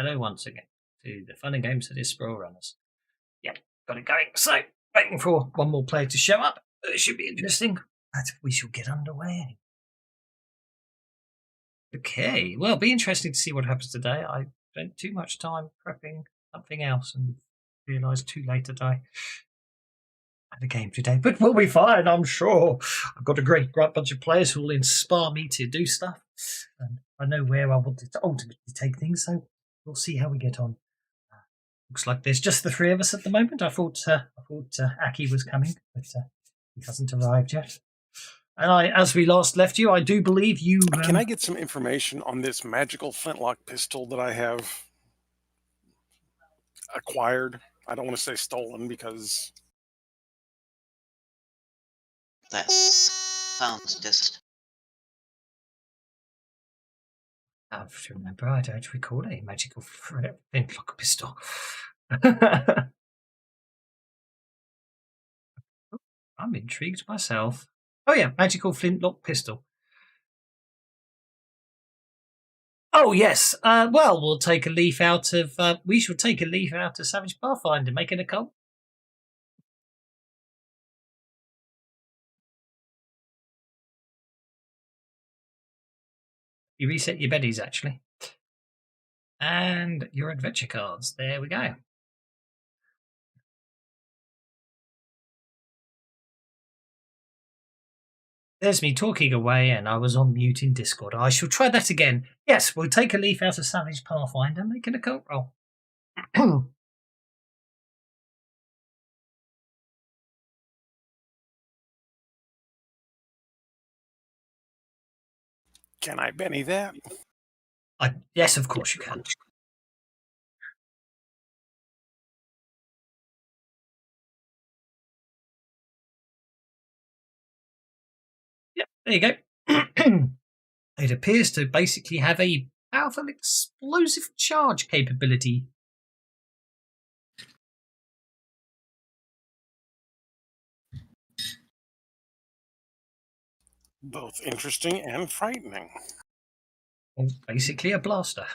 hello once again to the fun and games that is Sprawlrunners. Yep, got it going. So, waiting for one more player to show up. It should be interesting. But we shall get underway. Okay, well, it'll be interesting to see what happens today. I spent too much time prepping something else and realised too late that I had a game today. But we'll be fine, I'm sure. I've got a great bunch of players who will inspire me to do stuff. And I know where I want to ultimately take things, so we'll see how we get on. Looks like there's just the three of us at the moment. I thought Aki was coming, but he hasn't arrived yet. And as we last left you, I do believe you... Can I get some information on this magical flintlock pistol that I have acquired? I don't want to say stolen because... That sounds just... I have to remember, I don't recall a magical flintlock pistol. I'm intrigued myself. Oh yeah, magical flintlock pistol. Oh yes. Well, we'll take a leaf out of. We shall take a leaf out of Savage Pathfinder, make it a cult. You reset your beddies actually, and your adventure cards. There we go. There's me talking away, and I was on mute in Discord. I shall try that again. Yes, we'll take a leaf out of Savage Pathfinder, make it a cult roll. Can I Benny that? Yes, of course you can. Yep, there you go. It appears to basically have a powerful explosive charge capability. Both interesting and frightening. Well, basically a blaster.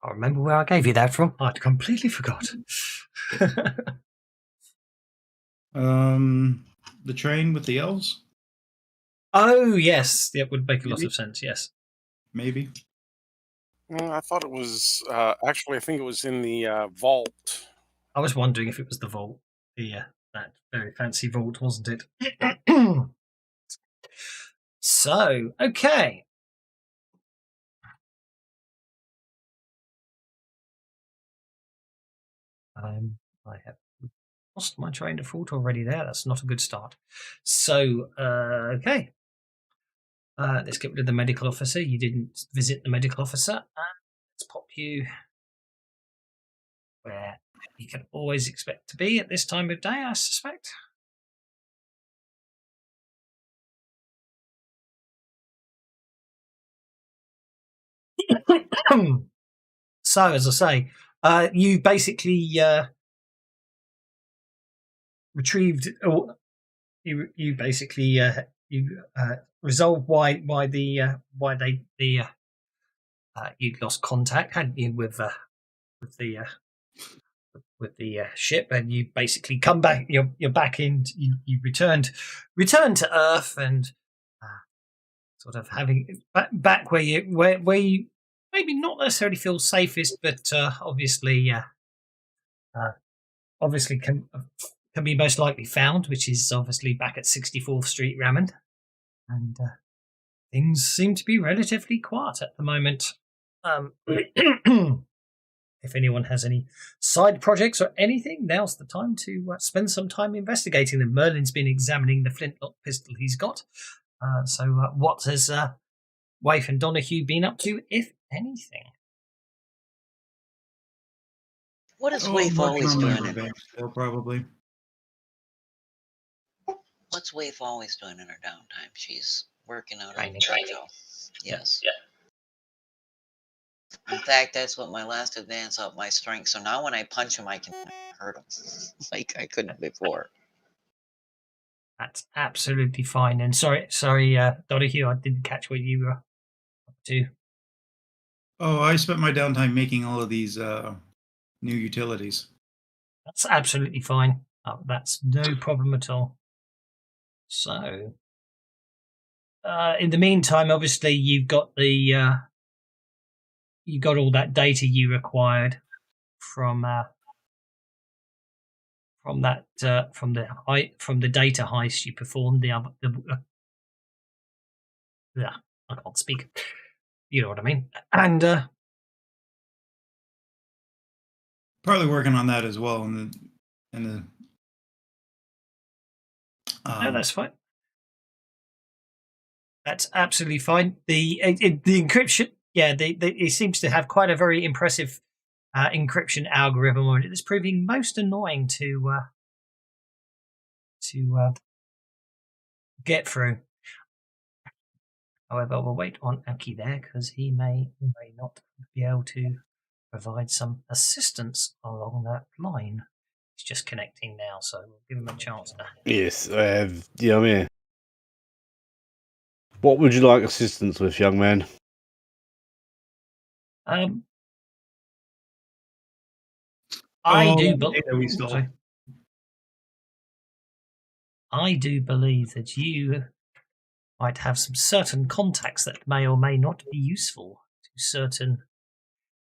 I remember where I gave you that from. I'd completely forgot. The train with the elves? Oh, yes. It would make a lot of sense, yes. Maybe. I thought it was, actually, I think it was in the vault. I was wondering if it was the vault. That very fancy vault, wasn't it? So, okay. I have lost my train of thought already there. That's not a good start. So, okay. Let's get rid of the medical officer. You didn't visit the medical officer. Let's pop you where you can always expect to be at this time of day, I suspect. So, as I say, you basically retrieved, or you basically resolved why you'd lost contact, hadn't you, with the ship, and you basically come back. You're back in. You returned to Earth, and sort of having back where you maybe not necessarily feel safest, but obviously can be most likely found, which is obviously back at 64th Street, Rammond, and things seem to be relatively quiet at the moment. If anyone has any side projects or anything, now's the time to spend some time investigating them. Merlin's been examining the flintlock pistol he's got. So what has Waif and Donahue been up to, if anything? What is Waif always doing? Probably. What's Waif always doing in her downtime? She's working out Training. Yes. Yeah. In fact, that's what my last advance up my strength. So now when I punch him, I can hurt him like I couldn't before. That's absolutely fine. And sorry, Donahue, I didn't catch what you were up to. Oh, I spent my downtime making all of these new utilities. That's absolutely fine. That's no problem at all. So, in the meantime, obviously, you've got all that data you required from the data heist you performed. Yeah, I can't speak. You know what I mean. And Partly working on that as well. No, that's fine. That's absolutely fine. The encryption, it seems to have quite a very impressive encryption algorithm on it. It's proving most annoying to get through. However, we'll wait on Aki there because he may not be able to provide some assistance along that line. He's just connecting now, so we'll give him a chance to. Yes, yeah, I'm here. What would you like assistance with, young man? I do believe that you might have some certain contacts that may or may not be useful to certain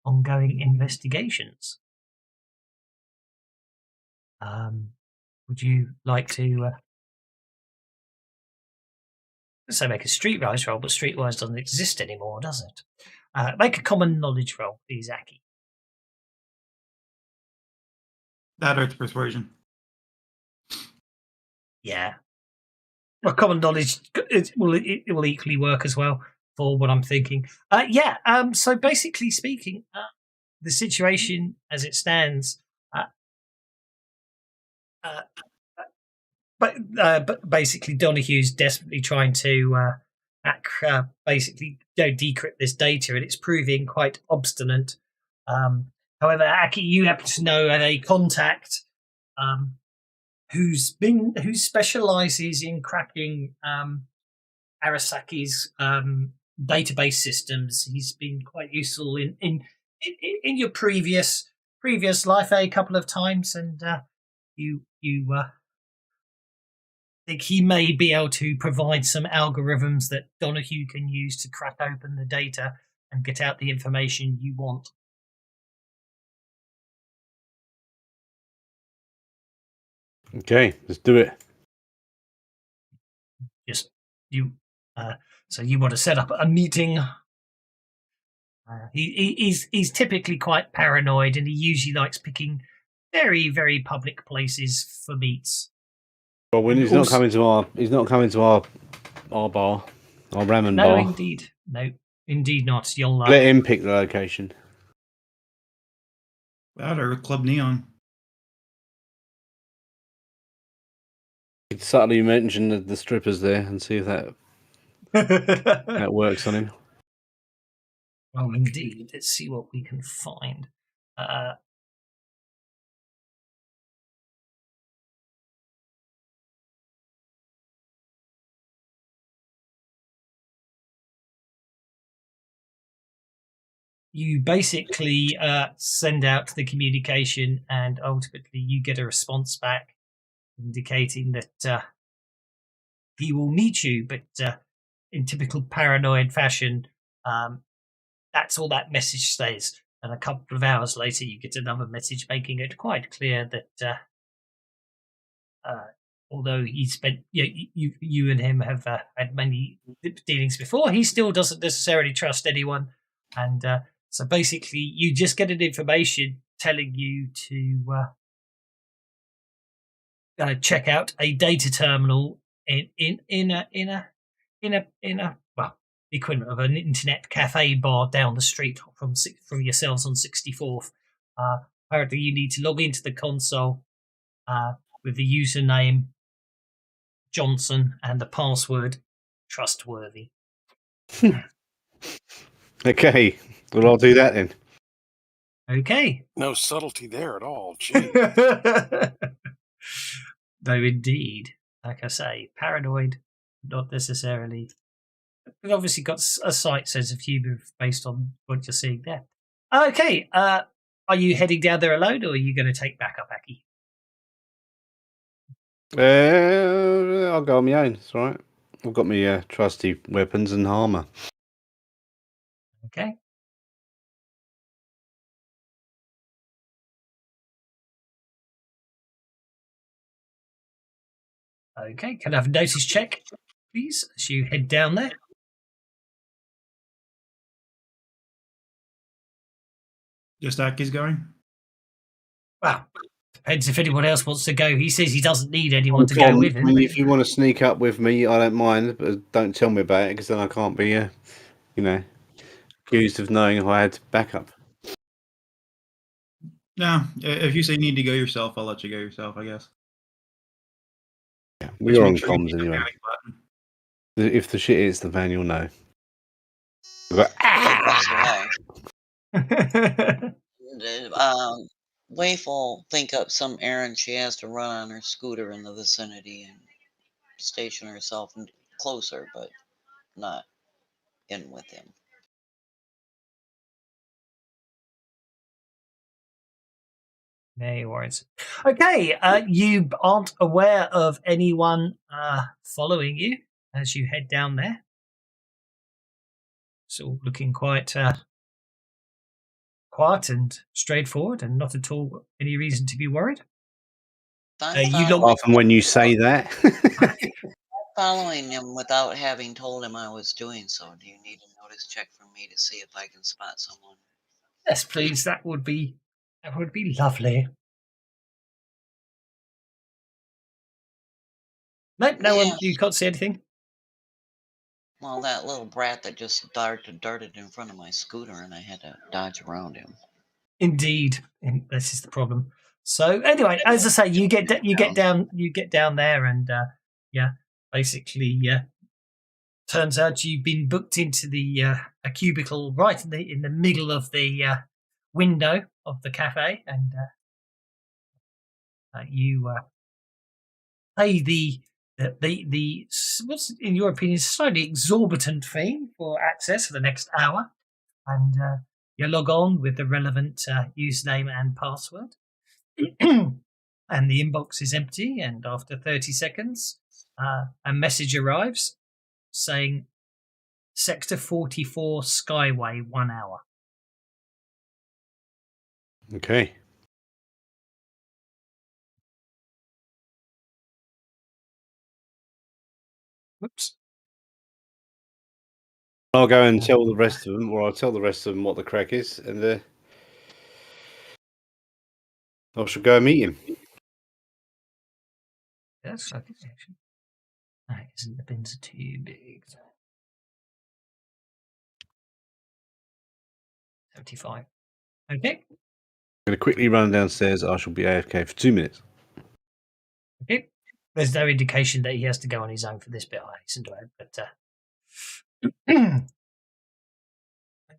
ongoing investigations. Would you like to so make a streetwise roll, but streetwise doesn't exist anymore, does it? Make a common knowledge roll, please, Aki. that or it's persuasion. Yeah. Well, common knowledge it will equally work as well for what I'm thinking. So basically speaking, the situation as it stands, but basically Donahue's desperately trying to basically decrypt this data, and it's proving quite obstinate. However, Aki, you happen to know a contact who specializes in cracking Arasaki's database systems. He's been quite useful in your previous life a couple of times, and you think he may be able to provide some algorithms that Donahue can use to crack open the data and get out the information you want. Okay, let's do it. So you want to set up a meeting? He's typically quite paranoid, and he usually likes picking very, very public places for meets. Well, when he's not coming to our bar, our ramen bar. No, indeed not. You'll let him pick the location. That or Club Neon. You could subtly mention the strippers there and see if that that works on him. Well, indeed. Let's see what we can find. You basically send out the communication, and ultimately you get a response back indicating that he will meet you, but in typical paranoid fashion, that's all that message stays. And a couple of hours later, you get another message making it quite clear that although he spent, you and him have had many dealings before, he still doesn't necessarily trust anyone. And so basically, you just get an information telling you to check out a data terminal in a well, the equivalent of an internet cafe bar down the street from yourselves on 64th. Apparently, you need to log into the console with the username Johnson and the password trustworthy. Okay, Well, I'll do that then. Okay. No subtlety there at all. Gee. No, indeed. Like I say, paranoid, not necessarily. But obviously got a slight sense of humour based on what you're seeing there. Okay. Are you heading down there alone, or are you going to take backup, Aki? I'll go on my own. It's all right. I've got my trusty weapons and armour. Okay. Okay. Can I have a notice check, please, as you head down there? Just Aki's going? Well, depends if anyone else wants to go. He says he doesn't need anyone to Tom, go with I him. mean, if you want to sneak up with me, I don't mind, but don't tell me about it because then I can't be, accused of knowing if I had backup. No, if you say you need to go yourself, I'll let you go yourself, I guess. Yeah, Just we're on make sure you comms hit the anyway. panic button. If the shit hits the van, you'll know. But, By the way, Waif will think up some errand she has to run on her scooter in the vicinity and station herself closer, but not in with him. No worries. Okay, you aren't aware of anyone following you as you head down there. It's all looking quite quiet and straightforward, and not at all any reason to be worried. apart from when you say that. Following him without having told him I was doing so. Do you need a notice check from me to see if I can spot someone? Yes, please. That would be lovely. No, no one. You can't see anything. Well, that little brat that just darted in front of my scooter, and I had to dodge around him. Indeed, this is the problem. So anyway, as I say, you get down there, and basically, turns out you've been booked into the a cubicle right in the middle of the window of the cafe, and you pay the what's in your opinion slightly exorbitant fee for access for the next hour, and you log on with the relevant username and password. And the inbox is empty, and after 30 seconds a message arrives saying Sector 44 Skyway 1 hour. Okay. Whoops. I'll go and tell the rest of them, or I'll tell the rest of them what the crack is, and I shall go and meet him. Yes, I think actually. Isn't the bins are too big? 75. Okay. I'm going to quickly run downstairs. I shall be AFK for 2 minutes. Okay. There's no indication that he has to go on his own for this bit, I hasten to add, but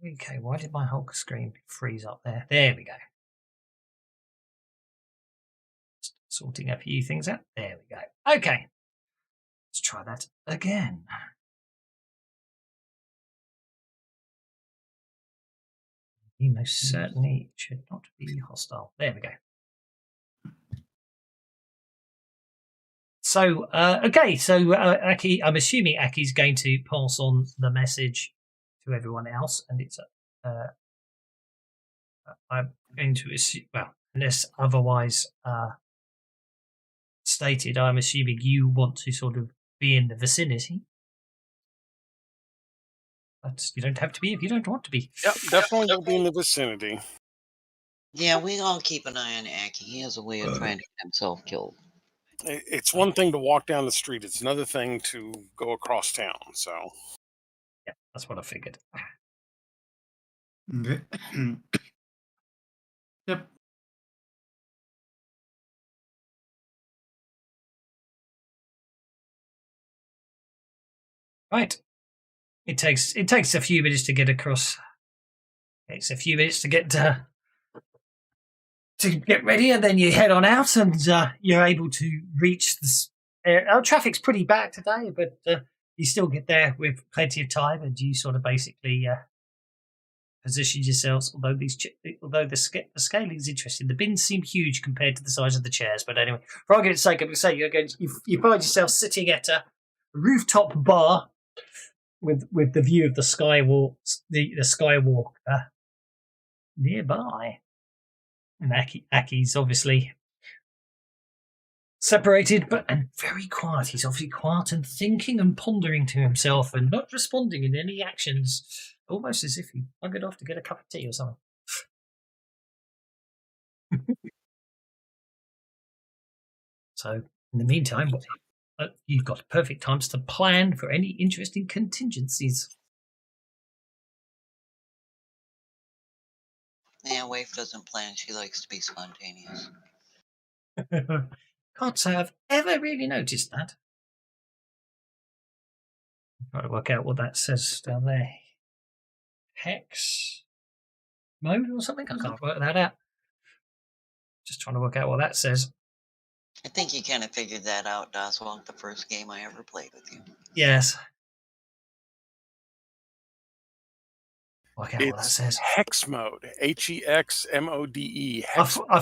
okay, why did my Hulk screen freeze up there? There we go. Just sorting a few things out. There we go. Okay. Let's try that again. He most certainly should not be hostile. There we go. So, okay, so Aki, I'm assuming Aki's going to pass on the message to everyone else, and it's I'm going to assume, well, unless otherwise stated, I'm assuming you want to sort of be in the vicinity. But you don't have to be if you don't want to be. Yep, definitely will be in the vicinity. Yeah, we all keep an eye on Aki. He has a way of trying to get himself killed. It's one thing to walk down the street. It's another thing to go across town. So, Yeah, that's what I figured. Okay. Yep. Right. It takes a few minutes to get across It's a few minutes to get ready, and then you head on out, and you're able to reach this. Traffic's pretty bad today, but you still get there with plenty of time, and you sort of basically position yourselves. Although the scaling is interesting, the bins seem huge compared to the size of the chairs. But anyway, for argument's sake, I'm going to say you find yourself sitting at a rooftop bar with the view of the skywalk, the skywalk nearby. And Aki's obviously separated, and very quiet. He's obviously quiet and thinking and pondering to himself and not responding in any actions, almost as if he wandered off to get a cup of tea or something. So, in the meantime, you've got perfect times to plan for any interesting contingencies. Yeah, Waif doesn't plan. She likes to be spontaneous. Can't say I've ever really noticed that. I'm trying to work out what that says down there. Hex mode or something? I can't work that out. Just trying to work out what that says. I think you kind of figured that out, Doswell, the first game I ever played with you. Yes. Work out what that It's says. hex mode. HEXMODE. I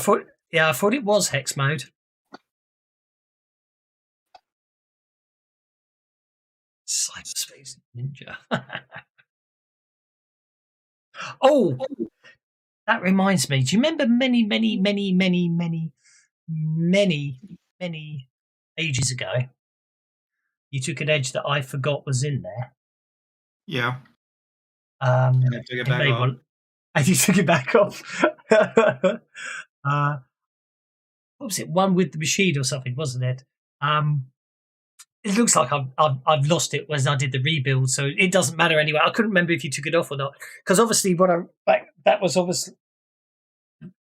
thought it was hex mode. Cyberspace Ninja. Oh, that reminds me. Do you remember many ages ago, you took an edge that I forgot was in there? Yeah. And I took it back off. And you took it back off. What was it? One with the machine or something, wasn't it? It looks like I've lost it when I did the rebuild, so it doesn't matter anyway. I couldn't remember if you took it off or not, because obviously that was obviously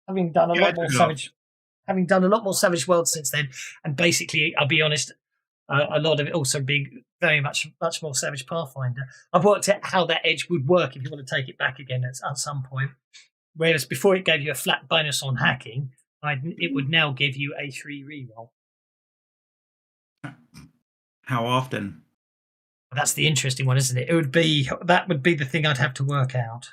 having done a lot more Savage Worlds since then, and basically, I'll be honest, a lot of it also being very much more Savage Pathfinder. I've worked out how that edge would work if you want to take it back again at some point. Whereas before it gave you a flat bonus on hacking, it would now give you a 3 reroll. How often? That's the interesting one, isn't it? That would be the thing I'd have to work out.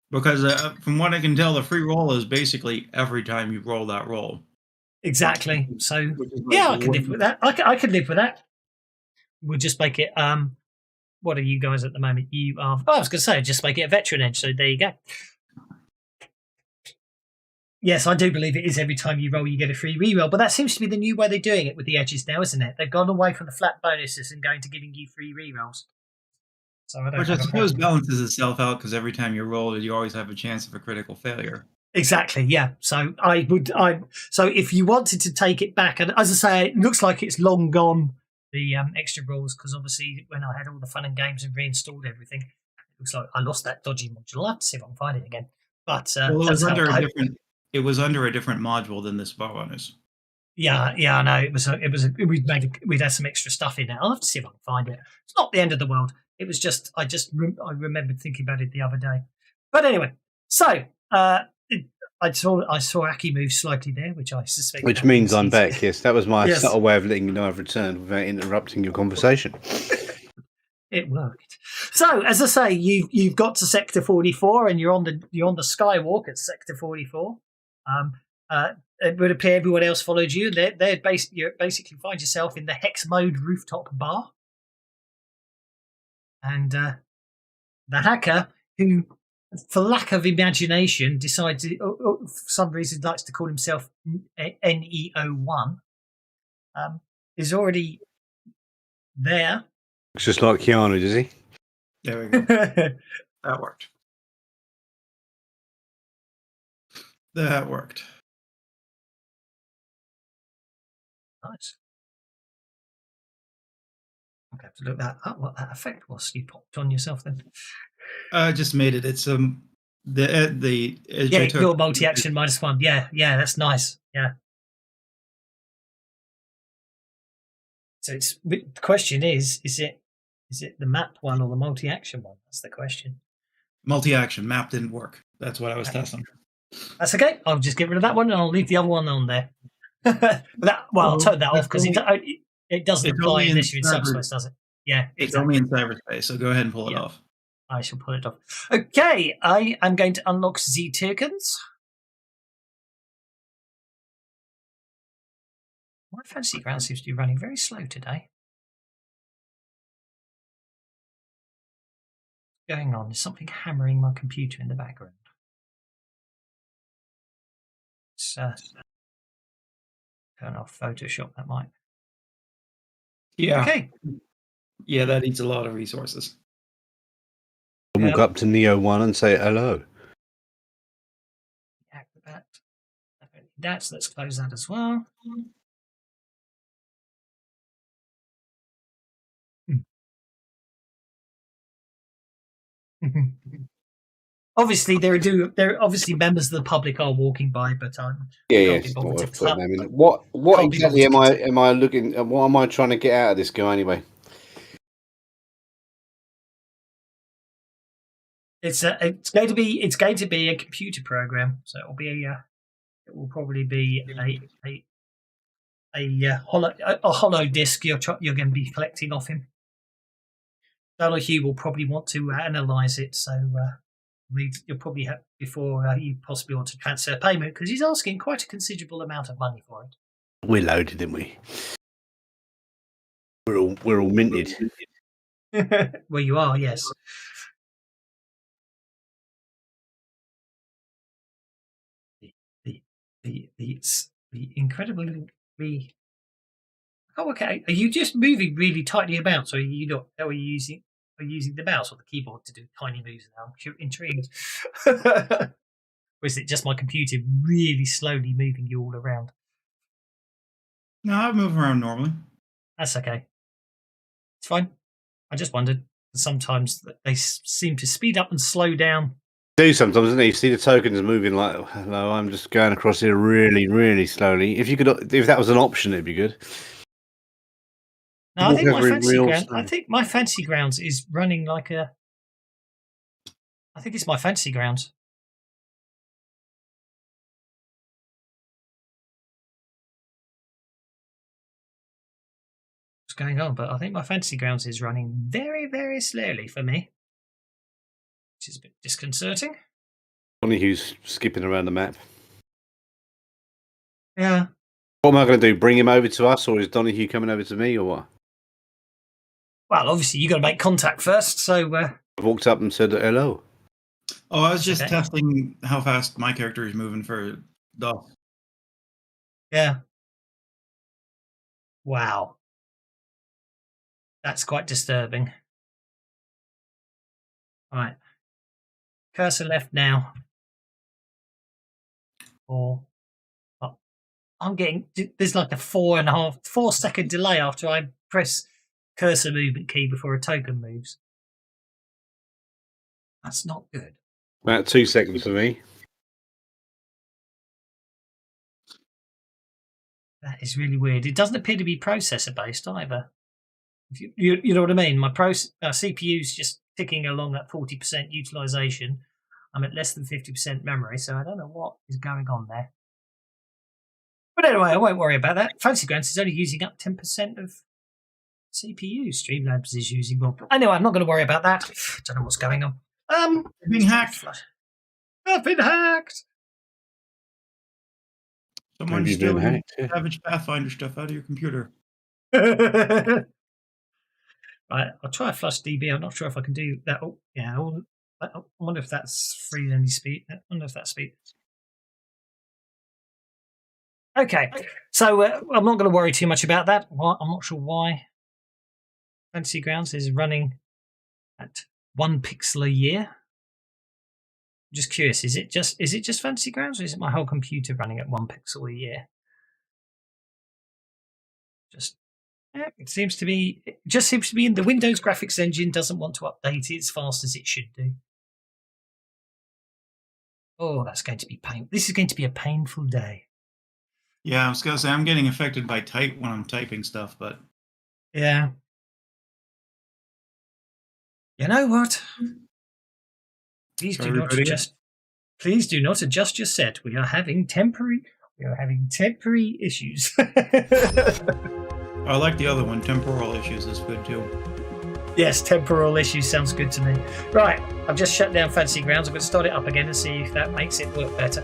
Because from what I can tell, the free roll is basically every time you roll that roll. Exactly. So Like I could live with that. I could live with that. We'll just make it. What are you guys at the moment? You are. I was going to say just make it a veteran edge. So there you go. Yes, I do believe it is every time you roll, you get a free reroll. But that seems to be the new way they're doing it with the edges now, isn't it? They've gone away from the flat bonuses and going to giving you free rerolls. So Which I suppose balances itself out because every time you roll, you always have a chance of a critical failure. Exactly, yeah. So so if you wanted to take it back, and as I say, it looks like it's long gone, the extra rolls, because obviously when I had all the fun and games and reinstalled everything, it looks like I lost that dodgy module. I'll have to see if I can find it again. But Well, it was under a different module than the Sprawlrunners. Yeah, I know. We'd had some extra stuff in there. I'll have to see if I can find it. It's not the end of the world. It was just I remembered thinking about it the other day. But anyway, so I saw Aki move slightly there, which I suspect. Which means I'm back. Yes, that was my Yes. subtle way of letting you know I've returned without interrupting your conversation. It worked. So, as I say, you've got to Sector 44, and you're on the skywalk at Sector 44. It would appear everyone else followed you. You basically find yourself in the hex mode rooftop bar, and the hacker, who, for lack of imagination, decides for some reason likes to call himself NEO1, is already there. It's just like Keanu, does he? There we go. That worked. That worked. Nice. I'm going to have to look that up, what that effect was you popped on yourself then. I just made it. It's the Yeah, your multi-action -1. Yeah, that's nice. Yeah. So the question is it the map one or the multi-action one? That's the question. Multi-action map didn't work. That's what I was testing. That's okay. I'll just get rid of that one and I'll leave the other one on there. I'll turn that off because it doesn't it's apply only in unless you're in cyber- subspace, does it? Yeah, It's exactly. only in cyberspace, so go ahead and pull it Yeah. off. I shall pull it off. Okay, I am going to unlock Z tokens. My fantasy ground seems to be running very slow today. What's going on? There's something hammering my computer in the background. Let's turn off Photoshop, that might. Yeah. Okay. Yeah, that eats a lot of resources. Walk up to Neo 1 and say hello. Acrobat. I don't need that, so let's close that as well. Obviously, there are obviously members of the public are walking by, but Yeah, can't it's be not bothered worth to putting clap. them in. What Can't be exactly bothered to am I looking at? What am I trying to get out of this guy anyway? It's going to be a computer program, so it will probably be a hollow disk you're going to be collecting off him. Donahue will probably want to analyze it, so you'll probably have before you possibly want to transfer payment because he's asking quite a considerable amount of money for it. We're loaded, didn't we? We're all minted. Well, you are, yes. The incredibly. Oh, okay. Are you just moving really tightly about? So are you not? Are you using the mouse or the keyboard to do tiny moves now? I'm intrigued. Or is it just my computer really slowly moving you all around? No, I move around normally. That's okay. It's fine. I just wondered. Sometimes they seem to speed up and slow down. Do sometimes, isn't it? You see the tokens moving like, hello, I'm just going across here really, really slowly. If that was an option, it'd be good. No, I think my fantasy grounds is running like a. I think it's my fantasy grounds. What's going on? But I think my fantasy grounds is running very, very slowly for me, which is a bit disconcerting. Donahue's skipping around the map. Yeah. What am I going to do? Bring him over to us, or is Donahue coming over to me, or what? Well, obviously you got to make contact first. So I walked up and said hello. Oh, I was just testing how fast my character is moving for DOS. Yeah. Wow. That's quite disturbing. All right. Cursor left now. I'm getting, there's like a 4 second delay after I press cursor movement key before a token moves. That's not good. About 2 seconds for me. That is really weird. It doesn't appear to be processor based either. You know what I mean? My CPU's just ticking along at 40% utilization. I'm at less than 50% memory, so I don't know what is going on there. But anyway, I won't worry about that. Fantasy Grounds is only using up 10% of CPU. Streamlabs is using more. Anyway, I'm not going to worry about that. Don't know what's going on. You're being hacked. I've been hacked. Someone's Maybe you've been stealing hacked, yeah. Savage Pathfinder stuff out of your computer. Right, I'll try a flush DB. I'm not sure if I can do that. Oh, yeah. I wonder if that's free any speed. I wonder if that's speed. Okay, so I'm not going to worry too much about that. I'm not sure why Fantasy Grounds is running at 1 pixel a year. I'm just curious, is it just Fantasy Grounds, or is it my whole computer running at 1 pixel a year? It seems to be. It just seems to be in the Windows graphics engine doesn't want to update it as fast as it should do. Oh, that's going to be painful. This is going to be a painful day. Yeah, I was going to say, I'm getting affected by type when I'm typing stuff, but... Yeah. You know what? Please Sorry, do not everybody. adjust. Please do not adjust your set. We are having temporary issues. I like the other one. Temporal issues is good too. Yes, temporal issues sounds good to me. Right, I've just shut down Fantasy Grounds. I'm going to start it up again and see if that makes it work better.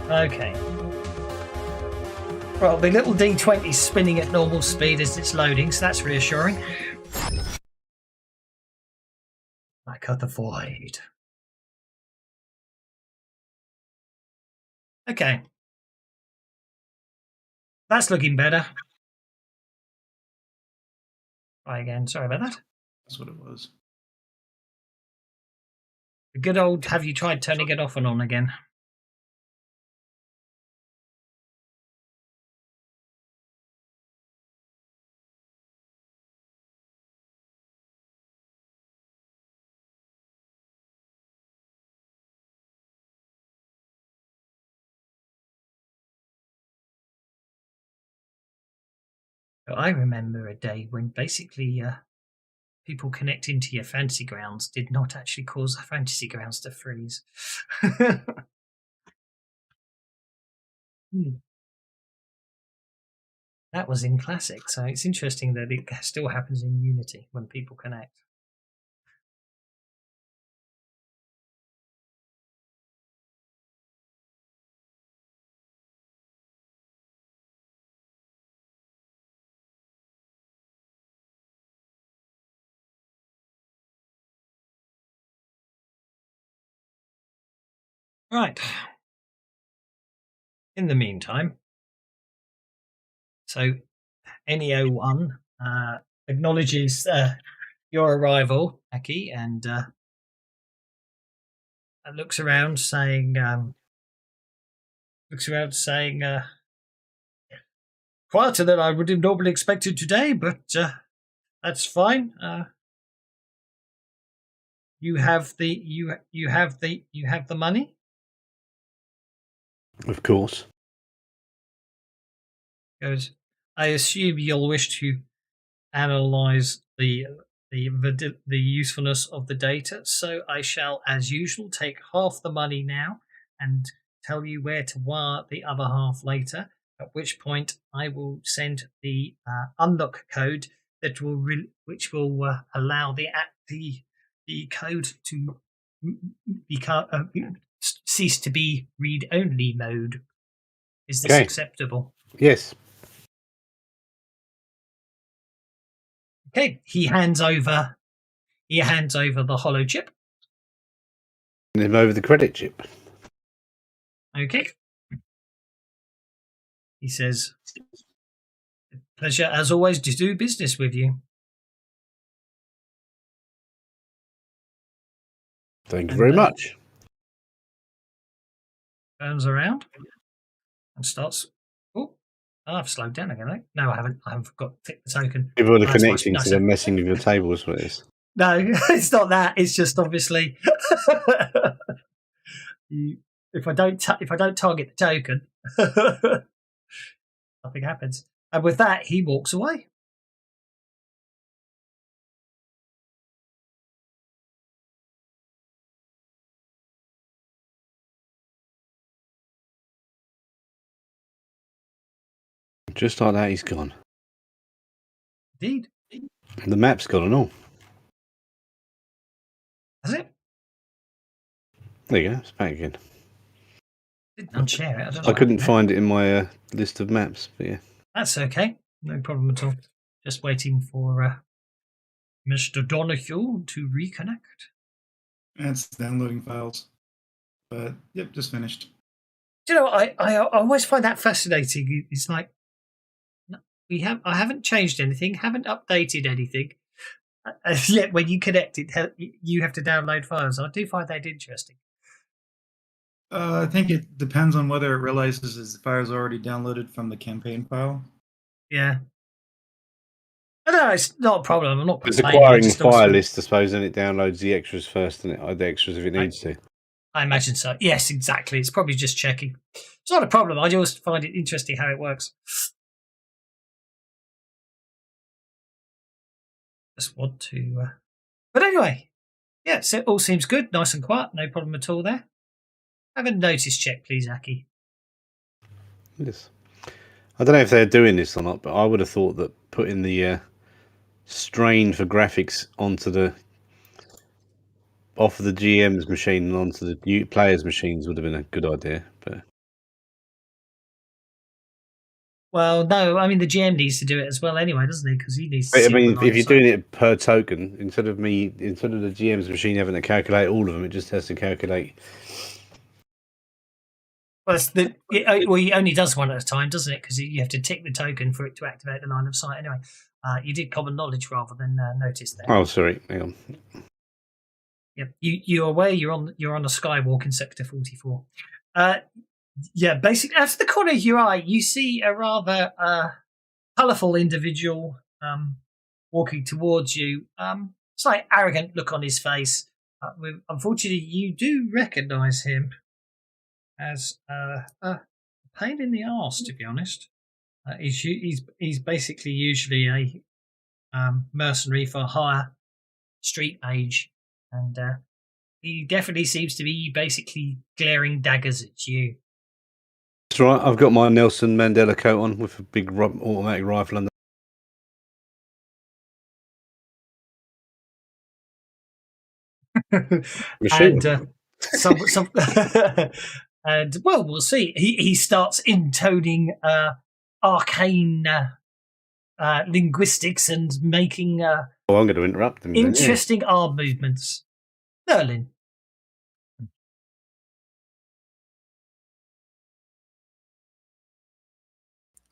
Okay. Well, the little D20 is spinning at normal speed as it's loading, so that's reassuring. I cut the void. Okay. That's looking better. Try again. Sorry about that. That's what it was. The good old, have you tried turning it off and on again? I remember a day when basically people connecting to your Fantasy Grounds did not actually cause the Fantasy Grounds to freeze. That was in Classic, so it's interesting that it still happens in Unity when people connect. Right. In the meantime, so NEO1 acknowledges your arrival, Aki, and looks around saying, quieter than I would have normally expected today, but that's fine. You have the money. Of course. Goes. I assume you'll wish to analyze the usefulness of the data, so I shall, as usual, take half the money now and tell you where to wire the other half later. At which point, I will send the unlock code that will which will allow the code to cease to be read-only mode. Is this acceptable? Yes. Okay. He hands over the hollow chip. And him over the credit chip. Okay. He says, "Pleasure as always to do business with you." Thank you very much. Turns around and starts. Oh, I've slowed down again. Eh? No, I haven't. I haven't forgot to tick the token. People are That's connecting nice. to the messing with your tables for this. No, it's not that. It's just obviously if I don't target the token, nothing happens. And with that, he walks away. Just like that, he's gone. Indeed. The map's gone and all. Has it? There you go. It's back again. Didn't unshare it. I couldn't find it in my list of maps, but yeah. That's okay. No problem at all. Just waiting for Mr. Donahue to reconnect. It's downloading files. But yep, just finished. Do you know, I always find that fascinating. It's like I haven't changed anything, haven't updated anything. Yet when you connect it, you have to download files. I do find that interesting. I think it depends on whether it realizes the file's already downloaded from the campaign file. Yeah. No, it's not a problem. I'm not It's complaining. acquiring the file list, I suppose, and it downloads the extras first, and the extras if it needs to. I imagine so. Yes, exactly. It's probably just checking. It's not a problem. I just find it interesting how it works. Just want to. But anyway, yeah, so it all seems good. Nice and quiet. No problem at all there. Have a notice check, please, Aki. Yes. I don't know if they're doing this or not, but I would have thought that putting the strain for graphics onto the off of the GM's machine and onto the players' machines would have been a good idea. But Well, no, I mean the GM needs to do it as well anyway, doesn't he? Because he needs to. I see mean, what line if you're of sight- doing it per token, instead of the GM's machine having to calculate all of them, it just has to calculate. Well, he only does one at a time, doesn't it? Because you have to tick the token for it to activate the line of sight. Anyway, you did common knowledge rather than notice there. Oh, sorry, hang on. Yep, you're aware you're on a skywalk in Sector 44. Yeah, basically, out of the corner of your eye, you see a rather colourful individual walking towards you. Slight arrogant look on his face. Unfortunately, you do recognise him as a pain in the arse, to be honest. He's basically usually a mercenary for hire, street mage, and he definitely seems to be basically glaring daggers at you. That's right. I've got my Nelson Mandela coat on with a big automatic rifle under. Machine. And some and well, we'll see. He starts intoning arcane linguistics and making Oh, I'm going to interrupt him. interesting arm movements. Merlin.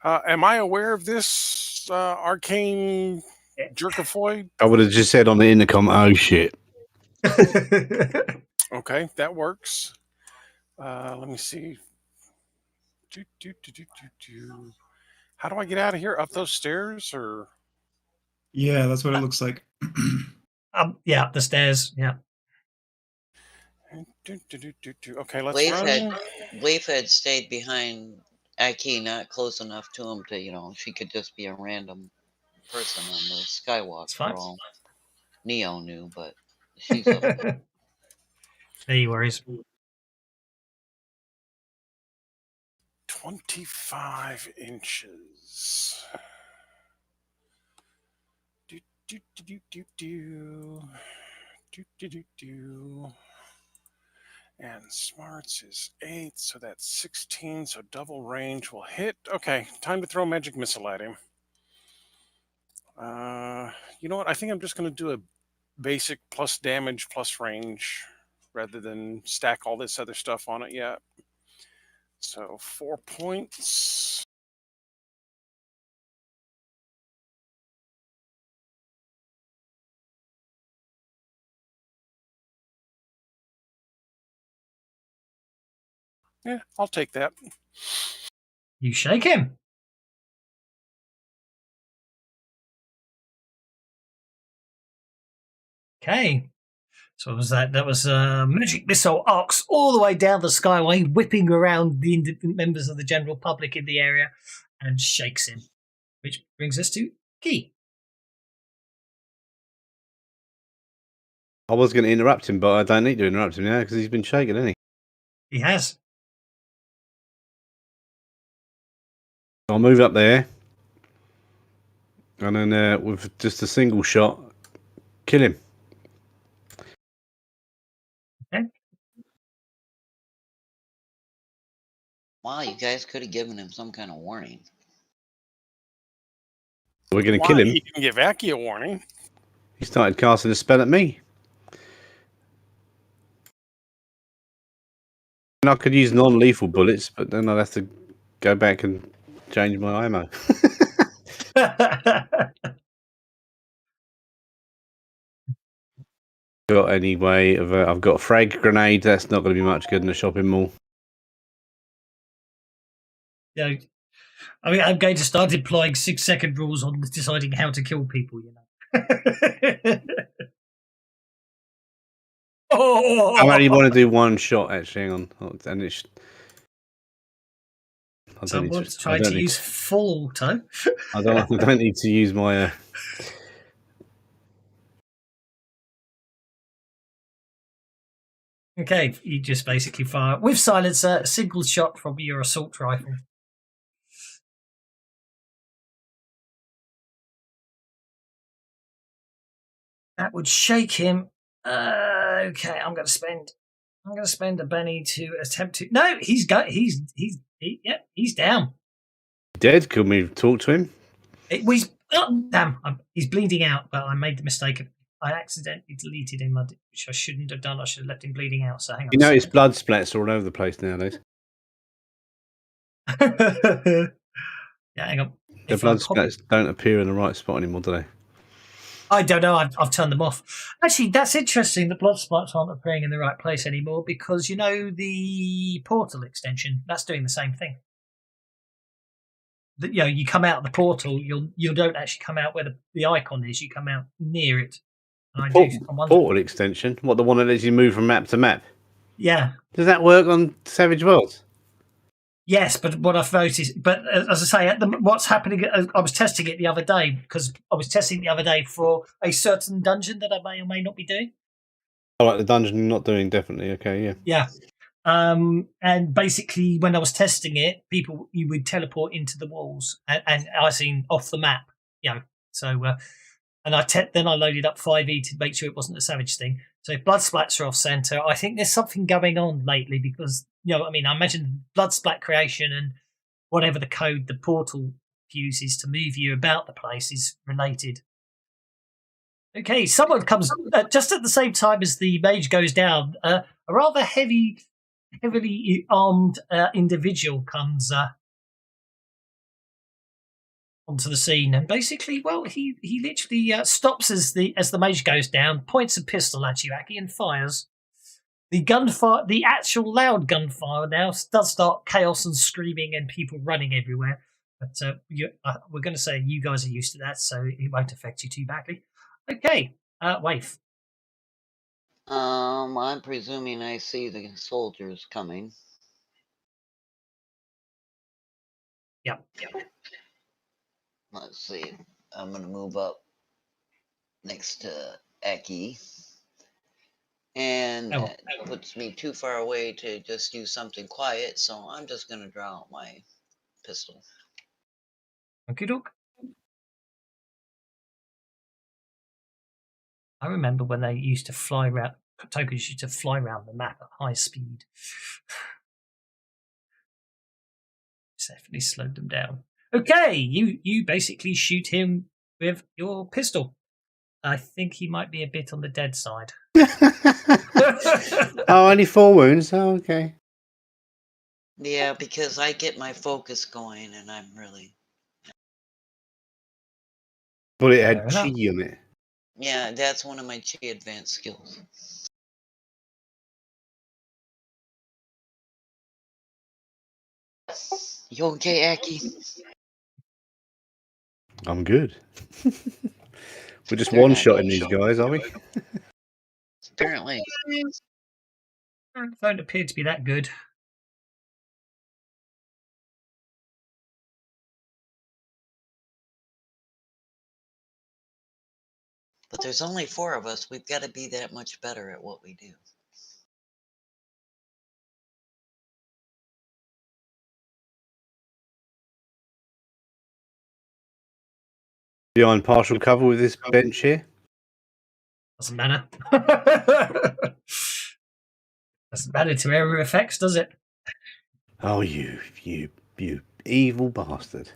Am I aware of this arcane jerkifoid? I would have just said on the intercom, "Oh shit." Okay, that works. Let me see. How do I get out of here? Up those stairs, or? Yeah, that's what it looks like. Yeah, up the stairs. Yeah. Okay, let's run. Leif had stayed behind Aki, not close enough to him to, she could just be a random person on the skywalk. It's fine. For all Neo knew, but she's up there. No worries. 25 inches. And smarts is 8, so that's 16, so double range will hit. Okay, time to throw magic missile at him. You know what? I think I'm just going to do a basic plus damage plus range rather than stack all this other stuff on it yet. So 4 points. Yeah, I'll take that. You shake him. Okay. So what was that? That was magic missile arcs all the way down the skyway, whipping around the members of the general public in the area and shakes him. Which brings us to Key. I was going to interrupt him, but I don't need to interrupt him now because he's been shaken, hasn't he? He has. I'll move up there, and then with just a single shot, kill him. Okay. Wow, you guys could have given him some kind of warning. We're going to kill him. You can give Aki a warning. He started casting a spell at me. And I could use non-lethal bullets, but then I'd have to go back and change my ammo. Got any way of? I've got a frag grenade. That's not going to be much good in a shopping mall. Yeah, I mean, I'm going to start deploying 6-second rules on deciding how to kill people. I only want to do one shot. Actually, hang on, and it's. Someone's tried to use full auto. I don't need to use my. Okay, you just basically fire with silencer, a single shot from your assault rifle. That would shake him. Okay, I'm going to spend a Benny to attempt to. No, he's down. Dead? Can we talk to him? Damn, he's bleeding out. But I made the mistake of I accidentally deleted him, which I shouldn't have done. I should have left him bleeding out. So hang on. You know, his blood splats all over the place nowadays. Yeah, hang on. The blood splats don't appear in the right spot anymore, do they? I don't know. I've turned them off. Actually, that's interesting. The blood splats aren't appearing in the right place anymore because you know the portal extension that's doing the same thing. You know, you come out of the portal, you don't actually come out where the icon is. You come out near it. And portal extension? What, the one that lets you move from map to map? Yeah. Does that work on Savage Worlds? Yes, but what I've noticed, but as I say, what's happening, I was testing it the other day because I was testing the other day for a certain dungeon that I may or may not be doing. Oh, like the dungeon you're not doing, definitely. Okay, yeah. Yeah. And basically, when I was testing it, you would teleport into the walls, and I seen off the map, you know. So, and then I loaded up 5e to make sure it wasn't a savage thing. So if blood splats are off center, I think there's something going on lately because I mean, I imagine blood splat creation and whatever the code the portal uses to move you about the place is related. Okay, someone comes just at the same time as the mage goes down. A rather heavily armed individual comes onto the scene, and basically, well, he literally stops as the mage goes down, points a pistol at you, Aki, and fires. The gunfire, the actual loud gunfire, now does start chaos and screaming and people running everywhere. But we're going to say you guys are used to that, so it won't affect you too badly. Okay, Waif. I'm presuming I see the soldiers coming. Yep. Let's see. I'm going to move up next to Aki. And that puts me too far away to just do something quiet, so I'm just going to draw out my pistol. Okie doke. I remember when they used to fly around, tokens used to fly around the map at high speed. It's definitely slowed them down. Okay, you basically shoot him with your pistol. I think he might be a bit on the dead side. Oh, only 4 wounds? Oh, okay. Yeah, because I get my focus going and I'm really... But it had chi on it. Yeah, that's one of my chi advanced skills. You okay, Aki? I'm good. We're just one-shotting these guys, are we? Apparently. Don't appear to be that good. But there's only 4 of us. We've got to be that much better at what we do. Behind partial cover with this bench here? Doesn't matter. Doesn't matter to area effects, does it? Oh, you evil bastard.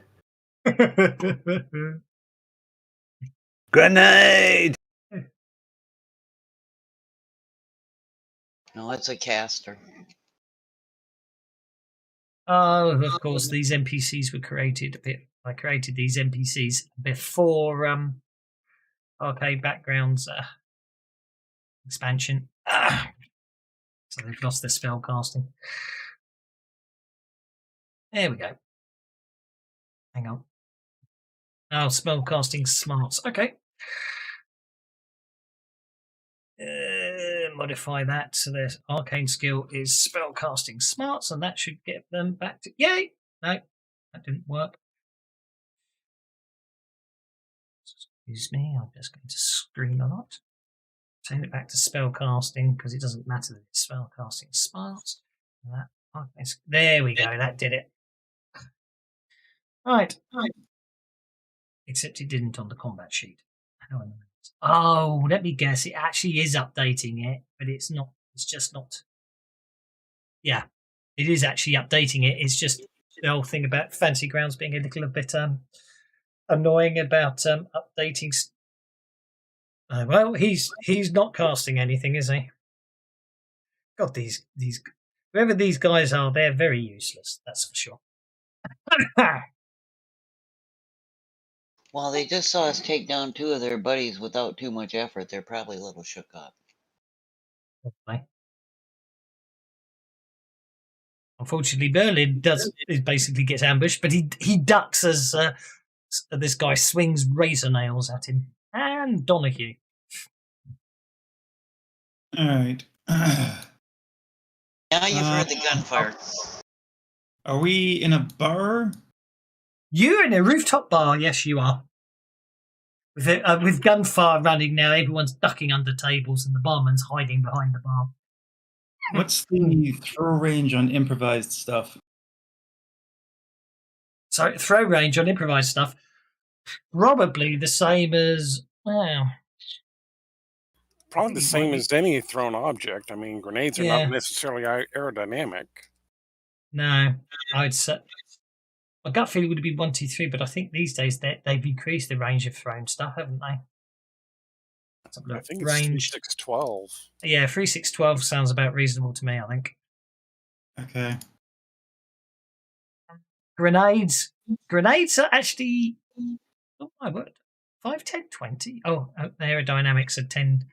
Grenade! No, it's a caster. Oh, of course, these NPCs were created a bit. I created these NPCs before Arcade Backgrounds expansion. So they've lost their spell casting. There we go. Hang on. Oh, spell casting smarts. Okay. modify that. So their arcane skill is spellcasting smarts, and that should get them back to. Yay! No, that didn't work. Excuse me, I'm just going to scream a lot. Turn it back to spellcasting because it doesn't matter that it's spellcasting smarts. There we go, that did it. Right. Except it didn't on the combat sheet. Oh, let me guess. It actually is updating it, but it's not. It's just not. Yeah, it is actually updating it. It's just the whole thing about Fantasy Grounds being a little bit annoying about updating. Well, he's not casting anything, is he? God, these whoever these guys are, they're very useless. That's for sure. While they just saw us take down 2 of their buddies without too much effort, they're probably a little shook up. Okay. Unfortunately, Berlin basically gets ambushed, but he ducks as this guy swings razor nails at him. And Donahue. All right. Now you've heard the gunfire. Are we in a bar? You're in a rooftop bar. Yes, you are. With gunfire running now, everyone's ducking under tables and the barman's hiding behind the bar. What's the throw range on improvised stuff? So throw range on improvised stuff, probably the same as, well, Probably the same as any thrown object. I mean, grenades are not necessarily aerodynamic. No, I'd say my gut feeling would be 1, 2, 3, but I think these days they've increased the range of thrown stuff, haven't they? I think it's 3-6-12. Yeah, 3-6-12 sounds about reasonable to me, I think. Okay. Grenades are actually, oh my word, 5, 10, 20. Oh, the aerodynamics are 10.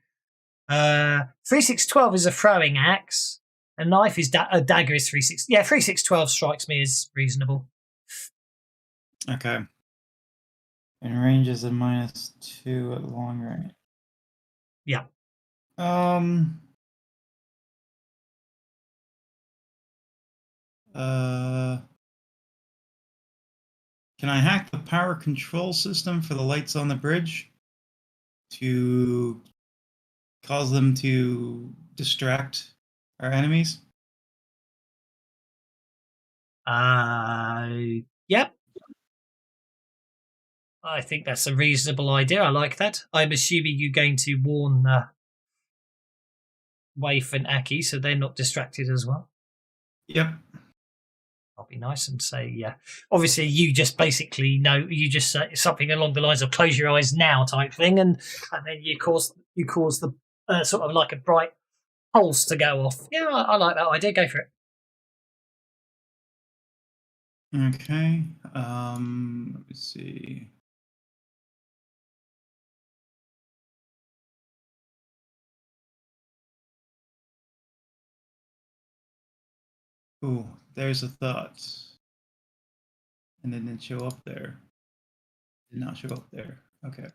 3-6-12 is a throwing axe. A knife is a dagger is 3-6. Yeah, 3-6-12 strikes me as reasonable. Okay. And range is a -2 at long range. Yeah. Can I hack the power control system for the lights on the bridge to cause them to distract our enemies? Yep. I think that's a reasonable idea. I like that. I'm assuming you're going to warn Waif and Aki so they're not distracted as well. Yep. I'll be nice and say, yeah. Obviously, you just basically know, you just say something along the lines of "close your eyes now" type thing, and then you cause the sort of like a bright pulse to go off. Yeah, I like that idea. Go for it. Okay. Let me see. Ooh, there's a thought. And it didn't show up there. Did not show up there. Okay.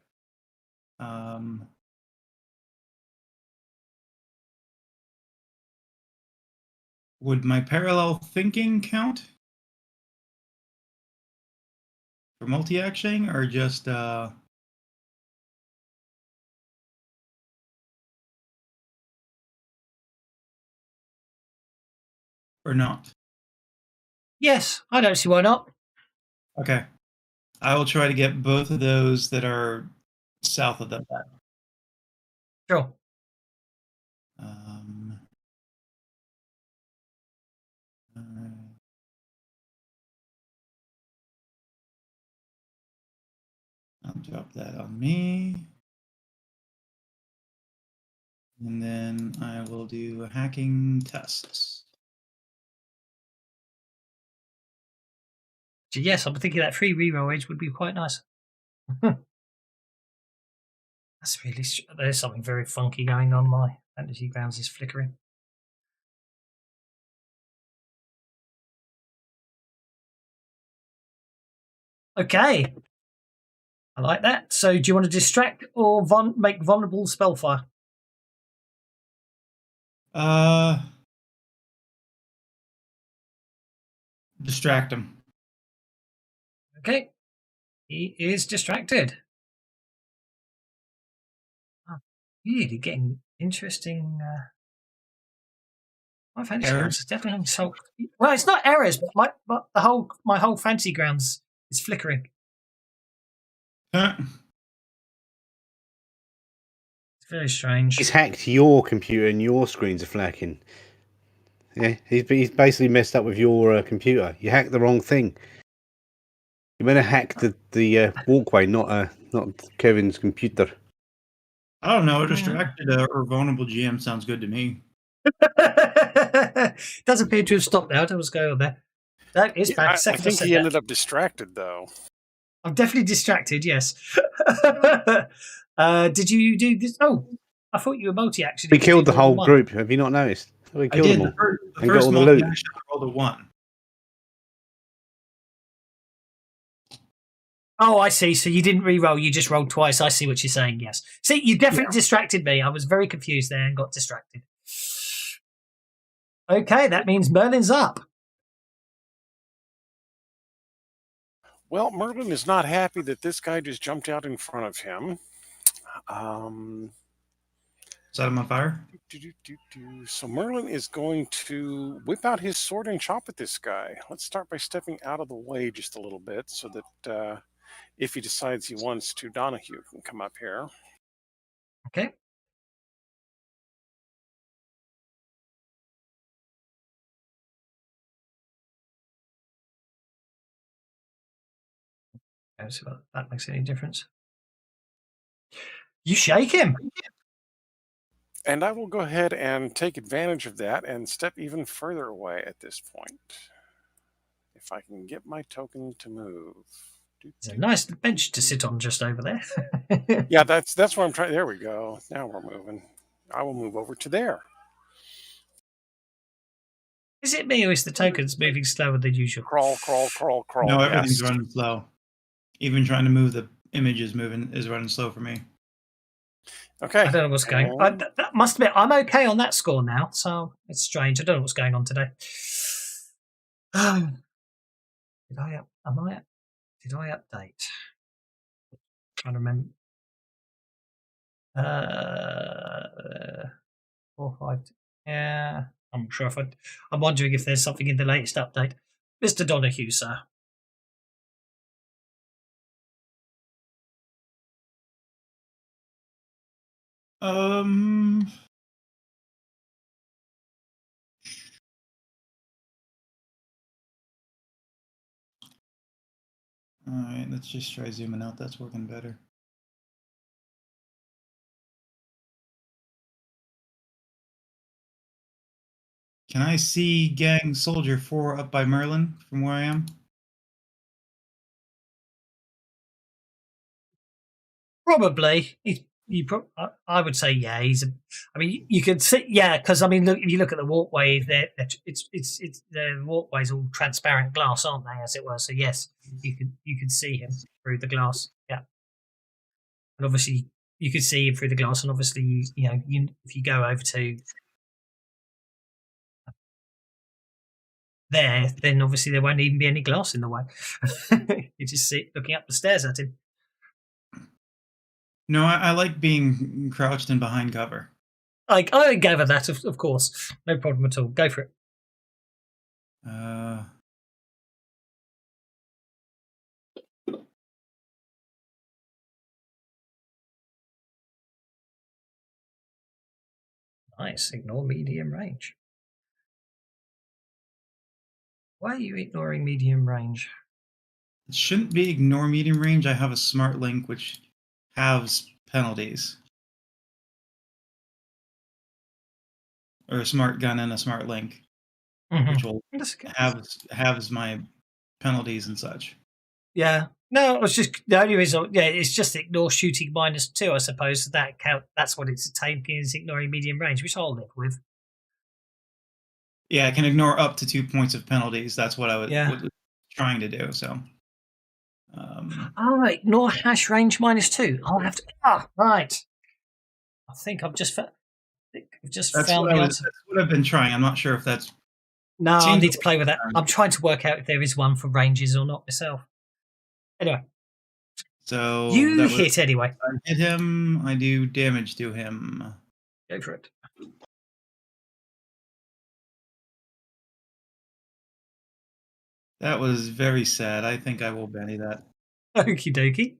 Would my parallel thinking count for multi-actioning, or just or not? Yes, I don't see why not. Okay. I will try to get both of those that are south of that. Sure. I'll drop that on me. And then I will do hacking tests. So yes, I'm thinking that 3 reroll range would be quite nice. That's really there's something very funky going on. My Fantasy Grounds is flickering. Okay, I like that. So, do you want to distract or make vulnerable spellfire? Distract him. Okay. He is distracted. Oh, really getting interesting. My fantasy Errors? grounds is definitely so. Well, it's not errors, but my whole fantasy grounds is flickering. Huh? It's very strange. He's hacked your computer and your screens are flacking. Yeah, he's basically messed up with your computer. You hacked the wrong thing. You meant to hack the walkway, not Kevin's computer. I don't know. Distracted or vulnerable GM sounds good to me. Does appear to have stopped now. What's going on there? That is back. I Second think he ended up distracted, though. I'm definitely distracted. Yes. Did you do this? Oh, I thought you were multi. Actually, We killed the whole group. Have you not noticed? We I killed did. them all. The and got first all the multi loot. action I rolled a 1. Oh, I see. So you didn't re-roll. You just rolled twice. I see what you're saying. Yes. See, you definitely distracted me. I was very confused there and got distracted. Okay, that means Merlin's up. Well, Merlin is not happy that this guy just jumped out in front of him. Set him on fire? So Merlin is going to whip out his sword and chop at this guy. Let's start by stepping out of the way just a little bit so that if he decides he wants to, Donahue can come up here. Okay. Let's see if that makes any difference. You shake him. And I will go ahead and take advantage of that and step even further away at this point. If I can get my token to move. There's a nice bench to sit on just over there. Yeah, that's where I'm trying. There we go. Now we're moving. I will move over to there. Is it me or is the tokens moving slower than usual? Crawl. No, everything's yes. running slow. Even trying to move the image is running slow for me. Okay. I don't know what's going on. That must be. I'm okay on that score now, so it's strange. I don't know what's going on today. Did I update? Trying to remember. 4, 5. Yeah, I'm not sure if I'm wondering if there's something in the latest update. Mr. Donahue, sir. Alright, let's just try zooming out. That's working better. Can I see Gang Soldier 4 up by Merlin from where I am? Probably. I would say yeah. I mean, you could see because I mean, look, if you look at the walkway, it's the walkway's all transparent glass, aren't they, as it were? So yes, you could see him through the glass. Yeah, and obviously you could see him through the glass, and obviously if you go over to there, then obviously there won't even be any glass in the way. You just see looking up the stairs at him. No, I like being crouched and behind cover. I gather that, of course. No problem at all. Go for it. Nice. Ignore medium range. Why are you ignoring medium range? It shouldn't be ignore medium range. I have a smart link which halves penalties. Or a smart gun and a smart link. Which will halves my penalties and such. Yeah. No, it was just the only reason. Yeah, it's just ignore shooting -2, I suppose. That count. That's what it's taking is ignoring medium range, which I'll live with. Yeah, I can ignore up to 2 points of penalties. That's what I was trying to do. So. Ignore hash range -2. I'll have to. Right. I think I've just. I've just That's found what, the that's what I've been trying. I'm not sure if that's. No, I Seems need to play with that. I'm trying to work out if there is one for ranges or not myself. Anyway, So you that was, hit anyway. I hit him. I do damage to him. Go for it. That was very sad. I think I will Benny that. Okie dokie.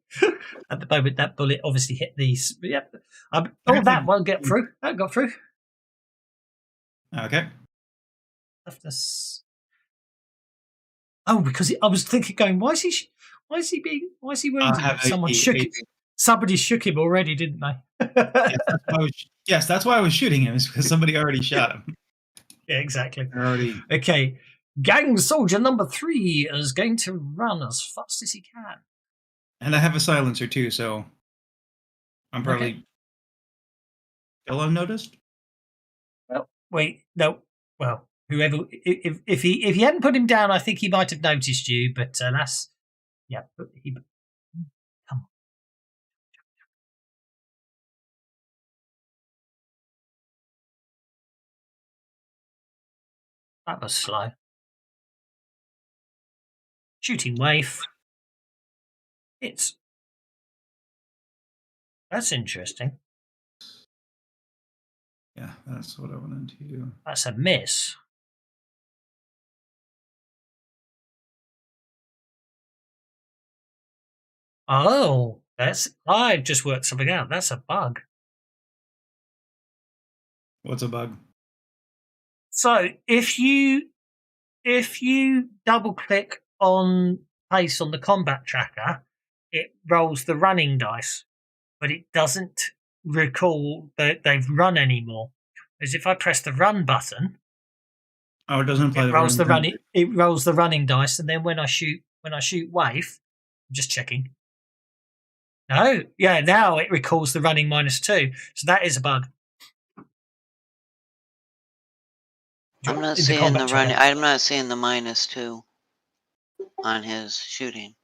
At the moment, that bullet obviously hit these. Yep. That one got through. That got through. Okay. Toughness. Oh, because I was thinking, going, why is he wounded? Somebody shook him already, didn't they? Yes, that's why I was shooting him. Is because somebody already shot him. Yeah, exactly. Already. Okay. Gang soldier number 3 is going to run as fast as he can. And I have a silencer too, so I'm probably still unnoticed. Well, wait, no. Well, whoever, if he hadn't put him down, I think he might have noticed you. But that's, yeah. But come on. That was slow. Shooting wave. That's interesting. Yeah, that's what I wanted to do. That's a miss. Oh, I just worked something out. That's a bug. What's a bug? So if you double click on pace on the combat tracker, it rolls the running dice, but it doesn't recall that they've run anymore. As if I press the run button, it doesn't play it rolls the running. It rolls the running dice, and then when I shoot wave, I'm just checking. No, yeah, now it recalls the running -2, so that is a bug. I'm not seeing the running. I'm not seeing the -2 on his shooting.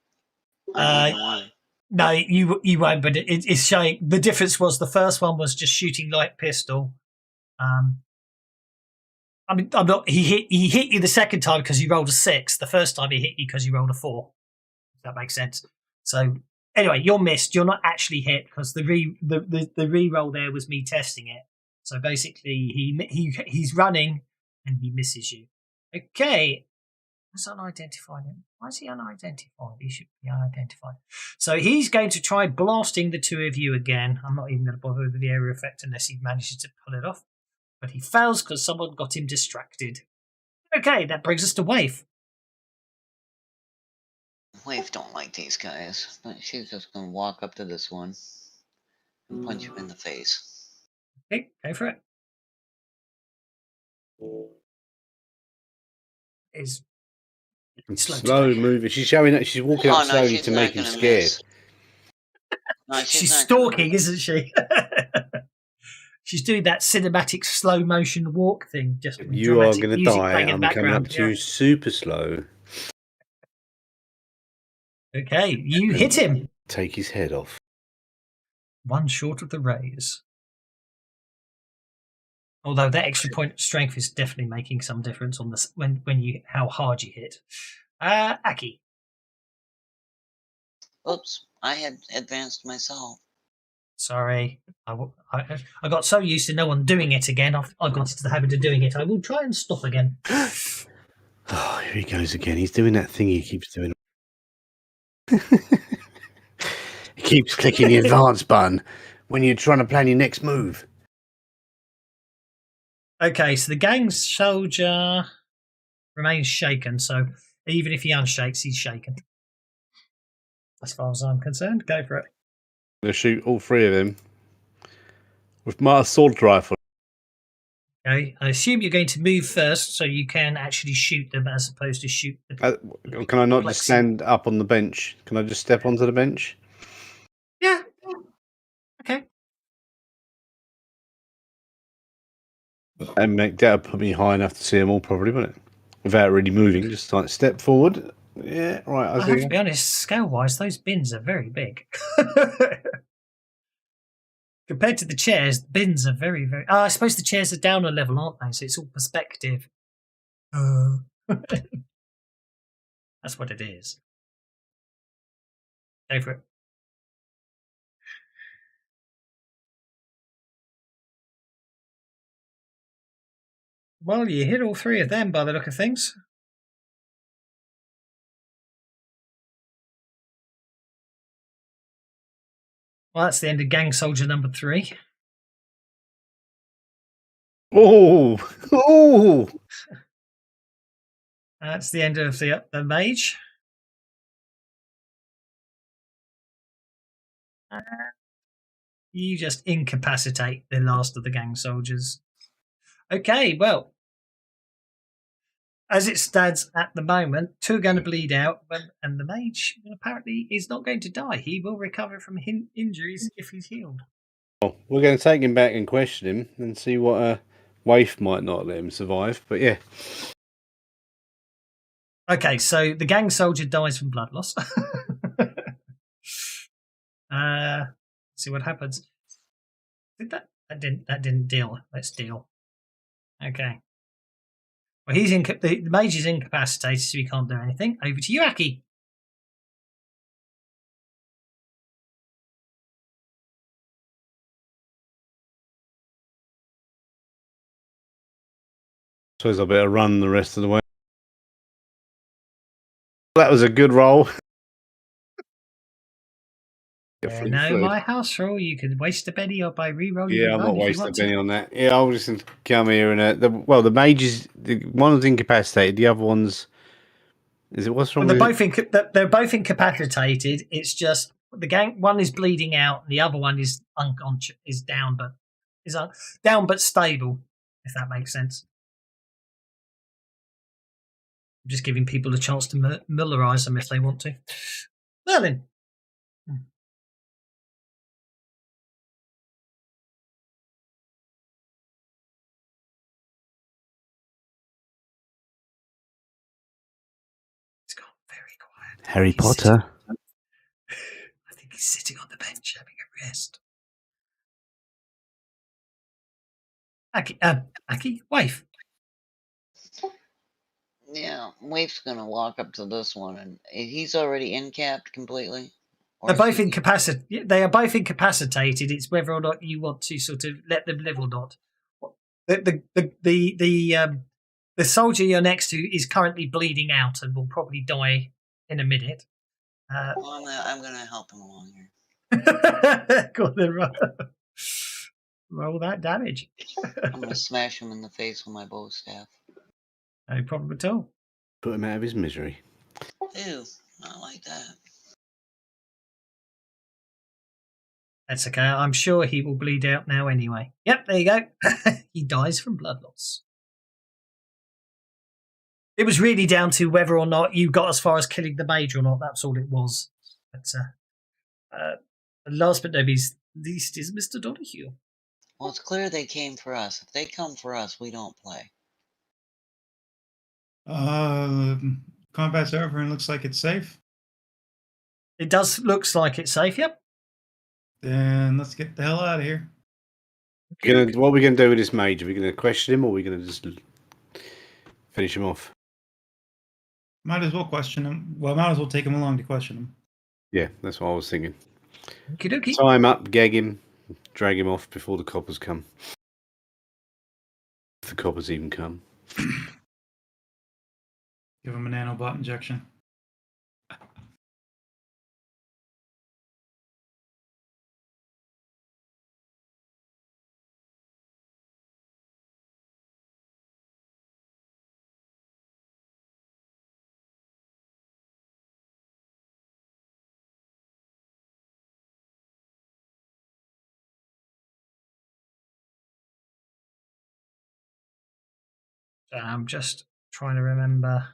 No, you won't. But it's showing. The difference was the first one was just shooting light pistol. I mean, I'm not. He hit you the second time because you rolled a 6. The first time he hit you because you rolled a 4. If that makes sense. So anyway, you're missed. You're not actually hit because the re-roll there was me testing it. So basically, he's running and he misses you. Okay. That's unidentified. Why is he unidentified? He should be unidentified. So he's going to try blasting the two of you again. I'm not even going to bother with the area effect unless he manages to pull it off. But he fails because someone got him distracted. Okay, that brings us to Wave. Wave don't like these guys, but she's just going to walk up to this one and punch him in the face. Okay, go for it. Is slow moving. She's showing that she's walking up slowly to make him scared. No, she's stalking, isn't she? She's doing that cinematic slow motion walk thing. Just you are going to die. I'm coming up to you super slow. Okay, you hit him. Take his head off. One short of the raise. Although that extra point of strength is definitely making some difference on this when you how hard you hit. Aki. Oops, I had advanced myself. Sorry, I got so used to no one doing it again. I got into the habit of doing it. I will try and stop again. Oh, here he goes again. He's doing that thing he keeps doing. He keeps clicking the advance button when you're trying to plan your next move. Okay, so the gang soldier remains shaken. So even if he unshakes, he's shaken. As far as I'm concerned, go for it. I'm going to shoot all three of them with my assault rifle. Okay, I assume you're going to move first so you can actually shoot them as opposed to shoot the can I not just stand up on the bench? Can I just step onto the bench? Yeah. Okay. And that'll put me high enough to see them all, probably, wouldn't it? Without really moving, just like step forward. Yeah, right. I have to be honest, scale-wise, those bins are very big. Compared to the chairs, the bins are very, very. Oh, I suppose the chairs are down a level, aren't they? So it's all perspective. That's what it is. Go for it. Well, you hit all three of them by the look of things. Well, that's the end of gang soldier number 3. Oh, oh! That's the end of the mage. You just incapacitate the last of the gang soldiers. Okay, well, as it stands at the moment, 2 are going to bleed out, and the mage apparently is not going to die. He will recover from injuries if he's healed. Well, we're going to take him back and question him and see what Waif might not let him survive. But yeah. Okay, so the gang soldier dies from blood loss. See what happens. Did that didn't deal. Let's deal. Okay. Well, the mage is incapacitated, so he can't do anything. Over to you, Aki. Suppose I better run the rest of the way. That was a good roll. No, my house rule. You could waste a penny or by re-rolling. Yeah, I'm not wasting a penny on that. Yeah, I'll just come here and the mage is one's incapacitated, the other one's what's wrong? Well, they're both incapacitated. It's just the gang. One is bleeding out, and the other one is unconscious, is down, but stable. If that makes sense. I'm just giving people a chance to Mullerize them if they want to. Merlin. It's gone very quiet. Harry Potter. I think he's sitting on the bench having a rest. Aki, wife. Yeah, Waif's gonna walk up to this one, and he's already incapped completely. They're both incapacitated. They are both incapacitated. It's whether or not you want to sort of let them live or not. The soldier you're next to is currently bleeding out and will probably die in a minute. Well, I'm gonna help him along here. Go on then, roll that damage. I'm gonna smash him in the face with my bow staff. No problem at all. Put him out of his misery. Ew, not like that. That's okay. I'm sure he will bleed out now anyway. Yep, there you go. He dies from blood loss. It was really down to whether or not you got as far as killing the mage or not. That's all it was. But last but not least is Mr. Donahue. Well, it's clear they came for us. If they come for us, we don't play. Combat's over and looks like it's safe. It does looks like it's safe, yep. Then let's get the hell out of here. What are we going to do with this mage? Are we going to question him or are we going to just finish him off? Might as well question him. Well, might as well take him along to question him. Yeah, that's what I was thinking. Okie dokie. Tie him up, gag him, drag him off before the coppers come. If the coppers even come. Give him a nanobot injection. I'm just trying to remember.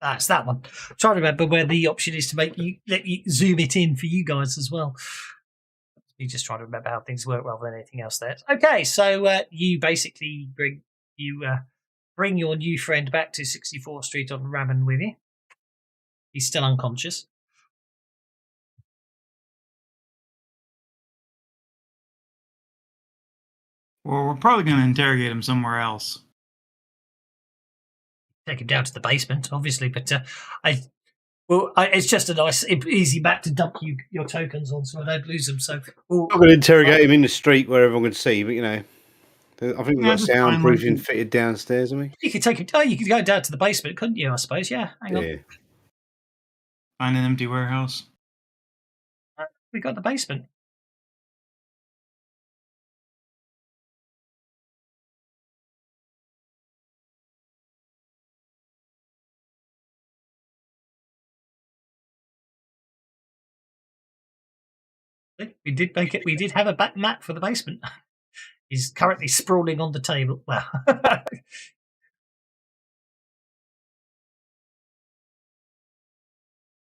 That's that one. I'm trying to remember where the option is to let you zoom it in for you guys as well. You just trying to remember how things work rather than anything else there. Okay, so you basically bring your new friend back to 64th Street on Ramen with you. He's still unconscious. Well, we're probably going to interrogate him somewhere else. Take him down to the basement, obviously, but it's just a nice, easy map to dump your tokens on, so I don't lose them. So I'm not going to interrogate him in the street where everyone can see, but I think we've got just find soundproofing one. fitted downstairs, haven't we? you could take him. Oh, you could go down to the basement, couldn't you? I suppose. Yeah. Hang on. Yeah. Find an empty warehouse. We got the basement. We did make it. We did have a back map for the basement. He's currently sprawling on the table. Well,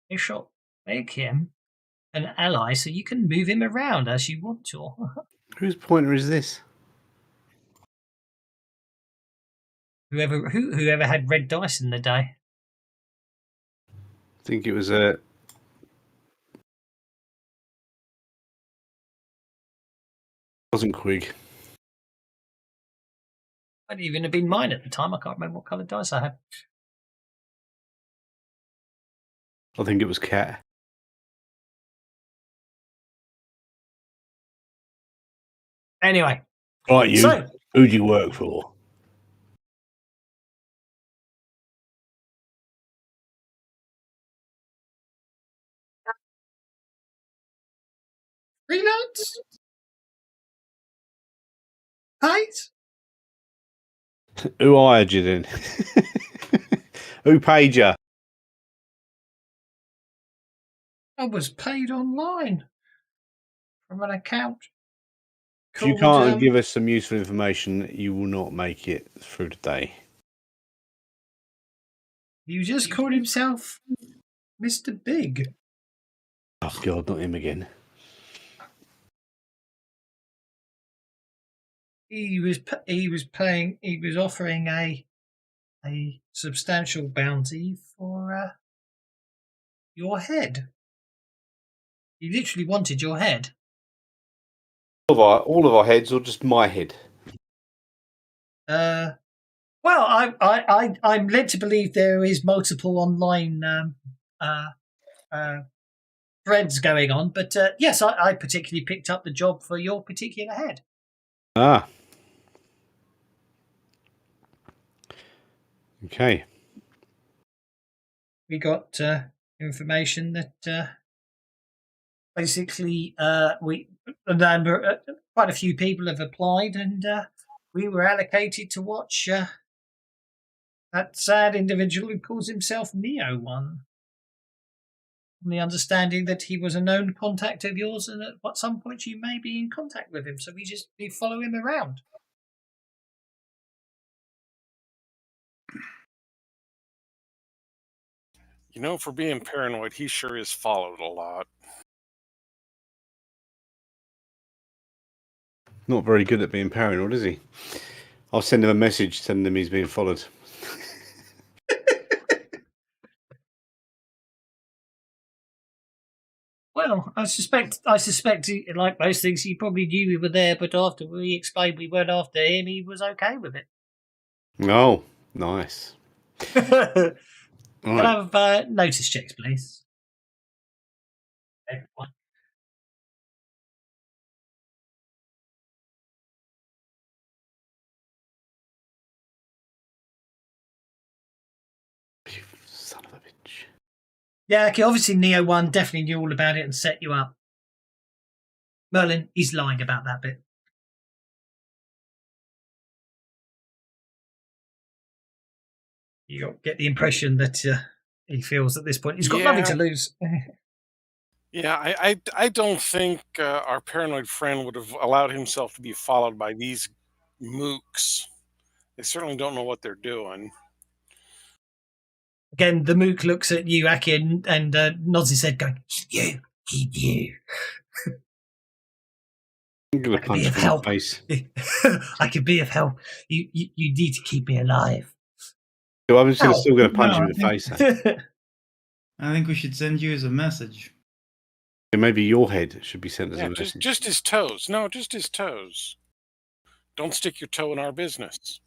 you shall make him an ally, so you can move him around as you want to. Whose pointer is this? Whoever had red dice in the day. I think it was wasn't Quig. Might even have been mine at the time. I can't remember what coloured dice I had. I think it was Cat. Anyway. Right, you. So, who do you work for? freelance? Right? Who hired you then? Who paid you? I was paid online from an account. If you can't give us some useful information, you will not make it through the day. You just called himself Mr. Big. Oh God, not him again. He was offering a substantial bounty for your head. He literally wanted your head. All of our heads, or just my head? Well, I'm led to believe there is multiple online threads going on, but yes, I particularly picked up the job for your particular head. Ah. Okay. We got information that basically quite a few people have applied, and we were allocated to watch that sad individual who calls himself Neo One. On the understanding that he was a known contact of yours, and at some point you may be in contact with him, so we follow him around. For being paranoid, he sure is followed a lot. Not very good at being paranoid, is he? I'll send him a message telling him he's being followed. Well, I suspect, like most things, he probably knew we were there, but after we explained we weren't after him, he was okay with it. Oh, nice. Can I have notice checks, please? Everyone. Son of a bitch. Yeah, okay, obviously Neo One definitely knew all about it and set you up. Merlin, he's lying about that bit. You get the impression that he feels at this point he's got nothing to lose. Yeah, I don't think our paranoid friend would have allowed himself to be followed by these mooks. They certainly don't know what they're doing. Again, the mook looks at you, Aki, and nods his head, going, "You, you." I'm gonna punch him in the face. I can be of help. You need to keep me alive. So I'm still going to punch him in the face. I think we should send you as a message. Maybe your head should be sent as a message. Just his toes. No, just his toes. Don't stick your toe in our business.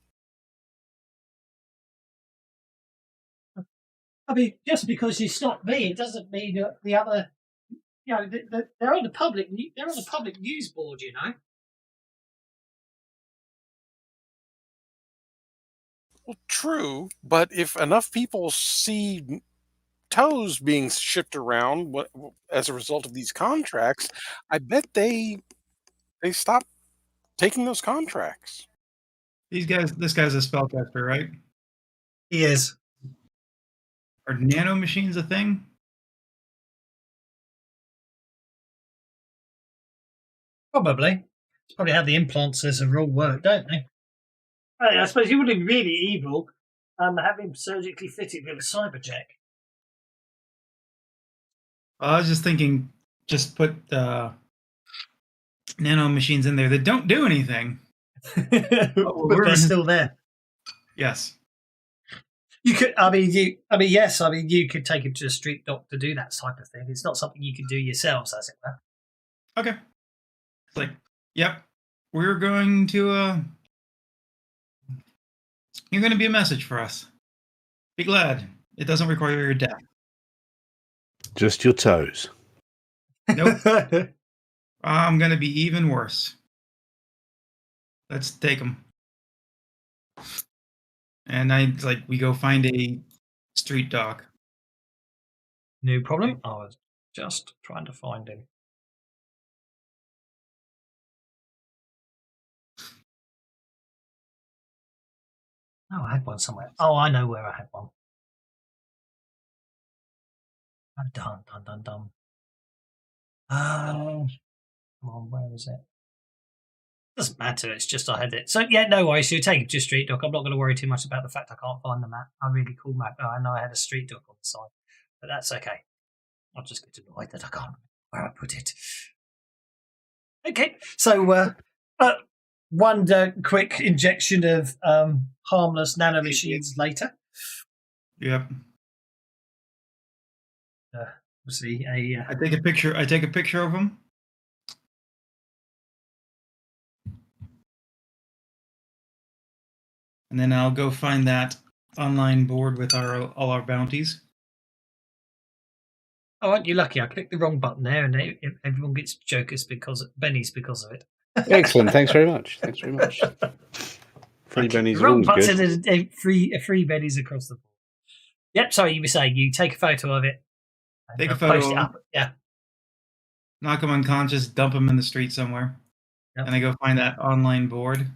I mean, just because you stop me, it doesn't mean that the other, they're on the public. They're on the public news board, you know. Well, true, but if enough people see toes being shipped around as a result of these contracts, I bet they stop taking those contracts. This guy's a spellcaster, right? He is. Are nano machines a thing? Probably. It's probably how the implants all work, don't they? I suppose you wouldn't be really evil have him surgically fitted with a cyberjack. I was just thinking, just put nano machines in there that don't do anything. But they're still there. Yes. You could. Yes. You could take him to a street doc to do that type of thing. It's not something you can do yourselves, as it were. Okay. It's like, yep, we're going to. You're going to be a message for us. Be glad. It doesn't require your death. Just your toes. Nope. I'm going to be even worse. Let's take them. And we go find a street dog. No problem. I was just trying to find him. Oh, I had one somewhere. Oh, I know where I had one. Dun. Come on, where is it? Doesn't matter. It's just I had it. So yeah, no worries. You take it to a street dock. I'm not going to worry too much about the fact I can't find the map. A really cool map. Oh, I know I had a street dock on the side, but that's okay. I'll just get annoyed that I can't remember where I put it. Okay, so one quick injection of harmless nanomachines later. Yep. Obviously, I take a picture. I take a picture of him. And then I'll go find that online board with all our bounties. Oh, aren't you lucky? I clicked the wrong button there, and everyone gets bennies because of it. Excellent. Thanks very much. Free bennies are wrong always good. button and free bennies across the board. Yep. Sorry, you were saying you take a photo of it. Take a photo. Post it up. Yeah. Knock him unconscious. Dump him in the street somewhere. Yep. And I go find that online board.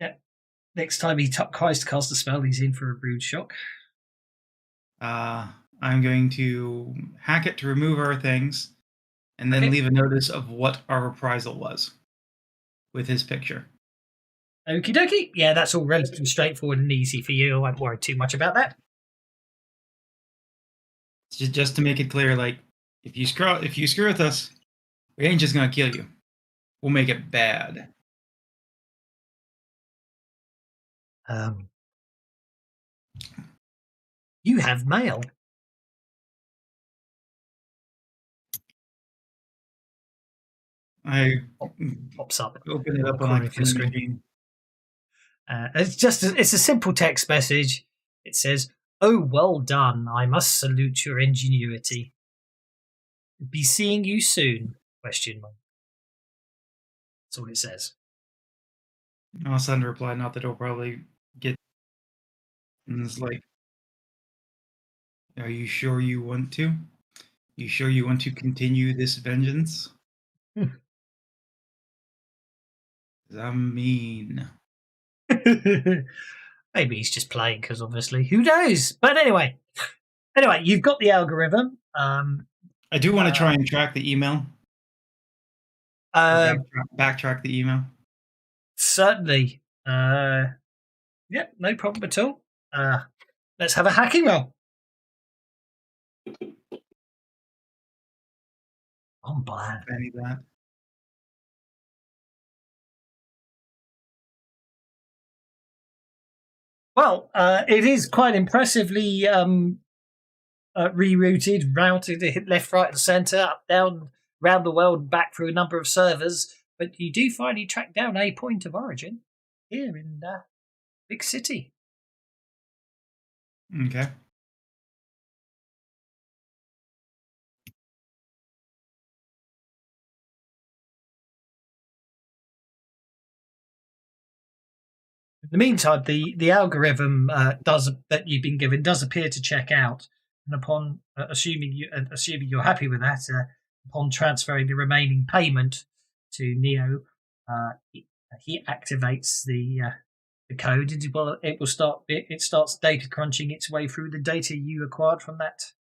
Yep. Next time he tries to cast a spell, he's in for a brood shock. I'm going to hack it to remove our things, and then leave a notice of what our reprisal was with his picture. Okie dokie. Yeah, that's all relatively straightforward and easy for you. I won't worry too much about that. Just to make it clear, like, if you screw with us, we ain't just gonna kill you. We'll make it bad. You have mail. I pops up. Open it up on your screen. It's a simple text message. It says, "Oh, well done. I must salute your ingenuity. Be seeing you soon?" Question mark. That's all it says. I'll send a reply, not that it'll probably get. And it's like, are you sure you want to? You sure you want to continue this vengeance? I'm mean. Maybe he's just playing because obviously, who knows? But anyway, you've got the algorithm. I do want to try and track the email. Backtrack the email. Certainly. Yeah, no problem at all. Let's have a hacking roll. I'm glad. I need that. Well, it is quite impressively rerouted, routed, hit left, right, and centre, up, down, round the world, back through a number of servers. But you do finally track down a point of origin. here in big city. Okay. In the meantime, the algorithm that you've been given does appear to check out, and upon assuming you're happy with that, upon transferring the remaining payment to Neo, he activates the code. It starts data crunching its way through the data you acquired from that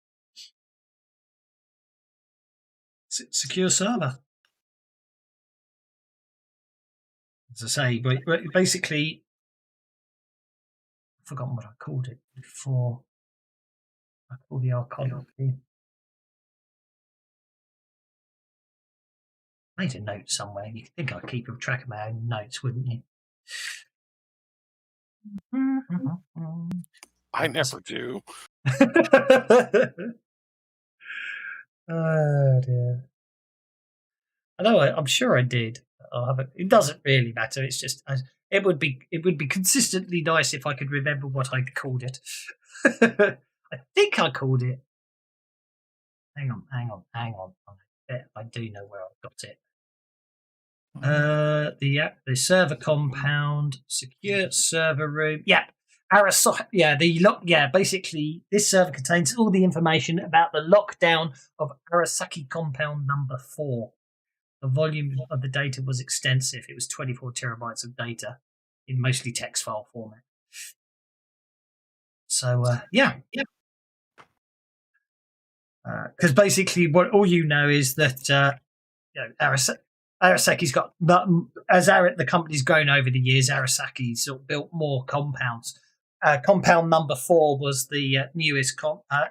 secure server. As I say, but basically, I've forgotten what I called it before. I called the archive. I made a note somewhere. You'd think I'd keep track of my own notes, wouldn't you? I never do. Oh dear. I know. I'm sure I did. It doesn't really matter. It's just it would be consistently nice if I could remember what I called it. I think I called it. Hang on. I bet I do know where I've got it. The server compound, secure server room. Yeah. Basically, this server contains all the information about the lockdown of Arasaki compound number 4. The volume of the data was extensive. It was 24 terabytes of data in mostly text file format. So, because basically, all you know is that Arasaki's got, as the company's grown over the years, Arasaki's sort of built more compounds. Compound number 4 was the newest compound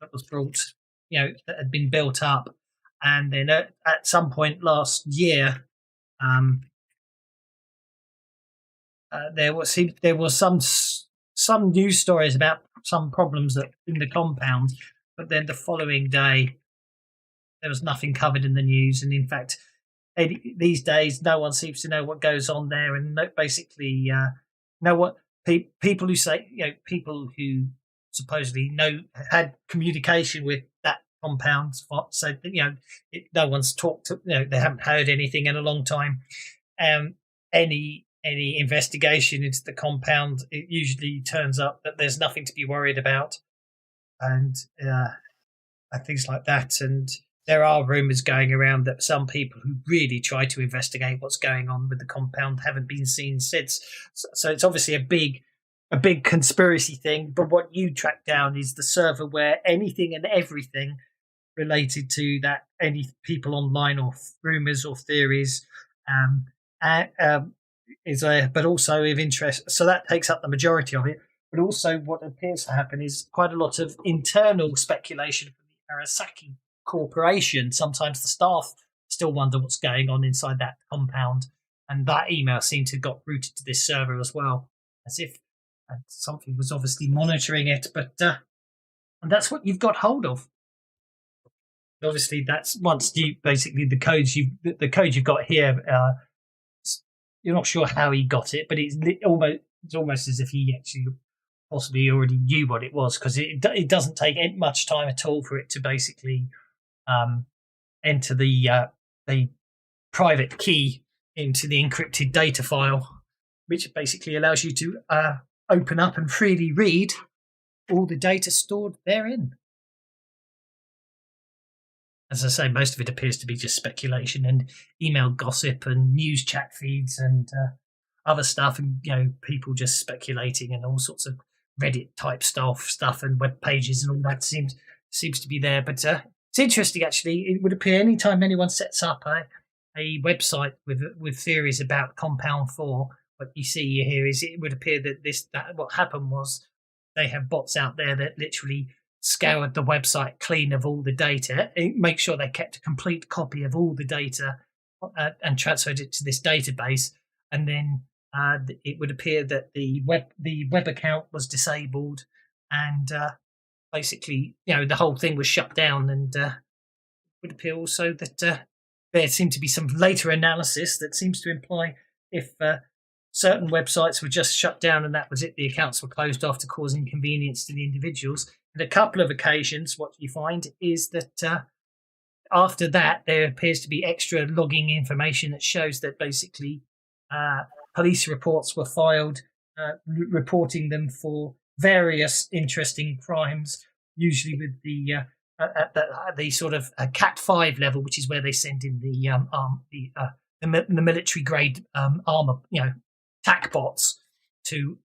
that was brought, that had been built up, and then at some point last year, there was some news stories about some problems in the compound, but then the following day there was nothing covered in the news, and in fact, these days no one seems to know what goes on there, and basically know what people who say, people who supposedly had communication with that compound, so no one's talked to, they haven't heard anything in a long time. Any investigation into the compound, it usually turns up that there's nothing to be worried about, and things like that. And there are rumours going around that some people who really try to investigate what's going on with the compound haven't been seen since. So it's obviously a big conspiracy thing. But what you track down is the server where anything and everything related to that, any people online or rumours or theories, but also of interest. So that takes up the majority of it. But also what appears to happen is quite a lot of internal speculation from the Arasaki corporation. Sometimes the staff still wonder what's going on inside that compound, and that email seemed to have got routed to this server as well, as if something was obviously monitoring it. But and that's what you've got hold of. Obviously, that's once you basically the code you've got here. You're not sure how he got it, but it's almost as if he actually possibly already knew what it was, because it doesn't take much time at all for it to basically enter the private key into the encrypted data file, which basically allows you to open up and freely read all the data stored therein. As I say, most of it appears to be just speculation and email gossip and news chat feeds and other stuff, and people just speculating and all sorts of Reddit type stuff and web pages and all that seems to be there. But it's interesting, actually. It would appear anytime anyone sets up a website with theories about Compound 4, what you see here is it would appear that what happened was they have bots out there that literally scoured the website clean of all the data, make sure they kept a complete copy of all the data and transferred it to this database, and then it would appear that the web account was disabled, and basically the whole thing was shut down. And it would appear also that there seemed to be some later analysis that seems to imply if certain websites were just shut down and that was it, the accounts were closed off to cause inconvenience to the individuals. And a couple of occasions, what you find is that after that, there appears to be extra logging information that shows that basically police reports were filed reporting them for various interesting crimes, usually with the at the sort of Cat 5 level, which is where they send in the military grade armor, TAC bots to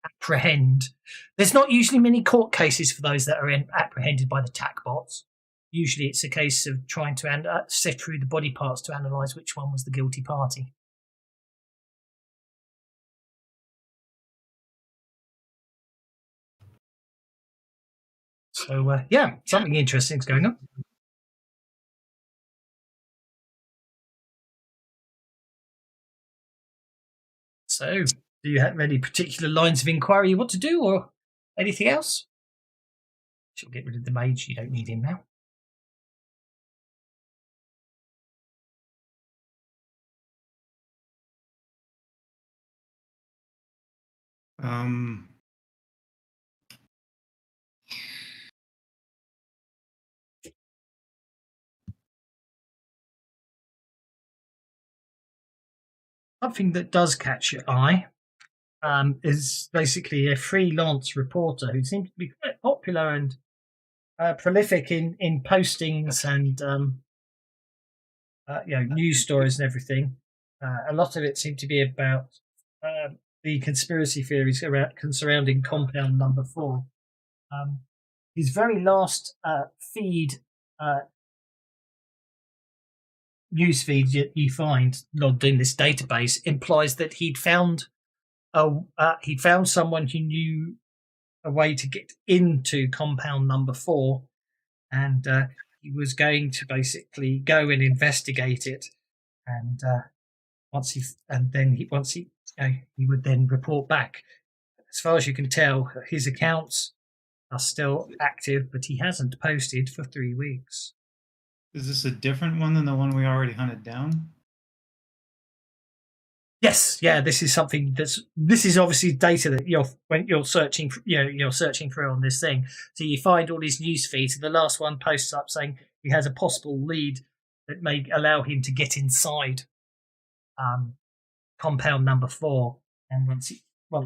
apprehend. There's not usually many court cases for those that are apprehended by the TAC bots. Usually, it's a case of trying to sift through the body parts to analyse which one was the guilty party. So, something interesting is going on. So, do you have any particular lines of inquiry you want to do, or anything else? She'll get rid of the mage. You don't need him now. Something that does catch your eye is basically a freelance reporter who seems to be quite popular and prolific in postings and news stories and everything. A lot of it seemed to be about the conspiracy theories surrounding compound number 4. His very last news feed you find logged in this database implies that he'd found someone who knew a way to get into compound number 4, and he was going to basically go and investigate it, and he would then report back. As far as you can tell, his accounts are still active, but he hasn't posted for 3 weeks. Is this a different one than the one we already hunted down? Yes, yeah. This is something this is obviously data that when you're searching, you're searching for on this thing. So you find all these news feeds, and the last one posts up saying he has a possible lead that may allow him to get inside compound number 4. And once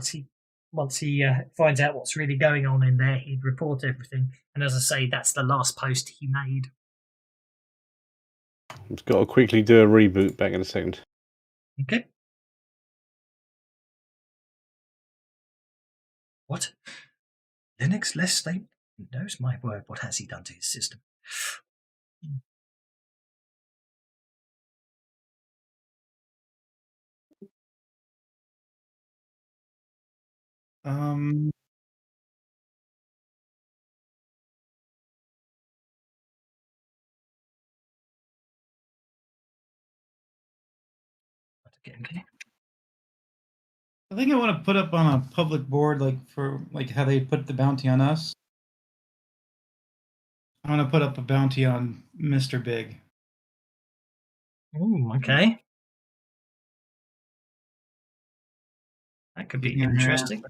he finds out what's really going on in there, he'd report everything. And as I say, that's the last post he made. I've got to quickly do a reboot. Back in a second. Okay. What? Linux less stable? He knows my word. What has he done to his system? Okay. I think I want to put up on a public board, for how they put the bounty on us. I want to put up a bounty on Mr. Big. Ooh, okay. That could be interesting.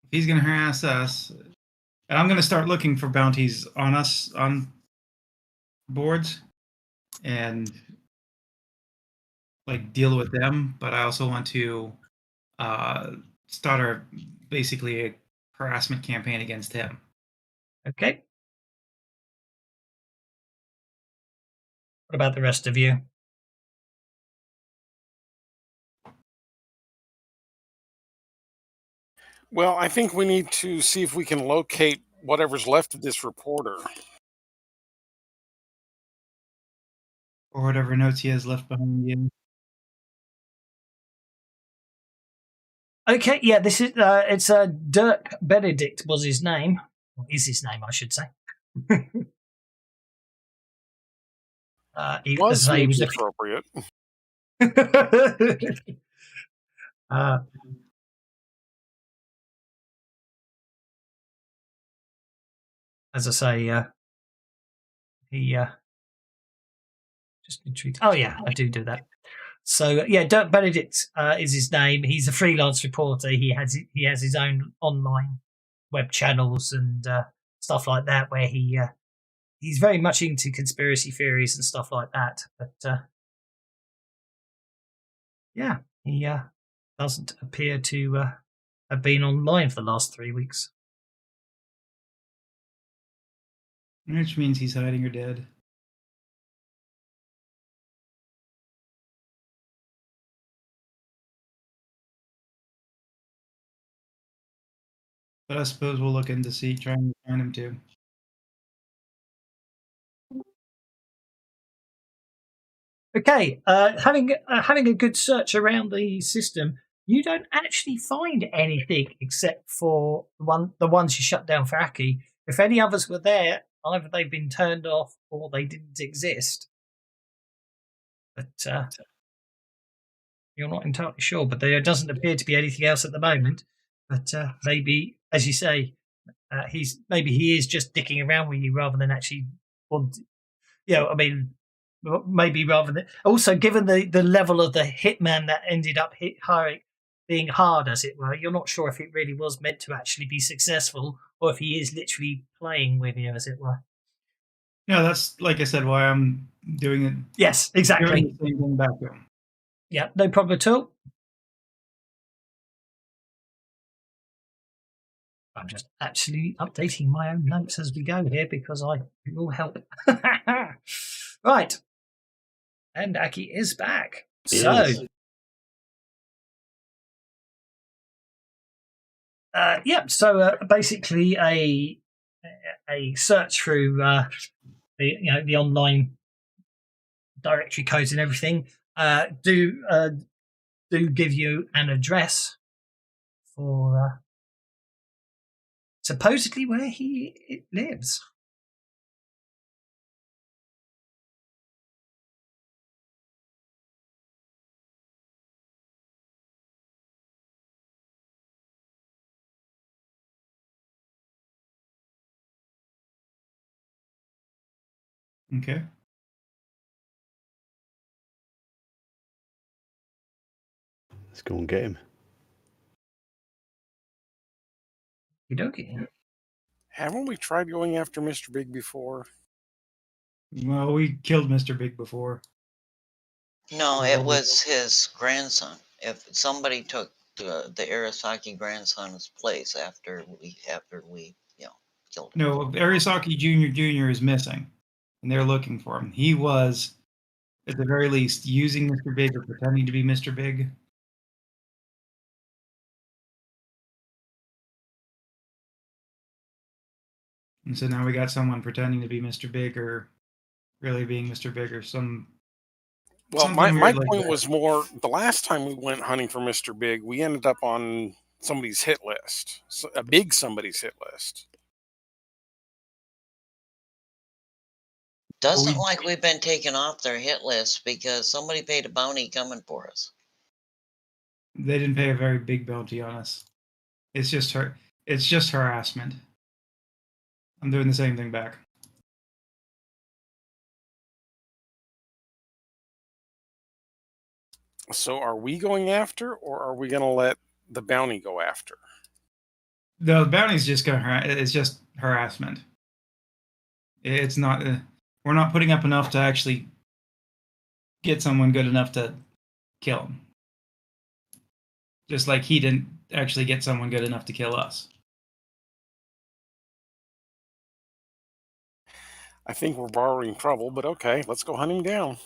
If he's going to harass us, and I'm going to start looking for bounties on us on boards and deal with them, but I also want to start basically a harassment campaign against him. Okay. What about the rest of you? Well, I think we need to see if we can locate whatever's left of this reporter. Or whatever notes he has left behind you. Okay, yeah, this is it's Dirk Benedict was his name. Or is his name, I should say. He was appropriate. As I say, he just intrigued. Oh yeah, I do that. So yeah, Dirk Benedict is his name. He's a freelance reporter. He has his own online web channels and stuff like that, where he's very much into conspiracy theories and stuff like that. But yeah, he doesn't appear to have been online for the last 3 weeks. Which means he's hiding or dead. But I suppose we'll look into trying to find him too. Okay, having a good search around the system, you don't actually find anything except for the ones you shut down for Aki. If any others were there, either they've been turned off or they didn't exist. But you're not entirely sure. But there doesn't appear to be anything else at the moment. But maybe, as you say, he is just dicking around with you rather than actually I mean, maybe rather than also given the level of the hitman that ended up being hard, as it were, you're not sure if it really was meant to actually be successful or if he is literally playing with you, as it were. No, that's, like I said, why I'm doing it. Yes, exactly. Doing the same thing back to him. Yeah, no problem at all. I'm just actually updating my own notes as we go here because it will help. Right. And Aki is back. Yes. So basically a search through the online directory codes and everything do give you an address for supposedly where he lives. Okay. Let's go and get him. Okey-dokey. Haven't we tried going after Mr. Big before? Well, we killed Mr. Big before. No, it was his grandson. If somebody took the Arasaki grandson's place after we killed him. No, Arasaki Jr. is missing, and they're looking for him. He was, at the very least, using Mr. Big or pretending to be Mr. Big. And so now we got someone pretending to be Mr. Big or really being Mr. Big or some. Well, my weird like point that. was more the last time we went hunting for Mr. Big, we ended up on somebody's hit list, a big somebody's hit list. Doesn't like we've been taken off their hit list because somebody paid a bounty coming for us. They didn't pay a very big bounty on us. It's just harassment. I'm doing the same thing back. So are we going after, or are we going to let the bounty go after? The bounty's just it's just harassment. It's not. We're not putting up enough to actually get someone good enough to kill him. Just like he didn't actually get someone good enough to kill us. I think we're borrowing trouble, but okay, let's go hunt him down.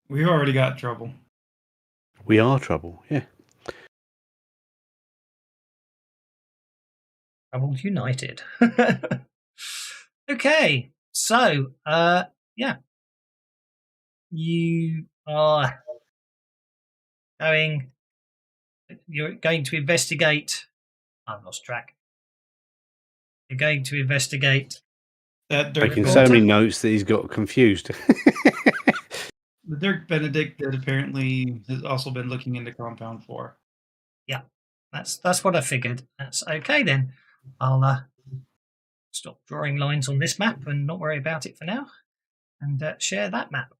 We've already got trouble. We are trouble, yeah. Troubled United. Okay, so yeah, you are going. You're going to investigate. I've lost track. You're going to investigate. Making so many notes that he's got confused. The Dirk Benedict that apparently has also been looking into Compound 4. Yeah, that's what I figured. That's okay then. I'll stop drawing lines on this map and not worry about it for now, and share that map.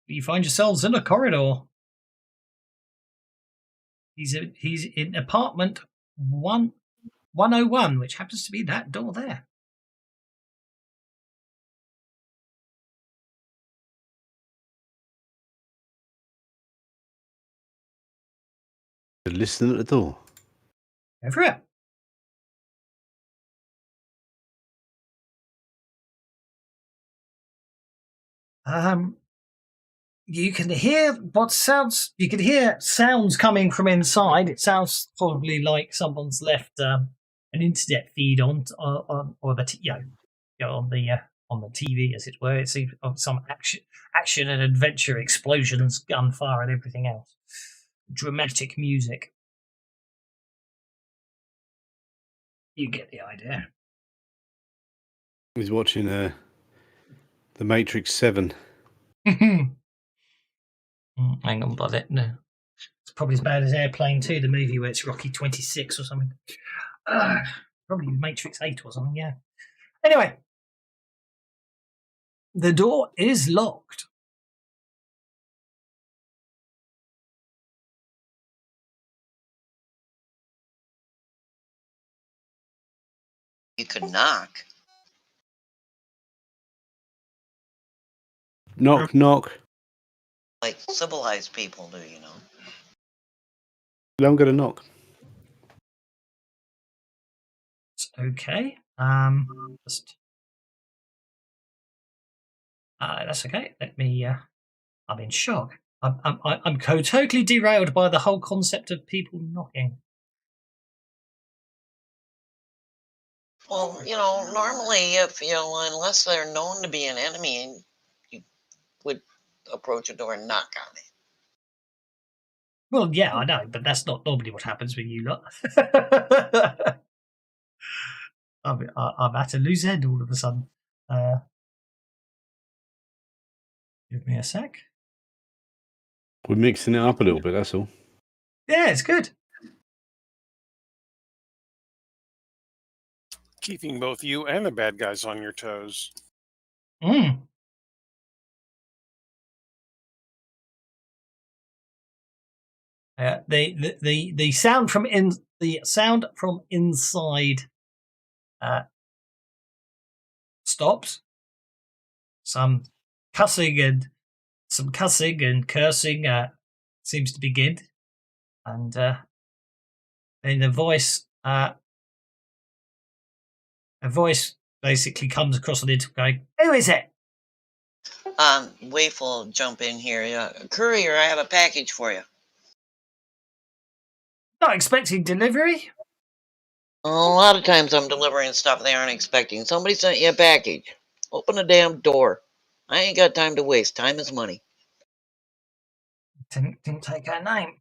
You find yourselves in a corridor. He's in apartment 101, which happens to be that door there. Listening at the door. Go for it. You can hear sounds coming from inside. It sounds probably like someone's left an internet feed on the TV, as it were. It's some action and adventure, explosions, gunfire, and everything else. Dramatic music. You get the idea. He's watching The Matrix 7. Hang on, but no. It's probably as bad as Airplane 2, the movie where it's Rocky 26 or something. Probably Matrix 8 or something, yeah. Anyway, the door is locked. You could knock. Knock, knock. Like civilized people do, you know. I'm going to knock. It's okay. That's okay. Let me. I'm in shock. I'm totally derailed by the whole concept of people knocking. Well, you know, normally, if unless they're known to be an enemy, you would approach a door and knock on it. Well, yeah, I know, but that's not normally what happens when you look. I'm at a loose end all of a sudden. Give me a sec. We're mixing it up a little bit, that's all. Yeah, it's good. Keeping both you and the bad guys on your toes. Mm. The sound from inside stops. Some cussing and cursing seems to begin, and then a voice basically comes across the intercom going, "Who is it?" Waif will jump in here. Courier, I have a package for you. Not expecting delivery. A lot of times I'm delivering stuff they aren't expecting. Somebody sent you a package. Open the damn door. I ain't got time to waste. Time is money. Didn't take her name.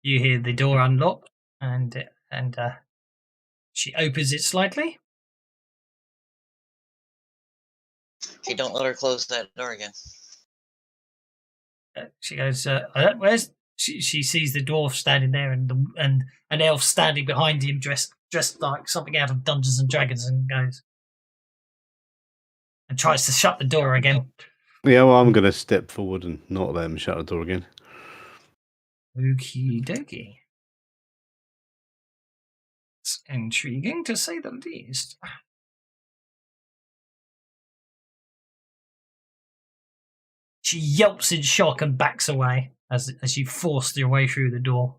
You hear the door unlock, and she opens it slightly. Okay, don't let her close that door again. She goes, "Where's?" She sees the dwarf standing there, and an elf standing behind him, dressed like something out of Dungeons and Dragons, and goes and tries to shut the door again. Yeah, well, I'm going to step forward and not let him shut the door again. Okie dokie. It's intriguing, to say the least. She yelps in shock and backs away as you force your way through the door.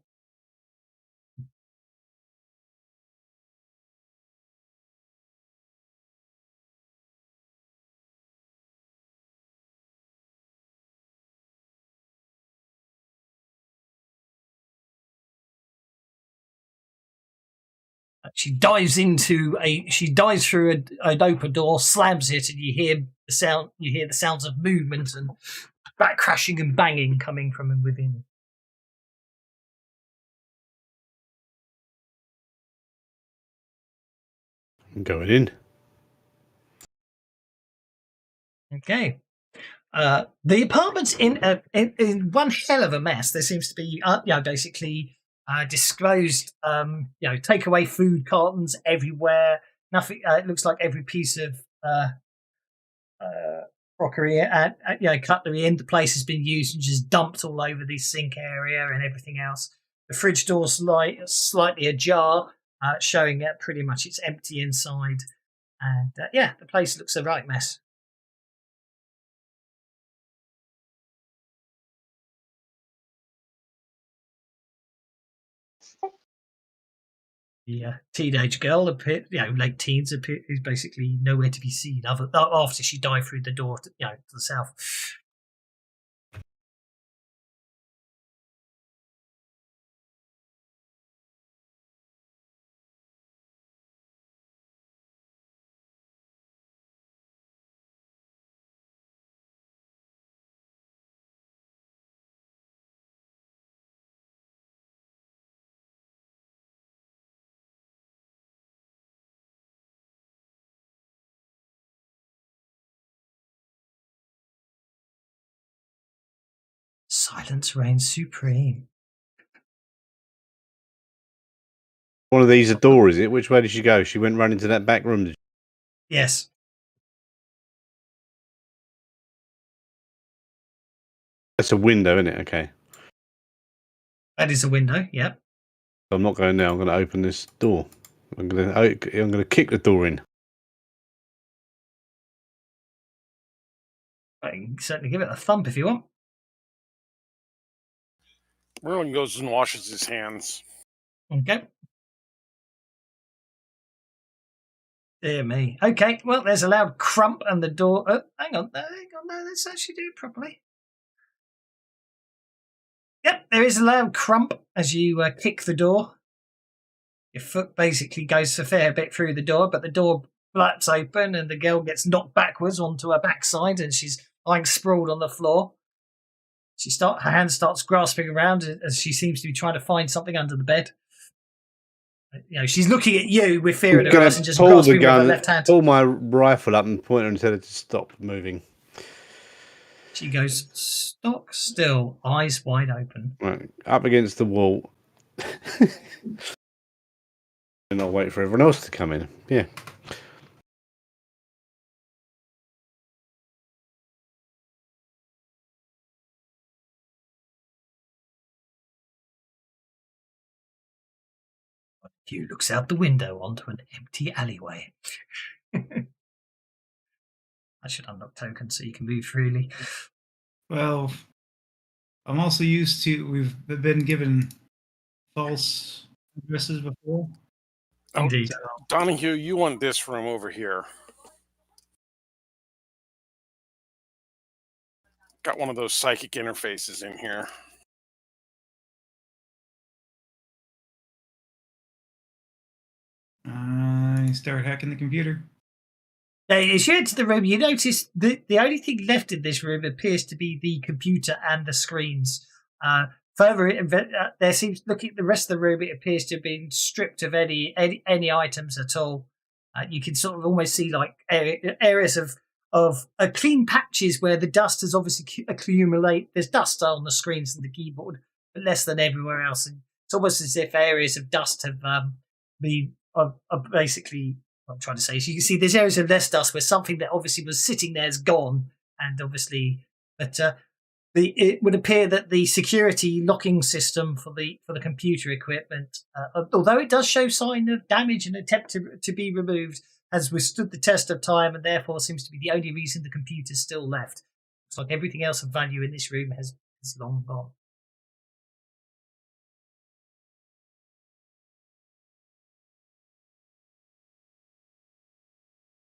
She dives through an open door, slams it, and you hear the sounds of movement and back crashing and banging coming from within. I'm going in. Okay. The apartment's in one hell of a mess. There seems to be, basically disclosed, takeaway food cartons everywhere. nothing. It looks like every piece of crockery and cutlery in the place has been used and just dumped all over the sink area and everything else. The fridge door's slightly ajar, showing that pretty much it's empty inside. And the place looks a right mess. The teenage girl, late teens, is basically nowhere to be seen after she dived through the door to the south. Silence reigns supreme. One of these a door, is it? Which way did she go? She went running to that back room. Yes. That's a window, isn't it? Okay. That is a window. Yep. I'm not going now. I'm going to open this door. I'm going to kick the door in. You can certainly give it a thump if you want. Merlin goes and washes his hands. Okay. Dear me. Okay, well, there's a loud crump and the door... Oh, hang on, no, let's actually do it properly. Yep, there is a loud crump as you kick the door. Your foot basically goes a fair bit through the door, but the door flaps open and the girl gets knocked backwards onto her backside and she's lying sprawled on the floor. Her hand starts grasping around as she seems to be trying to find something under the bed. She's looking at you with fear in her eyes and just grasping with her left hand. Pull my rifle up and point her and tell her to stop moving. She goes stock still, eyes wide open. Right, up against the wall. And I'll wait for everyone else to come in. Yeah. Hugh looks out the window onto an empty alleyway. I should unlock tokens so you can move freely. Well, I'm also used to, we've been given false addresses before. Indeed. Donahue, you want this room over here. Got one of those psychic interfaces in here. I start hacking the computer. As you enter the room, you notice the only thing left in this room appears to be the computer and the screens. Further, there seems, looking at the rest of the room, it appears to have been stripped of any items at all. You can sort of almost see like areas of clean patches where the dust has obviously accumulated. There's dust on the screens and the keyboard, but less than everywhere else. And it's almost as if areas of dust have been basically. What I'm trying to say is, you can see there's areas of less dust where something that obviously was sitting there is gone, and obviously, but it would appear that the security locking system for the computer equipment, although it does show sign of damage and attempt to be removed, has withstood the test of time, and therefore seems to be the only reason the computer's still left. Looks like everything else of value in this room has long gone.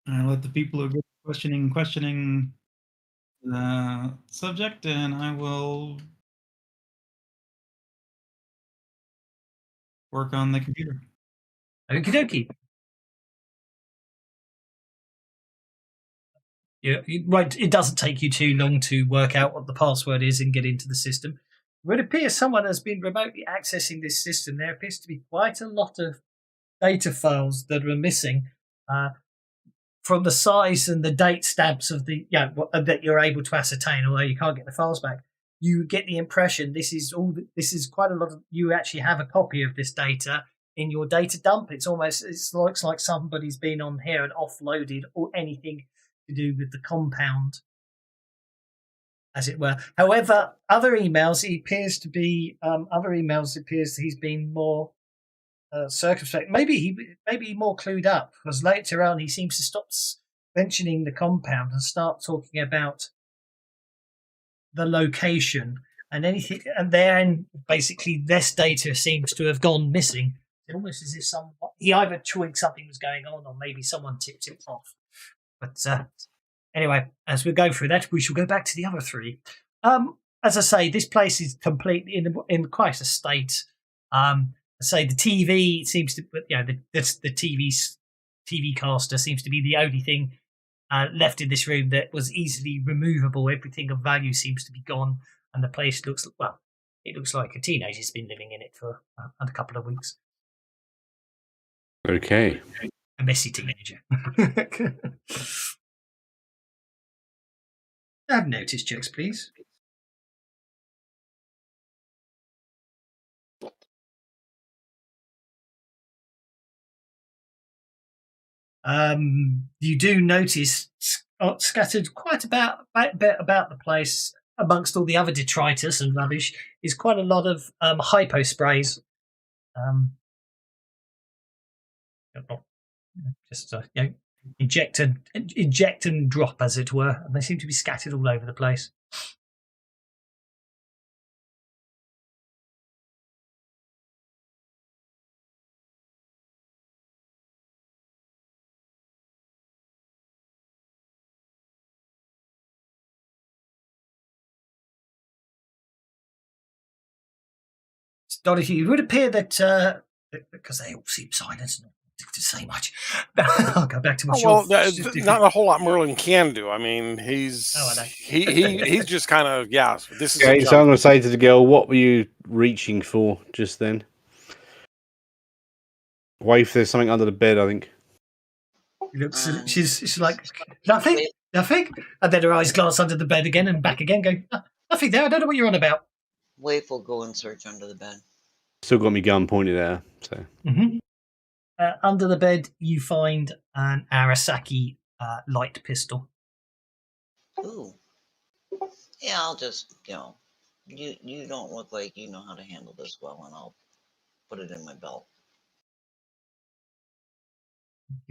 I let the people who are questioning the subject, and I will work on the computer. Okie dokie. Yeah, right. It doesn't take you too long to work out what the password is and get into the system. It would appear someone has been remotely accessing this system. There appears to be quite a lot of data files that are missing. From the size and the date stamps of the that you're able to ascertain, although you can't get the files back, you get the impression this is quite a lot of. You actually have a copy of this data in your data dump. It looks like somebody's been on here and offloaded or anything to do with the compound, as it were. However, other emails he's been more circumspect. Maybe more clued up, because later on he seems to stop mentioning the compound and start talking about the location and anything. And then basically this data seems to have gone missing. It's almost as if he either twigged something was going on, or maybe someone tipped him off. But anyway, as we go through that, we shall go back to the other three. As I say, this place is completely in quite a state. I say the TV seems to, the TV caster seems to be the only thing left in this room that was easily removable. Everything of value seems to be gone, and the place looks like a teenager's been living in it for a couple of weeks. Okay. A messy teenager. Have notice checks, please. You do notice scattered quite a bit about the place, amongst all the other detritus and rubbish, is quite a lot of hypo sprays. Just inject and drop, as it were, and they seem to be scattered all over the place. Donahue, it would appear that because they all seem silent and not to say much, I'll go back to my Well, not a whole lot Merlin can do. I mean, he's just kind of This is okay. So I'm going to say to the girl, "What were you reaching for just then?" Wife, there's something under the bed, I think. She's like, nothing, and then her eyes glance under the bed again and back again, going, nothing there. I don't know what you're on about. Waif will go and search under the bed. Still got my gun pointed at her. So under the bed, you find an Arasaki light pistol. Ooh. Yeah, I'll just you don't look like you know how to handle this well, and I'll put it in my belt.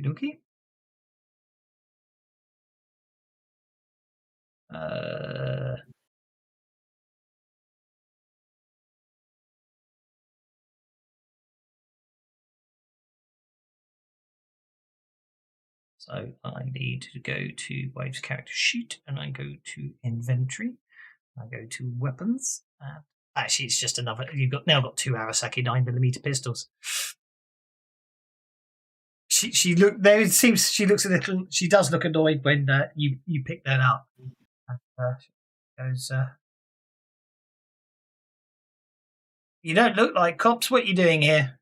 Okie So I need to go to Wave's character sheet, and I go to inventory. I go to weapons. Actually, it's just another. You've now got two Arasaki 9mm pistols. She look there. It seems she looks a little. She does look annoyed when you pick that up. And, she goes, "You don't look like cops. What are you doing here?"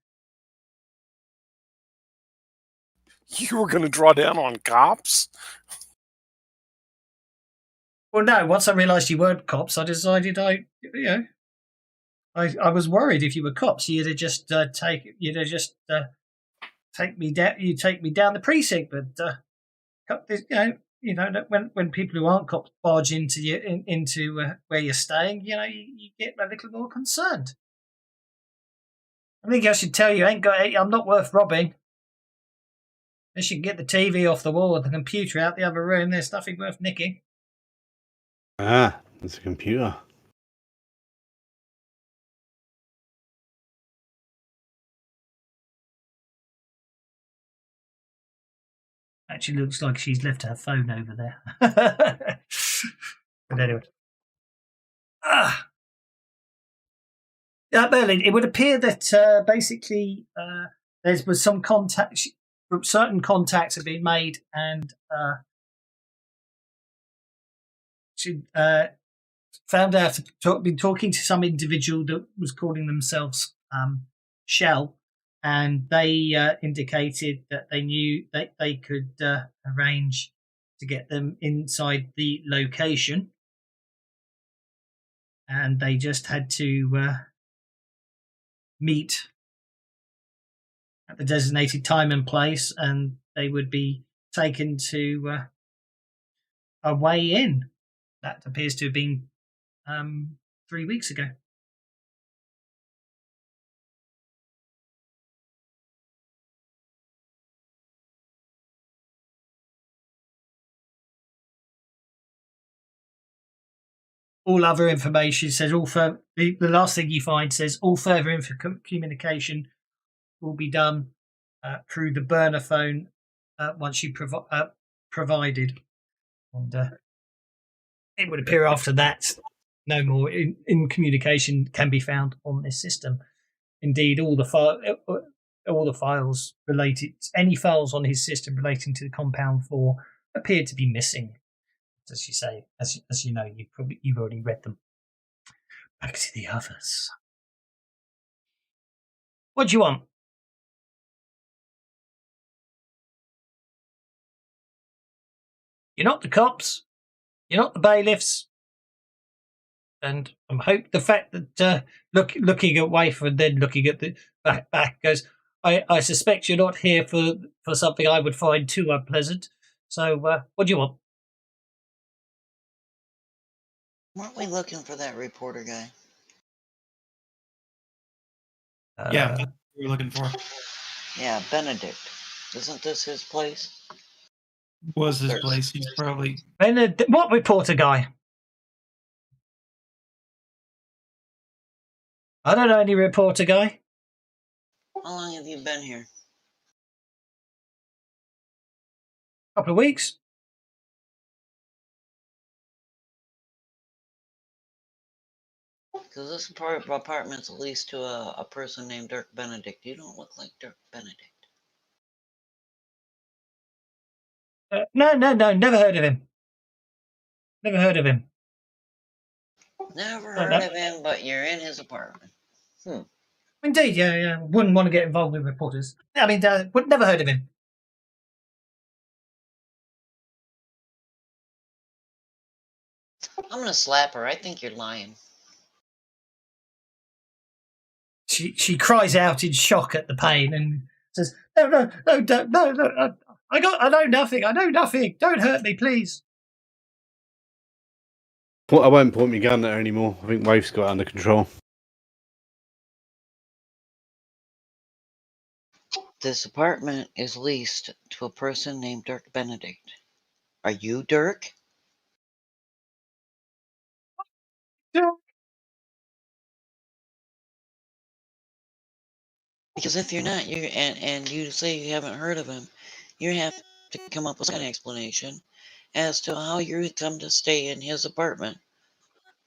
You were going to draw down on cops? Well, no. Once I realised you weren't cops, I decided I was worried if you were cops, you'd have just take me down. You take me down the precinct, but when people who aren't cops barge into you into where you're staying, you get a little more concerned. I think I should tell you, I'm not worth robbing. Unless you can get the TV off the wall or the computer out the other room, there's nothing worth nicking. Ah, it's a computer. Actually, looks like she's left her phone over there. But anyway. Merlin, it would appear that basically there was some contact. Certain contacts have been made, and she found out been talking to some individual that was calling themselves Shell, and they indicated that they knew that they could arrange to get them inside the location, and they just had to meet at the designated time and place, and they would be taken to a weigh-in. That appears to have been 3 weeks ago. All other information says the last thing you find says all further communication will be done through the burner phone once you provided, and it would appear after that no more in communication can be found on this system. Indeed, all the files related, any files on his system relating to the Compound 4 appeared to be missing. As you say, as you know, you've already read them. Back to the others. What do you want? You're not the cops. You're not the bailiffs. And I hope the fact that looking at Wafer and then looking at the back goes, I suspect you're not here for something I would find too unpleasant. So what do you want? Weren't we looking for that reporter guy? Yeah, that's what we're looking for. Yeah, Benedict. Isn't this his place? Was his place. He's probably... What reporter guy? I don't know any reporter guy. How long have you been here? A couple of weeks. Because this apartment's leased to a person named Dirk Benedict. You don't look like Dirk Benedict. No, never heard of him. Never heard of him. Never heard of him, but you're in his apartment. Indeed, yeah. Wouldn't want to get involved with reporters. I mean, never heard of him. I'm gonna slap her. I think you're lying. She cries out in shock at the pain and says, "No, don't, no! I know nothing. I know nothing. Don't hurt me, please." I won't point my gun at her anymore. I think Wafe's got it under control. This apartment is leased to a person named Dirk Benedict. Are you Dirk? Yeah. Because if you're not, and you say you haven't heard of him, you have to come up with an explanation as to how you come to stay in his apartment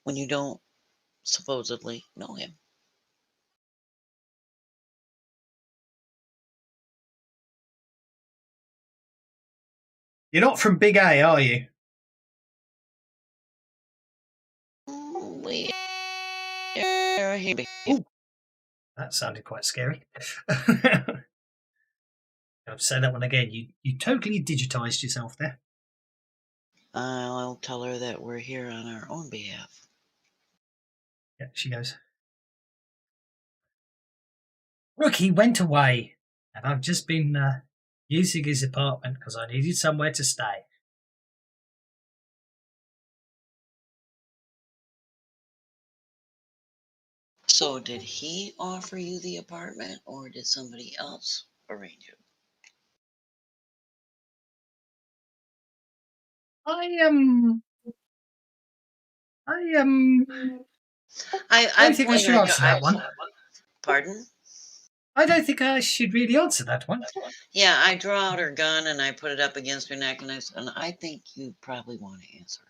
when you don't supposedly know him. You're not from Big A, are you? We are here. Ooh, that sounded quite scary. I'll say that one again. You totally digitized yourself there. I'll tell her that we're here on our own behalf. Yeah, she goes, "Look, he went away, and I've just been using his apartment because I needed somewhere to stay." So did he offer you the apartment, or did somebody else arrange it? I I think I should answer that one. Pardon? I don't think I should really answer that one. Yeah, I draw out her gun and I put it up against her neck, and I think you probably want to answer it.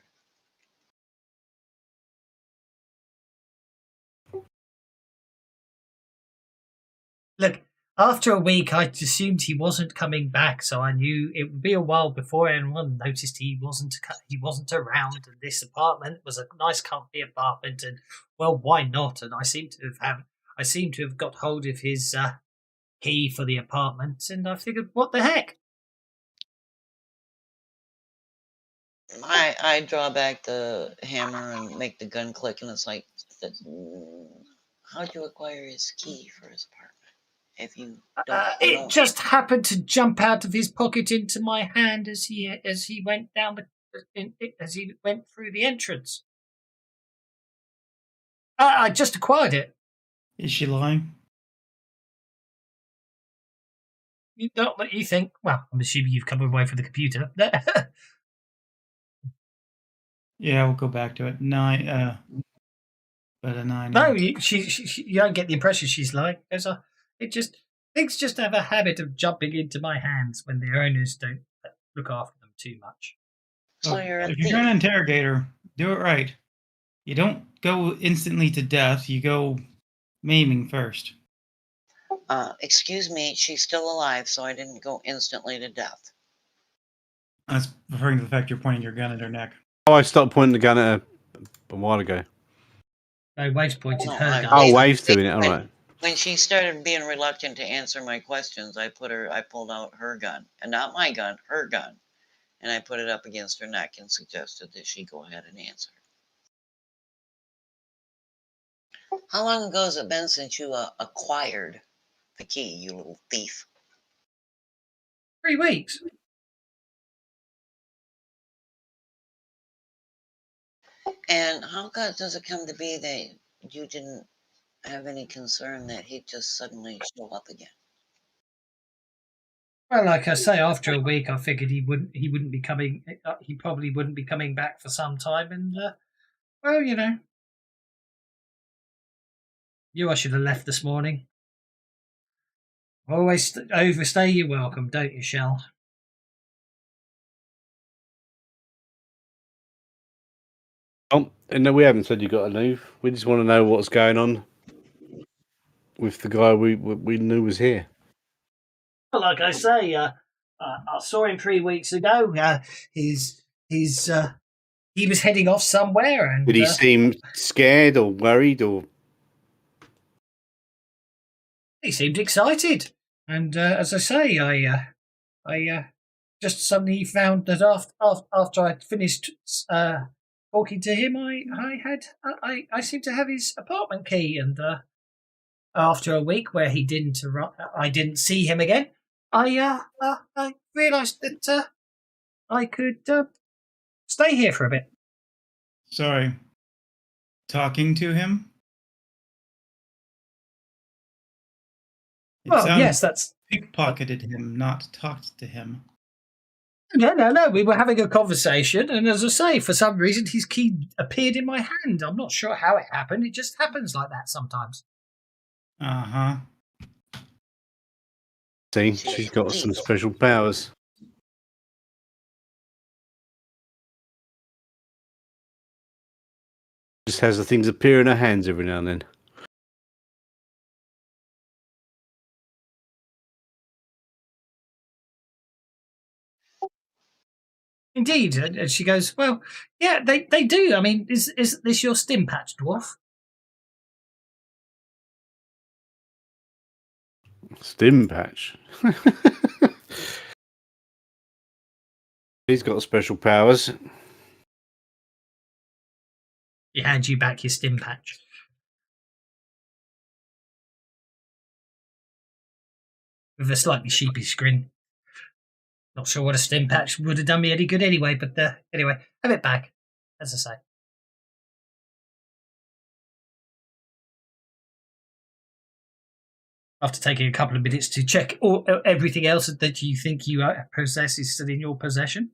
Look, after a week, I assumed he wasn't coming back, so I knew it would be a while before anyone noticed he wasn't around. And this apartment was a nice, comfy apartment, and well, why not? And I seem to have got hold of his key for the apartment, and I figured, what the heck? I draw back the hammer and make the gun click, and it's like, how'd you acquire his key for his apartment? If you It don't just happened to jump out of his pocket into my hand as he went down as he went through the entrance. I just acquired it. Is she lying? You don't let you think. Well, I'm assuming you've come away from the computer. Yeah, we'll go back to it. 9. But a 9. No, yeah. you don't get the impression she's lying. Things just have a habit of jumping into my hands when their owners don't look after them too much. So you're a If you're going to thief. interrogate her, do it right. You don't go instantly to death. You go maiming first. Excuse me, she's still alive, so I didn't go instantly to death. That's referring to the fact you're pointing your gun at her neck. Oh, I stopped pointing the gun at her a while ago. No, Wave's pointed No, her I- gun. Oh, Wave's doing it. All When- right. When she started being reluctant to answer my questions, I pulled out her gun, and not my gun, her gun, and I put it up against her neck and suggested that she go ahead and answer. How long ago has it been since you acquired the key, you little thief? 3 weeks. And how does it come to be that you didn't have any concern that he'd just suddenly show up again? Well, like I say, after a week, I figured he wouldn't be coming. He probably wouldn't be coming back for some time, and well, you know, I should have left this morning. Always overstay your welcome, don't you, Shell? Oh, and no, we haven't said you got to leave. We just want to know what's going on with the guy we knew was here. Well, like I say, I saw him 3 weeks ago. He was heading off somewhere, and Did he seem scared or worried or? he seemed excited. And as I say, I just suddenly found that after I'd finished talking to him, I seemed to have his apartment key, and after a week where I didn't see him again, I realised that I could stay here for a bit. Sorry. Talking to him? It Well, sounds yes, that's pickpocketed him, not talked to him. no. We were having a conversation, and as I say, for some reason, his key appeared in my hand. I'm not sure how it happened. It just happens like that sometimes. Uh-huh. See, she's got some special powers. Just has the things appear in her hands every now and then. Indeed, and she goes, "Well, yeah, they do. I mean, is this your stim patch, dwarf?" Stim patch. He's got special powers. He hands you back your stim patch. With a slightly sheepish grin. Not sure what a stim patch would have done me any good anyway, but anyway, have it back, as I say. After taking a couple of minutes to check everything else that you think you possess is still in your possession,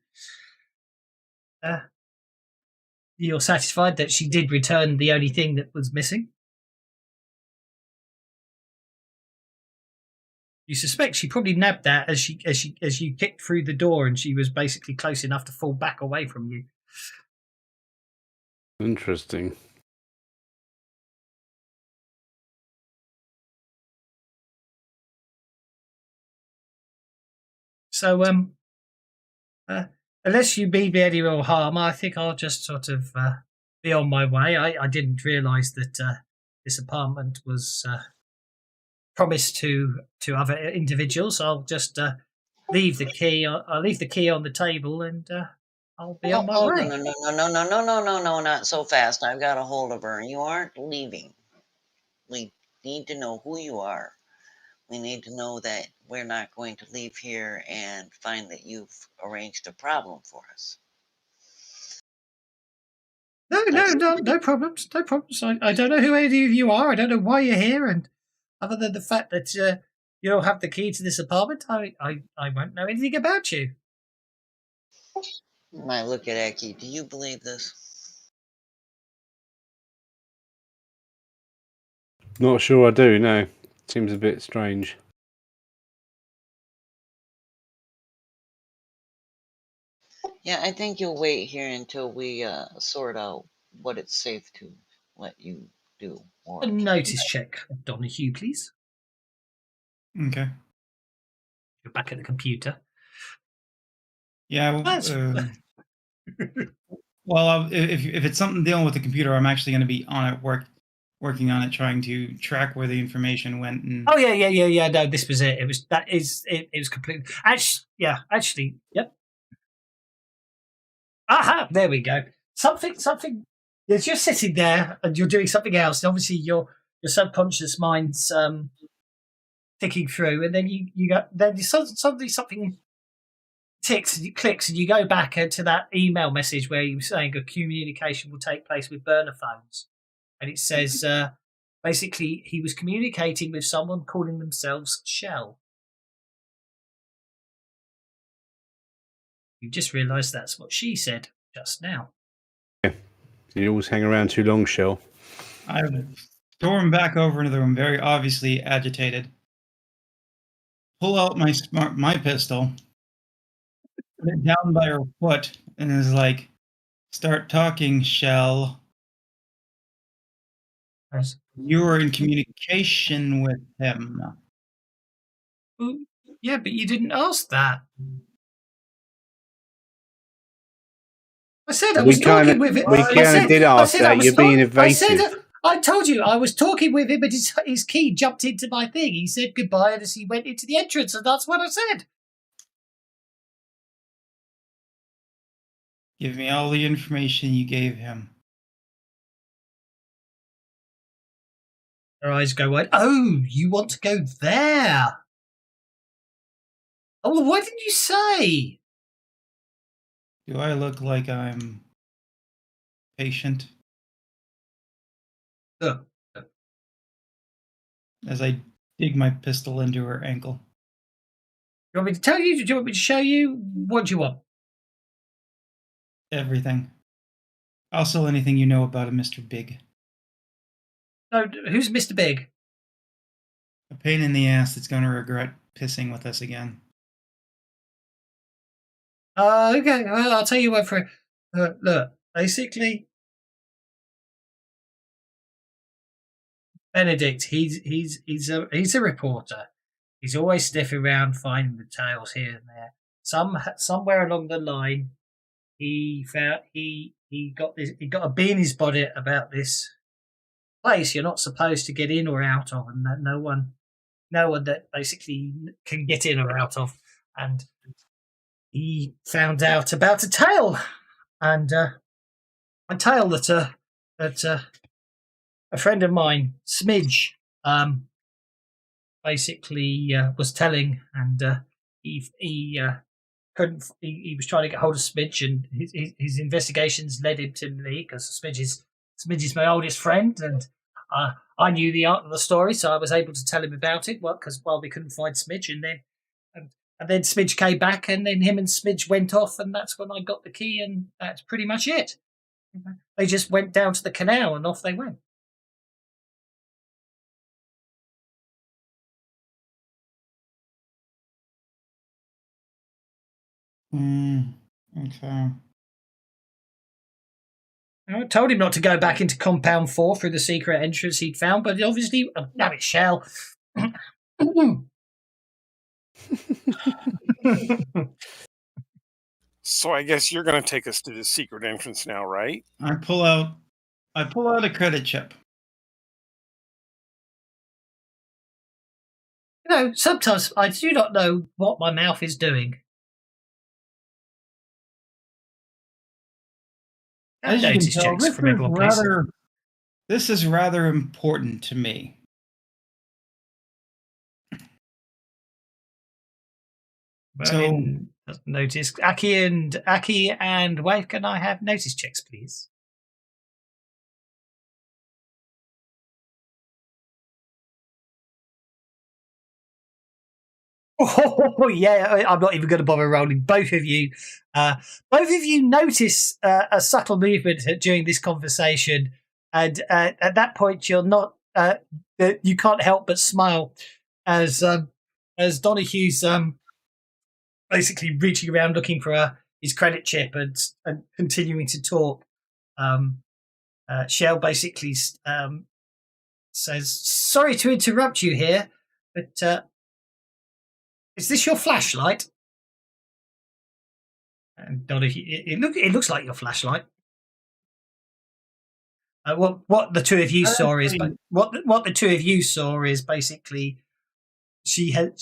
you're satisfied that she did return the only thing that was missing. You suspect she probably nabbed that as you kicked through the door, and she was basically close enough to fall back away from you. Interesting. So, unless you mean me any real harm, I think I'll just sort of be on my way. I didn't realise that this apartment was promised to other individuals. I'll just leave the key. I'll leave the key on the table, and I'll be on my way. No, not so fast. I've got a hold of her. You aren't leaving. We need to know who you are. We need to know that we're not going to leave here and find that you've arranged a problem for us. No problems. No problems. I don't know who any of you are. I don't know why you're here. And other than the fact that you don't have the key to this apartment, I won't know anything about you. I look at Aki. Do you believe this? Not sure I do, no. Seems a bit strange. Yeah, I think you'll wait here until we sort out what it's safe to let you do. Or A notice check, Donahue, please. Okay. You're back at the computer. Yeah. That's- Well, if it's something dealing with the computer, I'm actually going to be on it, working on it, trying to track where the information went. And Oh yeah. No, this was it. It was completely. Actually, yep. Aha! There we go. Something. You're just sitting there and you're doing something else. And obviously, your subconscious mind's ticking through, and then suddenly something ticks and it clicks, and you go back to that email message where you were saying a communication will take place with burner phones, and it says basically he was communicating with someone calling themselves Shell. You just realised that's what she said just now. You always hang around too long, Shell. I storm back over into the room, very obviously agitated. Pull out my pistol, put it down by her foot, and is like, "Start talking, Shell. Yes. You were in communication with him." Well, yeah, but you didn't ask that. I said I was talking with him. We kind of did ask that. You're being evasive. I told you I was talking with him, but his key jumped into my thing. He said goodbye as he went into the entrance, and that's what I said. Give me all the information you gave him. Her eyes go wide. Oh, you want to go there? Oh, well, why didn't you say? Do I look like I'm patient? As I dig my pistol into her ankle. You want me to tell you? Do you want me to show you? What do you want? Everything. Also, anything you know about a Mr. Big. No, who's Mr. Big? A pain in the ass that's going to regret pissing with us again. Okay, well, I'll tell you what. Look, basically, Benedict. He's a reporter. He's always sniffing around, finding the tales here and there. Somewhere along the line, he got a bee in his bonnet about this place you're not supposed to get in or out of, and that no one that basically can get in or out of. And he found out about a tale, and a tale that a friend of mine, Smidge, basically was telling, and he couldn't. He was trying to get hold of Smidge, and his investigations led him to me because Smidge is my oldest friend, and I knew the art of the story, so I was able to tell him about it. Well, because we couldn't find Smidge, and then Smidge came back, and then him and Smidge went off, and that's when I got the key, and that's pretty much it. They just went down to the canal, and off they went. Okay. I told him not to go back into Compound 4 through the secret entrance he'd found, but obviously, damn it, Shell. So I guess you're going to take us to the secret entrance now, right? I pull out a credit chip. Sometimes I do not know what my mouth is doing. As you can Notice tell, checks from everyone, please. this is rather important to me. Merlin doesn't notice. Aki and Wave, can I have notice checks, please? Oh yeah, I'm not even going to bother rolling. Both of you notice a subtle movement during this conversation, and at that point, you're not. You can't help but smile as Donahue's basically reaching around looking for his credit chip and continuing to talk. Shell basically says, "Sorry to interrupt you here, but." Is this your flashlight? And Donahue, it looks like your flashlight. What the two of you saw is, what the two of you saw is basically she had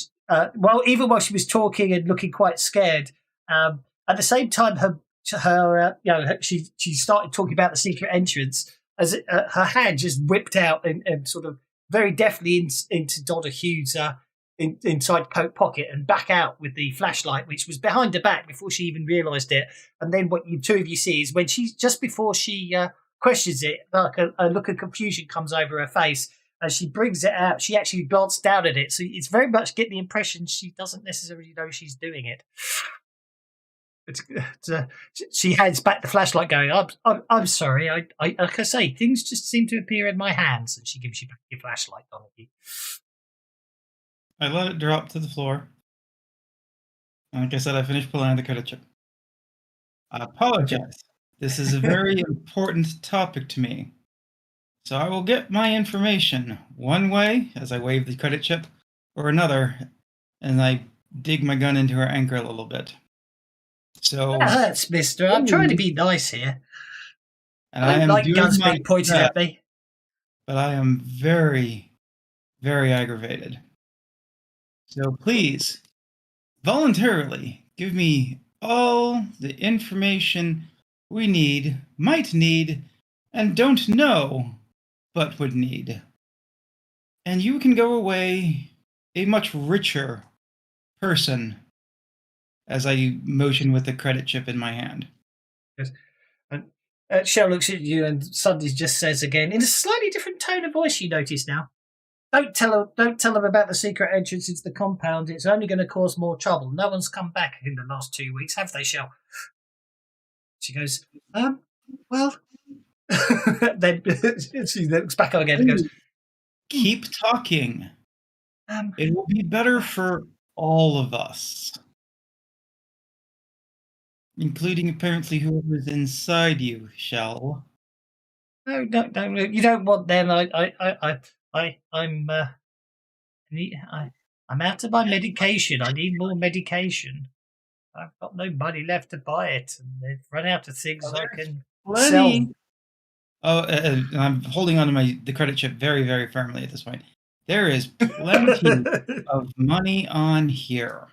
even while she was talking and looking quite scared. At the same time, she started talking about the secret entrance as her hand just whipped out and sort of very deftly into Donahue's inside coat pocket and back out with the flashlight, which was behind her back before she even realised it. And then what you two of you see is when she's just before she questions it, like a look of confusion comes over her face as she brings it out. She actually glanced down at it, so it's very much get the impression she doesn't necessarily know she's doing it. But she hands back the flashlight, going, "I'm sorry. I like I say, things just seem to appear in my hands." And she gives you back your flashlight, Donahue. I let it drop to the floor. Like I said, I finished pulling out the credit chip. I apologize. This is a very important topic to me. So I will get my information one way, as I wave the credit chip, or another, and I dig my gun into her anchor a little bit. So that hurts, mister. I'm trying to be nice here. And I don't like guns being pointed at me. But I am very, very aggravated. So please, voluntarily, give me all the information we might need, and don't know, but would need. And you can go away a much richer person, as I motion with the credit chip in my hand. Yes. And Shell looks at you and suddenly just says again, in a slightly different tone of voice, you notice now, Don't tell them about the secret entrance into the compound. It's only going to cause more trouble. No one's come back in the last 2 weeks, have they, Shell? She goes, well. Then she looks back again and goes, keep talking. It will be better for all of us, including apparently whoever's inside you, Shell. No, you don't want them. I'm out of my medication. I need more medication. I've got no money left to buy it, and they've run out of things I can sell. I'm holding on to the credit chip very, very firmly at this point. There is plenty of money on here.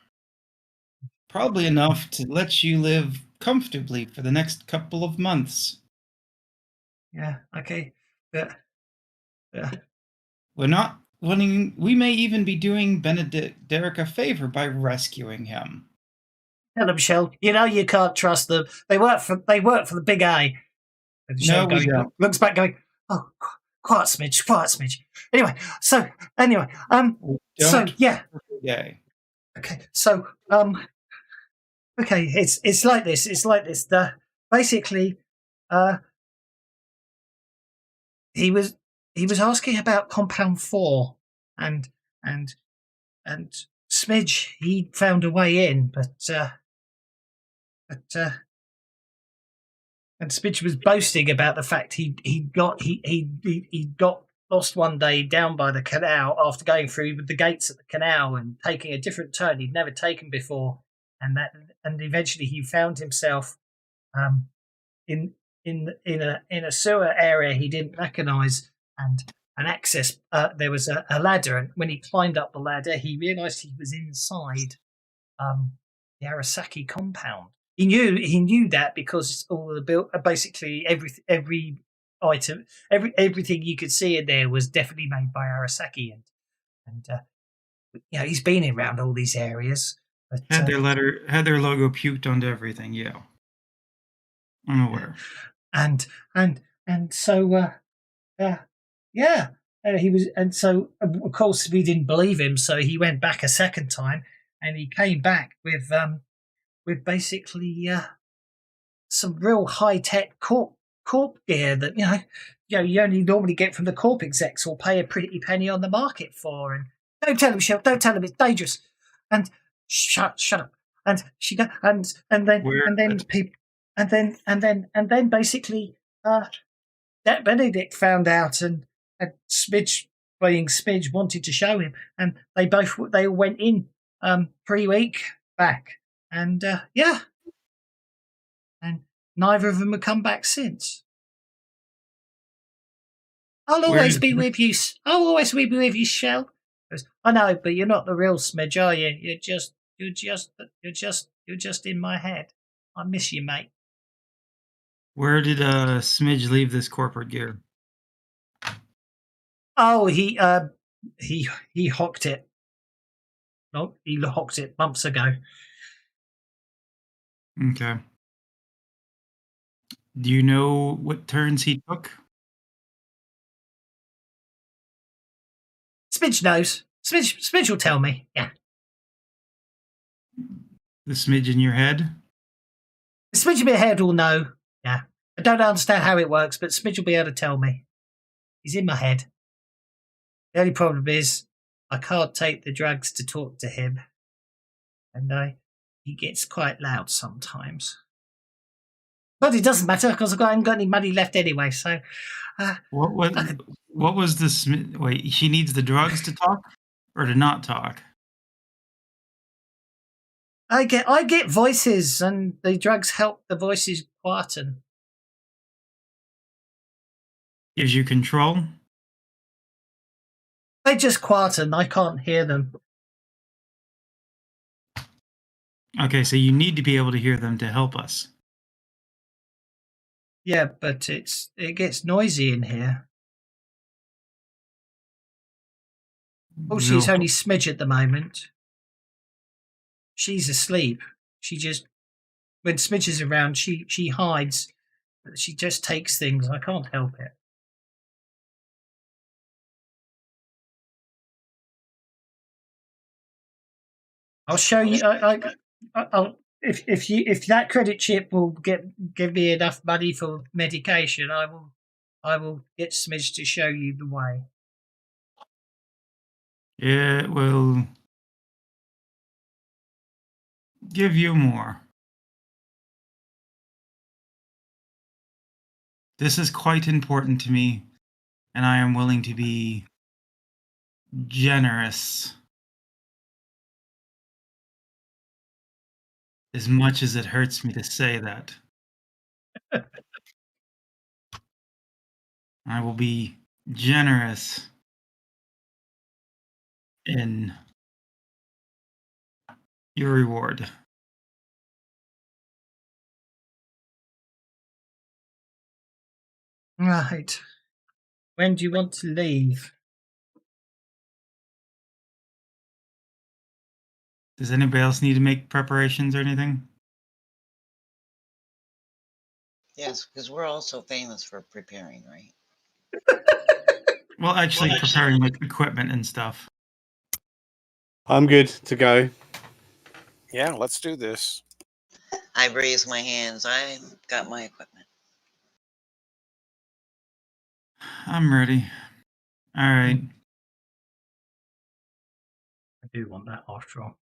Probably enough to let you live comfortably for the next couple of months. Yeah, okay. Yeah. We're not wanting. We may even be doing Derek a favor by rescuing him. Tell them, Shell. You know you can't trust them. They work for the big A. And Shell looks back, going, "Oh, quiet, Smidge. Anyway, so yeah. Okay, so okay, it's like this. Basically, he was asking about Compound 4, and Smidge, he found a way in, but and Smidge was boasting about the fact he got lost one day down by the canal after going through the gates at the canal and taking a different turn he'd never taken before, and eventually he found himself in a sewer area he didn't recognise, and an access. There was a ladder, and when he climbed up the ladder, he realised he was inside the Arasaki compound. He knew that because all the basically every item, everything you could see in there was definitely made by Arasaki, and he's been around all these areas. But, Had their logo puked onto everything. Yeah, I'm aware. and so yeah, he was, and so of course we didn't believe him, so he went back a second time, and he came back with basically some real high tech corp gear that you only normally get from the corp execs or pay a pretty penny on the market for. And don't tell him, Shell. Don't tell him, it's dangerous. And shut up. And she go and then people and then basically that Benedict found out, and Smidge, being Smidge, wanted to show him, and they all went in pre-week back, and yeah, and neither of them have come back since. I'll always be with you. I'll always be with you, Shell. I know, but you're not the real Smidge, are you? You're just in my head. I miss you, mate. Where did Smidge leave this corporate gear? Oh, he hocked it. No, he hocked it months ago. Okay. Do you know what turns he took? Smidge knows. Smidge will tell me. Yeah. The Smidge in your head? Smidge in my head will know. Yeah. I don't understand how it works, but Smidge will be able to tell me. He's in my head. The only problem is I can't take the drugs to talk to him. And he gets quite loud sometimes. But it doesn't matter because I haven't got any money left anyway. So, what was the Smidge? Wait, she needs the drugs to talk or to not talk? I get voices, and the drugs help the voices quieten. Gives you control? They just quieten. I can't hear them. Okay, so you need to be able to hear them to help us. Yeah, but it gets noisy in here. Oh, she's only Smidge at the moment. She's asleep. She just, when Smidge is around, she hides. She just takes things. I can't help it. I'll show you. I'll, if that credit chip will give me enough money for medication, I will get Smidge to show you the way. Yeah, it will give you more. This is quite important to me, and I am willing to be generous. As much as it hurts me to say that. I will be generous in your reward. Right. When do you want to leave? Does anybody else need to make preparations or anything? Yes, because we're also famous for preparing, right? Well, actually preparing like equipment and stuff. I'm good to go. Yeah, let's do this. I raise my hands. I got my equipment. I'm ready. All right. I do want that after all.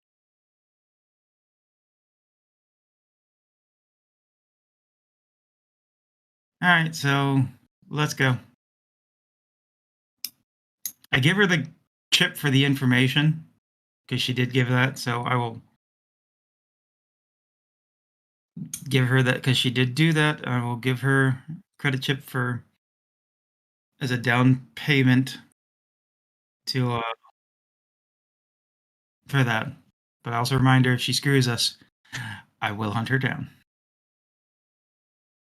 All right, so let's go. I give her the chip for the information because she did give that, so I will give her that because she did do that. I will give her credit chip for as a down payment to for that. But I also remind her if she screws us, I will hunt her down.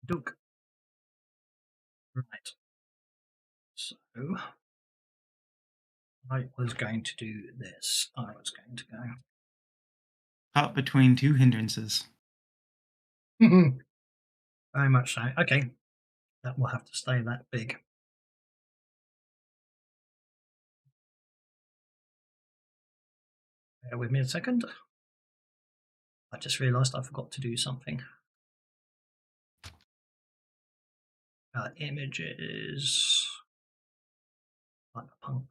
Duke. Right. So I was going to do this. I was going to go. caught between two hindrances. Very much so. Okay. That will have to stay that big. Bear with me a second. I just realised I forgot to do something. Images. Cyberpunk.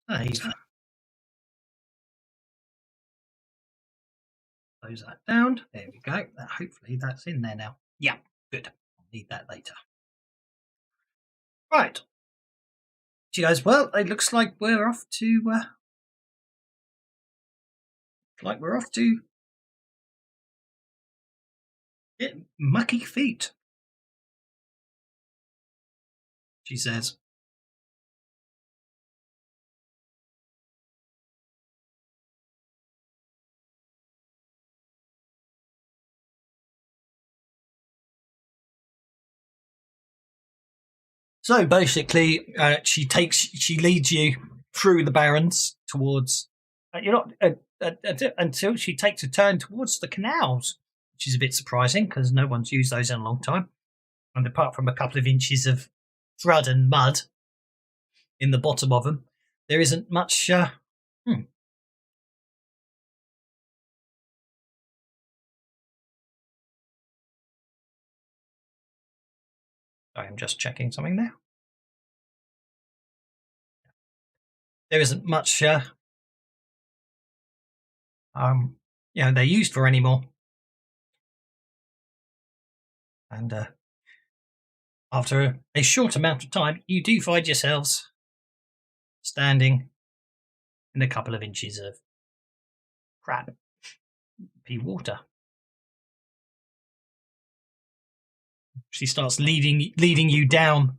Save. Close that down. There we go. Hopefully that's in there now. Yeah, good. I'll need that later. Right. She goes, well, it looks like we're off to get mucky feet. She says. So basically, she leads you through the barrens towards. Until she takes a turn towards the canals, which is a bit surprising because no one's used those in a long time. And apart from a couple of inches of thread and mud in the bottom of them, there isn't much. I'm just checking something there. There isn't much, they're used for anymore. And after a short amount of time, you do find yourselves standing in a couple of inches of crappy water. She starts leading you down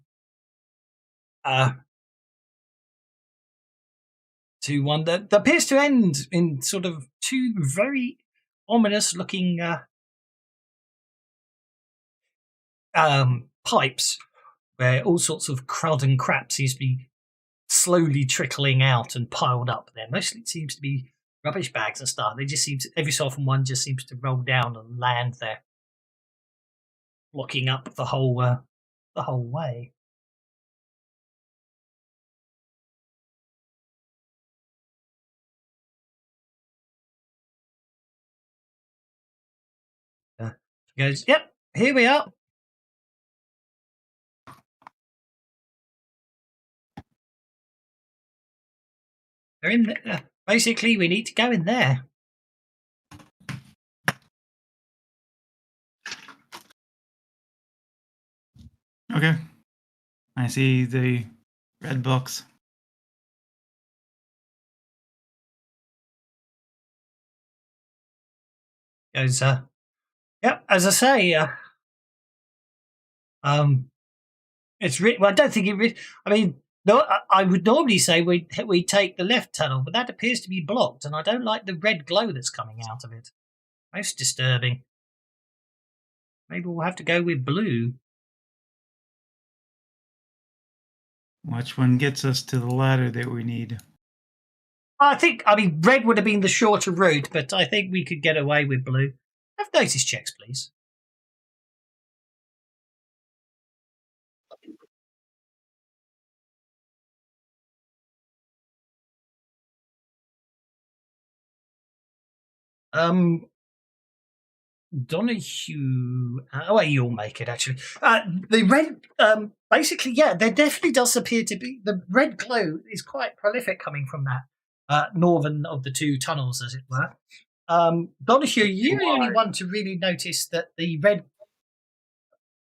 to one that appears to end in sort of two very ominous looking pipes where all sorts of crud and crap seems to be slowly trickling out and piled up there. Mostly it seems to be rubbish bags and stuff. They just seem to, every so often one just seems to roll down and land there, blocking up the whole way. He goes, yep, here we are. They're in there. Basically, we need to go in there. Okay. I see the red box. Goes, yep, as I say, it's well, I don't think it I mean, no, I would normally say we take the left tunnel, but that appears to be blocked, and I don't like the red glow that's coming out of it. Most disturbing. Maybe we'll have to go with blue. Which one gets us to the ladder that we need? I mean, red would have been the shorter route, but I think we could get away with blue. Have notice checks, please. Donahue. You'll make it actually. The red, basically, yeah, there definitely does appear to be the red glow is quite prolific coming from that northern of the two tunnels, as it were. Donahue, you're the only one to really notice that the red.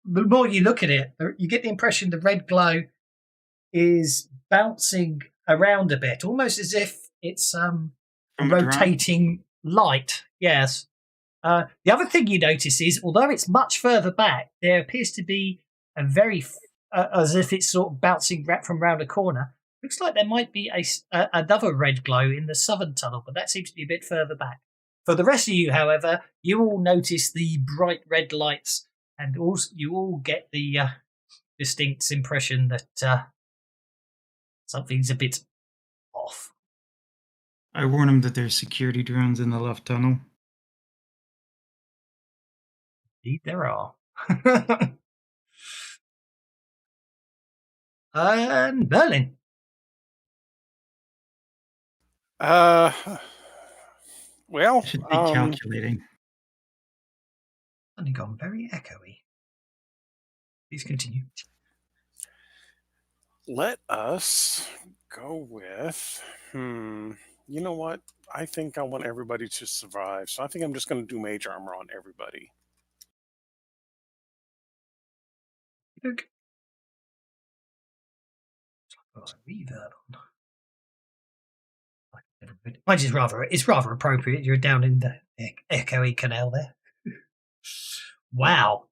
The more you look at it, you get the impression the red glow is bouncing around a bit, almost as if it's rotating light. Yes. The other thing you notice is, although it's much further back, there appears to be a very, as if it's sort of bouncing from round a corner. Looks like there might be another red glow in the southern tunnel, but that seems to be a bit further back. For the rest of you, however, you all notice the bright red lights, and also you all get the distinct impression that something's a bit off. I warn him that there's security drones in the left tunnel. Indeed, there are. And Berlin. Well, I should be calculating. Suddenly gone very echoey. Please continue. let us go with. You know what? I think I want everybody to survive, so I think I'm just going to do mage armor on everybody. Look. Oh, reverb on. Mine is rather appropriate. You're down in the echoey canal there. Wow.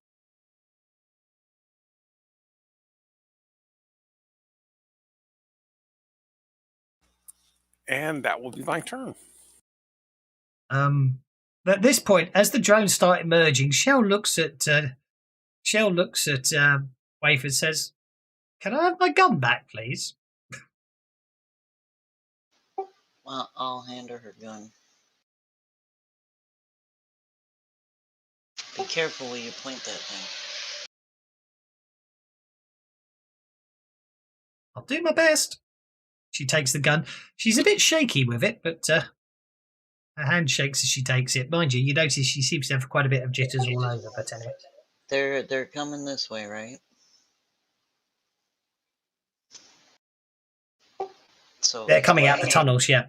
And that will be my turn. At this point, as the drones start emerging, Shell looks at Waif and says, "Can I have my gun back, please?" Well, I'll hand her gun. Be careful where you point that thing. I'll do my best. She takes the gun. She's a bit shaky with it, but her hand shakes as she takes it. Mind you, you notice she seems to have quite a bit of jitters all over, but anyway. They're coming this way, right? So They're coming out the tunnels, yeah.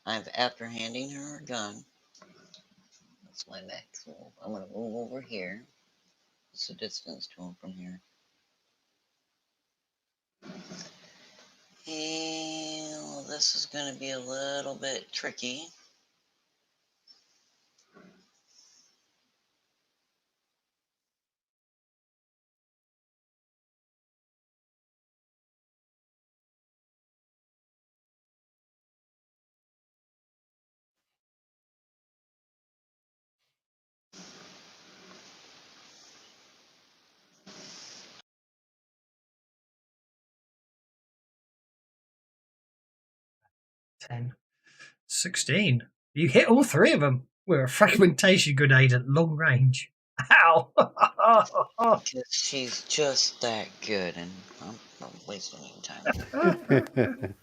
After handing her a gun, that's my next move. I'm gonna move over here. What's the distance to him from here? And this is gonna be a little bit tricky. $10, $16. You hit all three of them with a fragmentation grenade at long range. Ow! Because she's just that good, and I'm not wasting any time.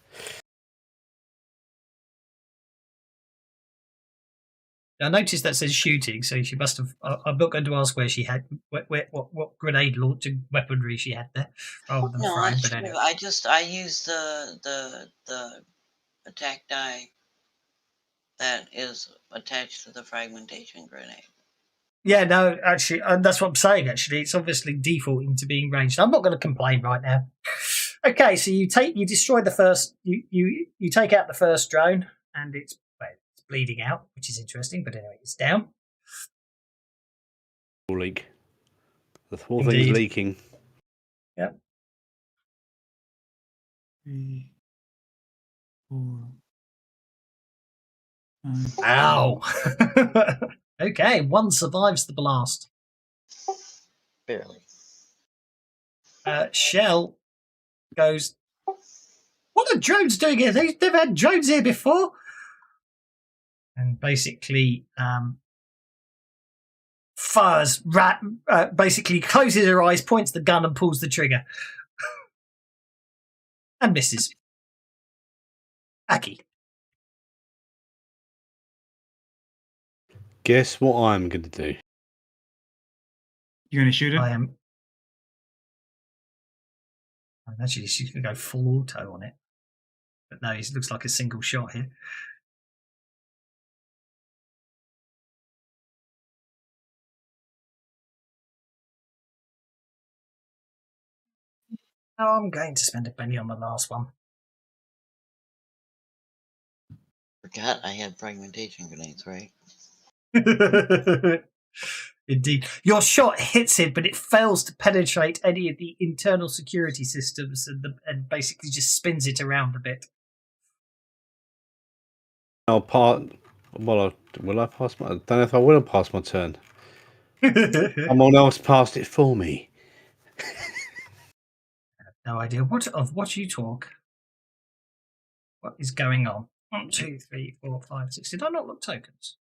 I noticed that says shooting, so she must have. I'm not going to ask where she had what grenade launching weaponry she had there, rather than No, throwing. But anyway. I used the attack die that is attached to the fragmentation grenade. Yeah, no, actually, that's what I'm saying. Actually, it's obviously defaulting to being ranged. I'm not going to complain right now. Okay, so you destroy the first. You take out the first drone, and it's bleeding out, which is interesting. But anyway, it's down. Leak. The whole thing's leaking. Yep. 3, 4. Ow! Okay, one survives the blast. Barely. Shell goes, "What are drones doing here? They've had drones here before." And basically fires, basically closes her eyes, points the gun and pulls the trigger. And misses. Aki. Guess what I'm going to do? You're going to shoot it? I am. Actually, she's going to go full auto on it. But no, it looks like a single shot here. No, I'm going to spend a penny on the last one. Forgot I had fragmentation grenades, right? Indeed. Your shot hits it, but it fails to penetrate any of the internal security systems and basically just spins it around a bit. Will I pass my? I don't know if I will pass my turn. Someone else passed it for me. No idea. What you talk? What is going on? 1, 2, 3, 4, 5, 6. Did I not look tokens?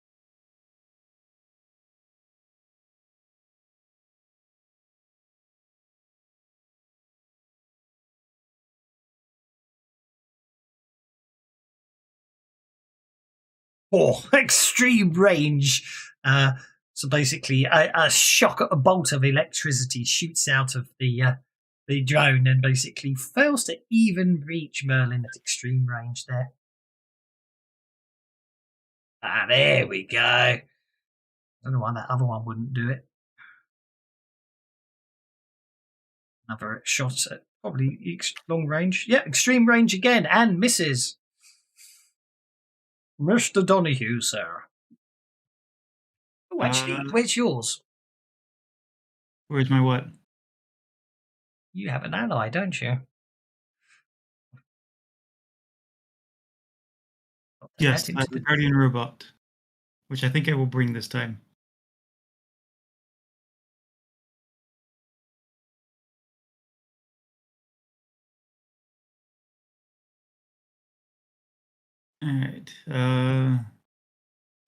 Oh, extreme range. So basically, a bolt of electricity shoots out of the drone and basically fails to even reach Merlin at extreme range there. Ah, there we go. I don't know why that other one wouldn't do it. Another shot at probably long range. Yeah, extreme range again and misses. Mr. Donahue, sir. Oh, actually, where's yours? Where's my what? You have an ally, don't you? Yes, I have a guardian robot, which I think I will bring this time. All right.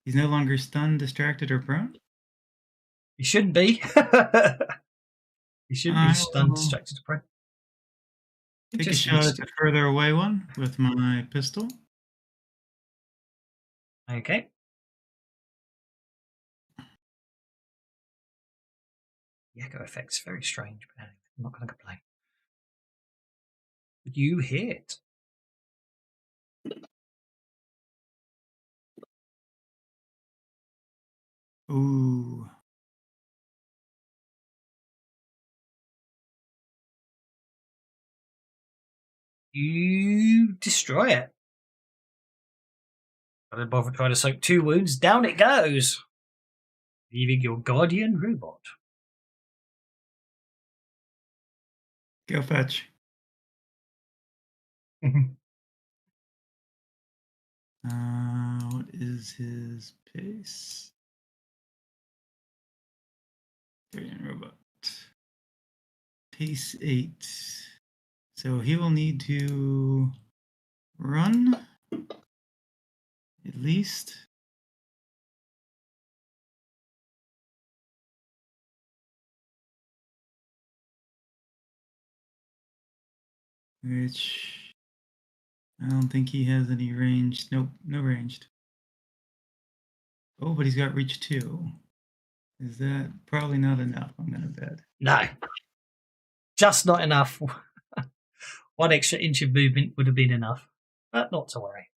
He's no longer stunned, distracted, or prone. He shouldn't be. He shouldn't be stunned, distracted, or prone. Take a shot at the further away one with my pistol. Okay. The echo effect's very strange, but anyway, I'm not going to complain. You hit. Ooh. You destroy it. I didn't bother trying to soak 2 wounds. Down it goes, leaving your guardian robot. Go fetch. What is his pace? Guardian robot. Pace 8. So he will need to run at least. Which I don't think he has any ranged. Nope, no ranged. Oh, but he's got reach 2. Is that probably not enough? I'm gonna bet. No. Just not enough. 1 extra inch of movement would have been enough. But not to worry.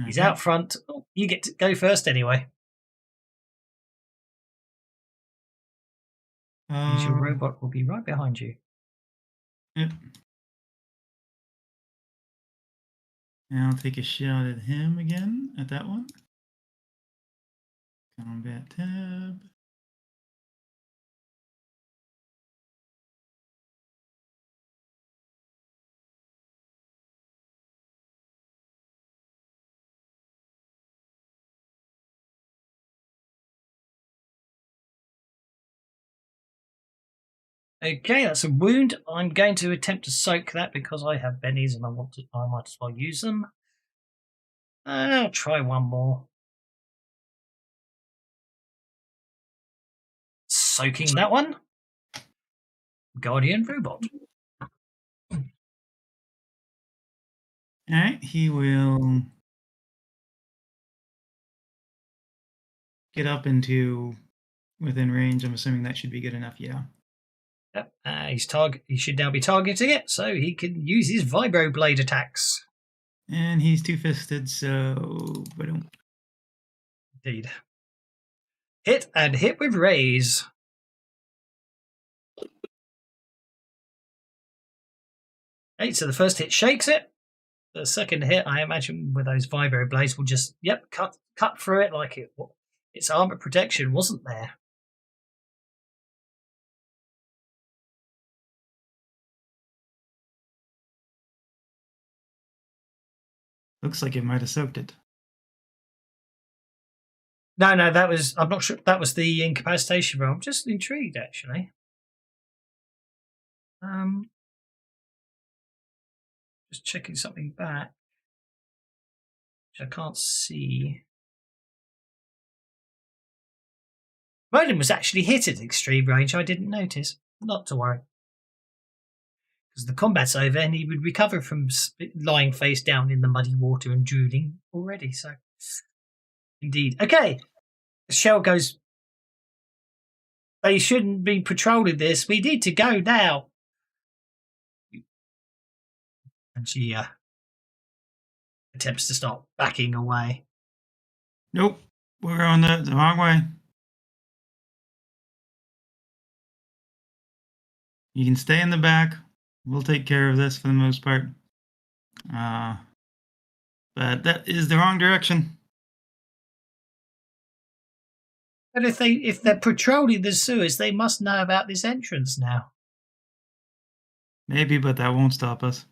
He's out front. Oh, you get to go first anyway. Your robot will be right behind you. Yep. And I'll take a shot at him again, at that one. Combat tab. Okay, that's a wound. I'm going to attempt to soak that because I have bennies and I might as well use them. I'll try one more. Soaking that one. Guardian robot. Alright, he will get up into within range. I'm assuming that should be good enough, yeah. Yep. He should now be targeting it, so he can use his vibro blade attacks. And he's two-fisted, so Indeed. Hit and hit with raise. Okay, so the first hit shakes it. The second hit, I imagine, with those vibro blades will just cut through it like its armor protection wasn't there. looks like it might have soaked it. No, that was, I'm not sure, that was the incapacitation roll. I'm just intrigued, actually. Just checking something back. I can't see. Merlin was actually hit at extreme range. I didn't notice. Not to worry. Because the combat's over and he would recover from lying face down in the muddy water and drooling already. So, indeed. Okay. The shell goes. They shouldn't be patrolling this. We need to go now. And she attempts to start backing away. Nope, we're going the wrong way. You can stay in the back. We'll take care of this for the most part. But that is the wrong direction. But if they're patrolling the sewers, they must know about this entrance now. Maybe, but that won't stop us.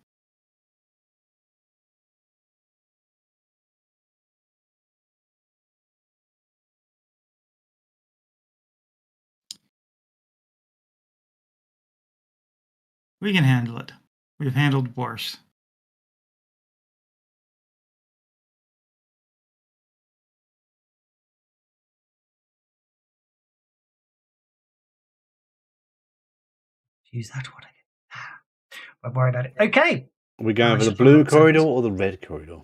We can handle it. We've handled worse. Use that one again. Don't worry about it. Okay. Are we going I for the should blue not say corridor this. or the red corridor?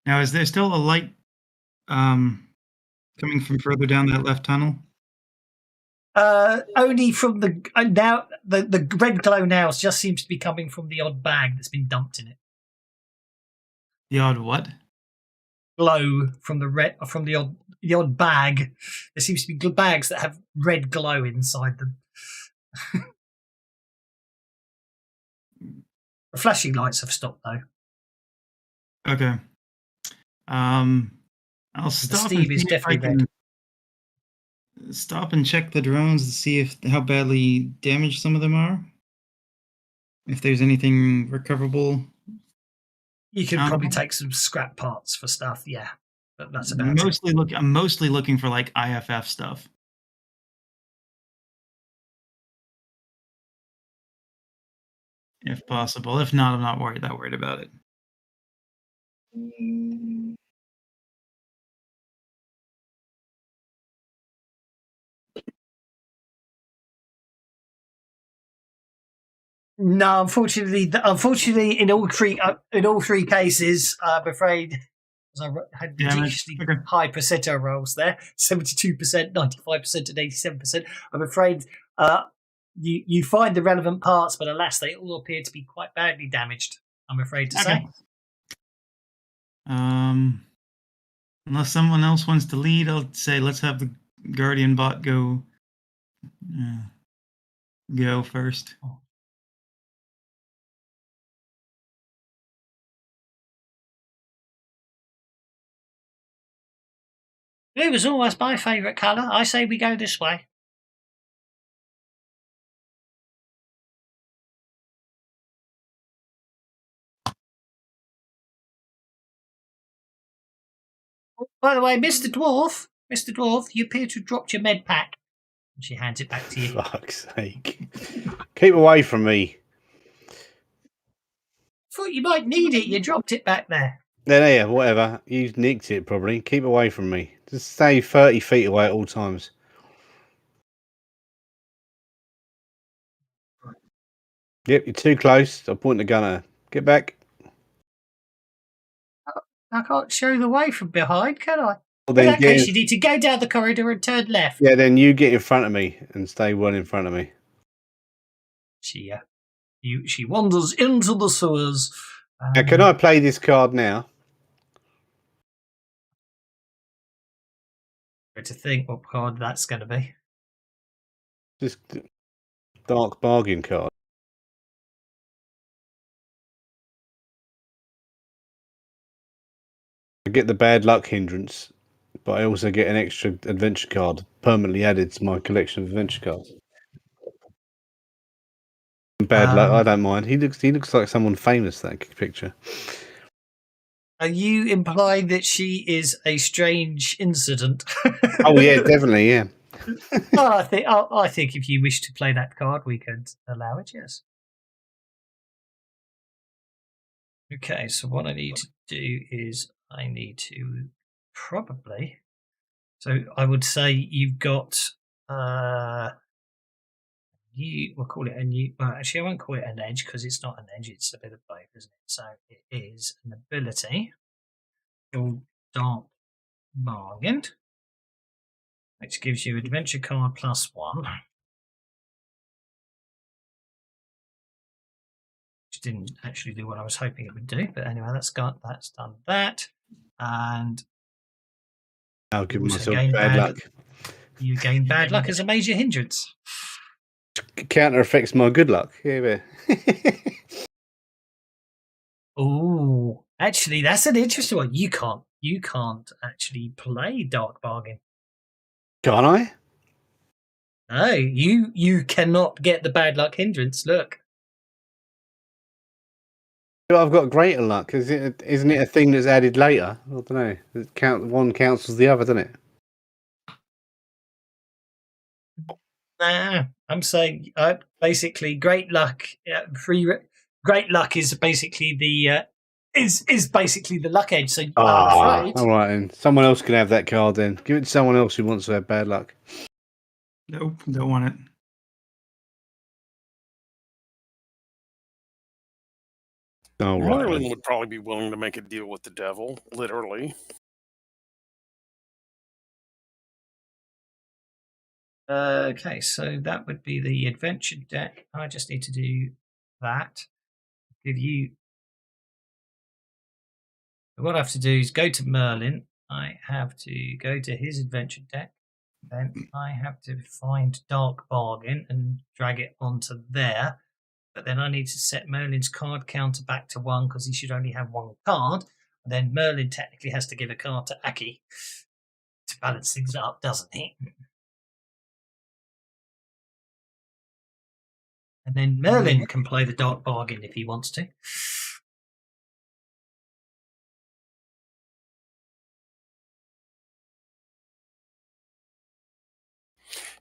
Now, is there still a light coming from further down that left tunnel? Only from the now the red glow now just seems to be coming from the odd bag that's been dumped in it. The odd what? Glow from the odd bag. There seems to be bags that have red glow inside them. The flashing lights have stopped though. Okay. I'll stop. Steve is and see if I definitely can stop and check the drones to see how badly damaged some of them are. If there's anything recoverable. You could probably take some scrap parts for stuff, yeah. But that's about it. I'm mostly looking for like IFF stuff. If possible. If not, I'm not that worried about it. No, unfortunately, in all three cases, I'm afraid, because I had ridiculously high percentile rolls there, 72%, 95%, and 87%. I'm afraid you find the relevant parts, but alas, they all appear to be quite badly damaged. I'm afraid to say. Unless someone else wants to lead, I'll say let's have the Guardian bot go first. Blue was always my favourite colour. I say we go this way. By the way, Mr. Dwarf, you appear to have dropped your med pack. And she hands it back to you. Fuck's sake. Keep away from me. Thought you might need it. You dropped it back there. There, whatever. You nicked it probably. Keep away from me. Just stay 30 feet away at all times. Yep, you're too close. I'll point the gun at her. Get back. I can't show the way from behind, can I? Well, then in that case, you need to go down the corridor and turn left. Yeah, then you get in front of me and stay well in front of me. She wanders into the sewers. Now, can I play this card now? To think what card that's going to be. Just dark bargain card. I get the bad luck hindrance, but I also get an extra adventure card permanently added to my collection of adventure cards. Bad luck, I don't mind. He looks like someone famous, that picture. Are you implying that she is a strange incident? Oh yeah, definitely, yeah. I think if you wish to play that card, we could allow it. Yes. Okay, so what I need to do is I need to probably. So I would say you've got we'll call it a new. Well, actually, I won't call it an edge because it's not an edge; it's a bit of both, isn't it? So it is an ability called Dark Bargain, which gives you adventure card +1. Which didn't actually do what I was hoping it would do, but anyway, that's done that, and I'll give also myself gain bad luck. you gain bad luck as a major hindrance. Counter affects my good luck. Yeah, Oh, actually, that's an interesting one. You can't actually play Dark Bargain. can't I? No, you cannot get the bad luck hindrance. Look. But I've got greater luck. Isn't it a thing that's added later? I don't know. One cancels the other, doesn't it? Nah, I'm saying basically great luck. Great luck is basically the is basically the luck edge. So I'm afraid. All right, then. Someone else can have that card then. Give it to someone else who wants to have bad luck. Nope, don't want it. All right. Merlin would probably be willing to make a deal with the devil, literally. Okay, so that would be the adventure deck. I just need to do that. Give you. What I have to do is go to Merlin. I have to go to his adventure deck. Then I have to find Dark Bargain and drag it onto there. But then I need to set Merlin's card counter back to 1 because he should only have 1 card. And then Merlin technically has to give a card to Aki to balance things up, doesn't he? And then Merlin can play the Dark Bargain if he wants to.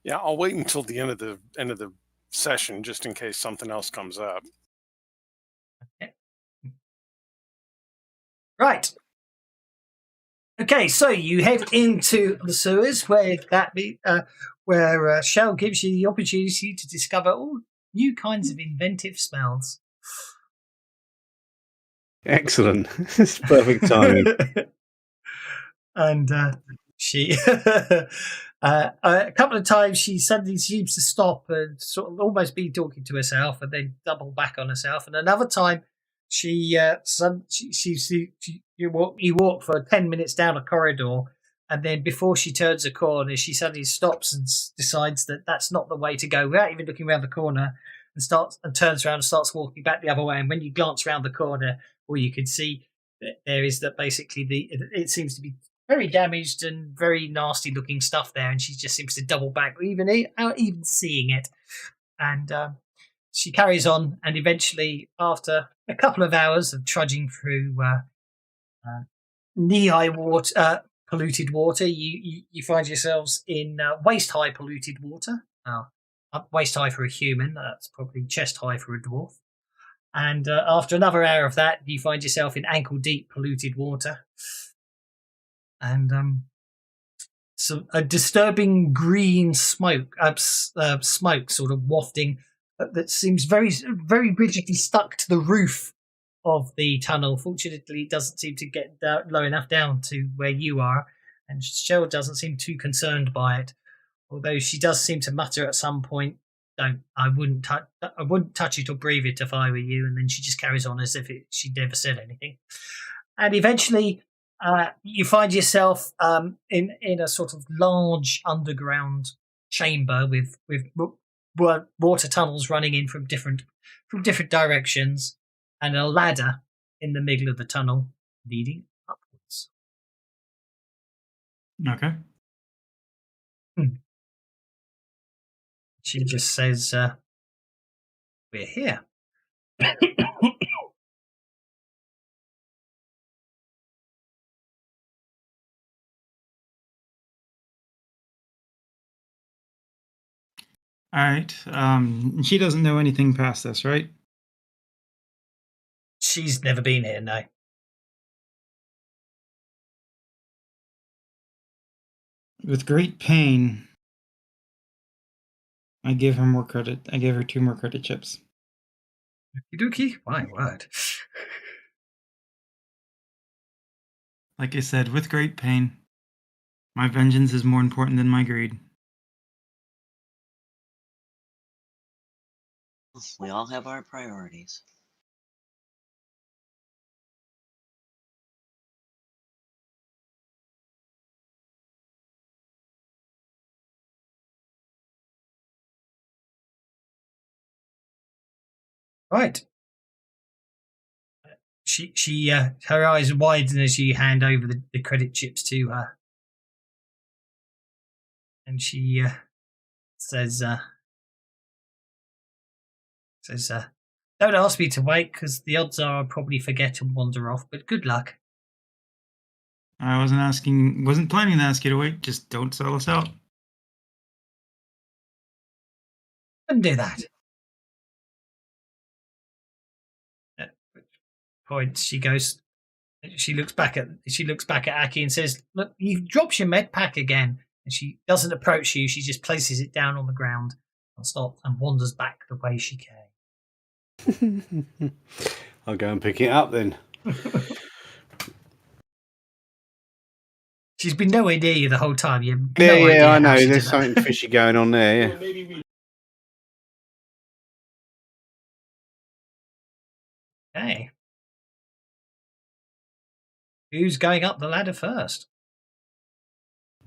Yeah, I'll wait until the end of the session just in case something else comes up. Okay. Right. Okay, so you head into the sewers where Shell gives you the opportunity to discover all new kinds of inventive smells. Excellent. It's perfect timing. And she, a couple of times, she suddenly seems to stop and sort of almost be talking to herself, and then double back on herself. And another time, you walk for 10 minutes down a corridor, and then before she turns a corner, she suddenly stops and decides that that's not the way to go, without even looking around the corner, and turns around and starts walking back the other way. And when you glance around the corner, all you can see there is that basically it seems to be very damaged and very nasty looking stuff there, and she just seems to double back without even seeing it. And she carries on, and eventually, after a couple of hours of trudging through knee-high polluted water, you find yourselves in waist-high polluted water. Waist-high for a human, that's probably chest-high for a dwarf. And after another hour of that, you find yourself in ankle-deep polluted water. And a disturbing green smoke sort of wafting that seems very, very rigidly stuck to the roof of the tunnel. Fortunately, it doesn't seem to get low enough down to where you are, and Shell doesn't seem too concerned by it. Although she does seem to mutter at some point, I wouldn't touch it or breathe it if I were you." And then she just carries on as if she'd never said anything. And eventually, you find yourself in a sort of large underground chamber with water tunnels running in from different directions, and a ladder in the middle of the tunnel leading upwards. Okay. She just says, "We're here." All right. She doesn't know anything past this, right? She's never been here, no. With great pain, I give her more credit. I give her 2 more credit chips. Dookie? My word. Like I said, with great pain, my vengeance is more important than my greed. We all have our priorities. Right. She her eyes widen as you hand over the credit chips to her, and she says, "Don't ask me to wait, because the odds are I'll probably forget and wander off. But good luck." I wasn't planning to ask you to wait. Just don't sell us out. Couldn't do that. At which point she goes. She looks back at Aki and says, "Look, you dropped your med pack again." And she doesn't approach you. She just places it down on the ground and stops and wanders back the way she came. I'll go and pick it up then. She's been nowhere near you the whole time. You have Yeah, no idea I how know. she There's did that. something fishy going on there. Yeah. Okay. Who's going up the ladder first?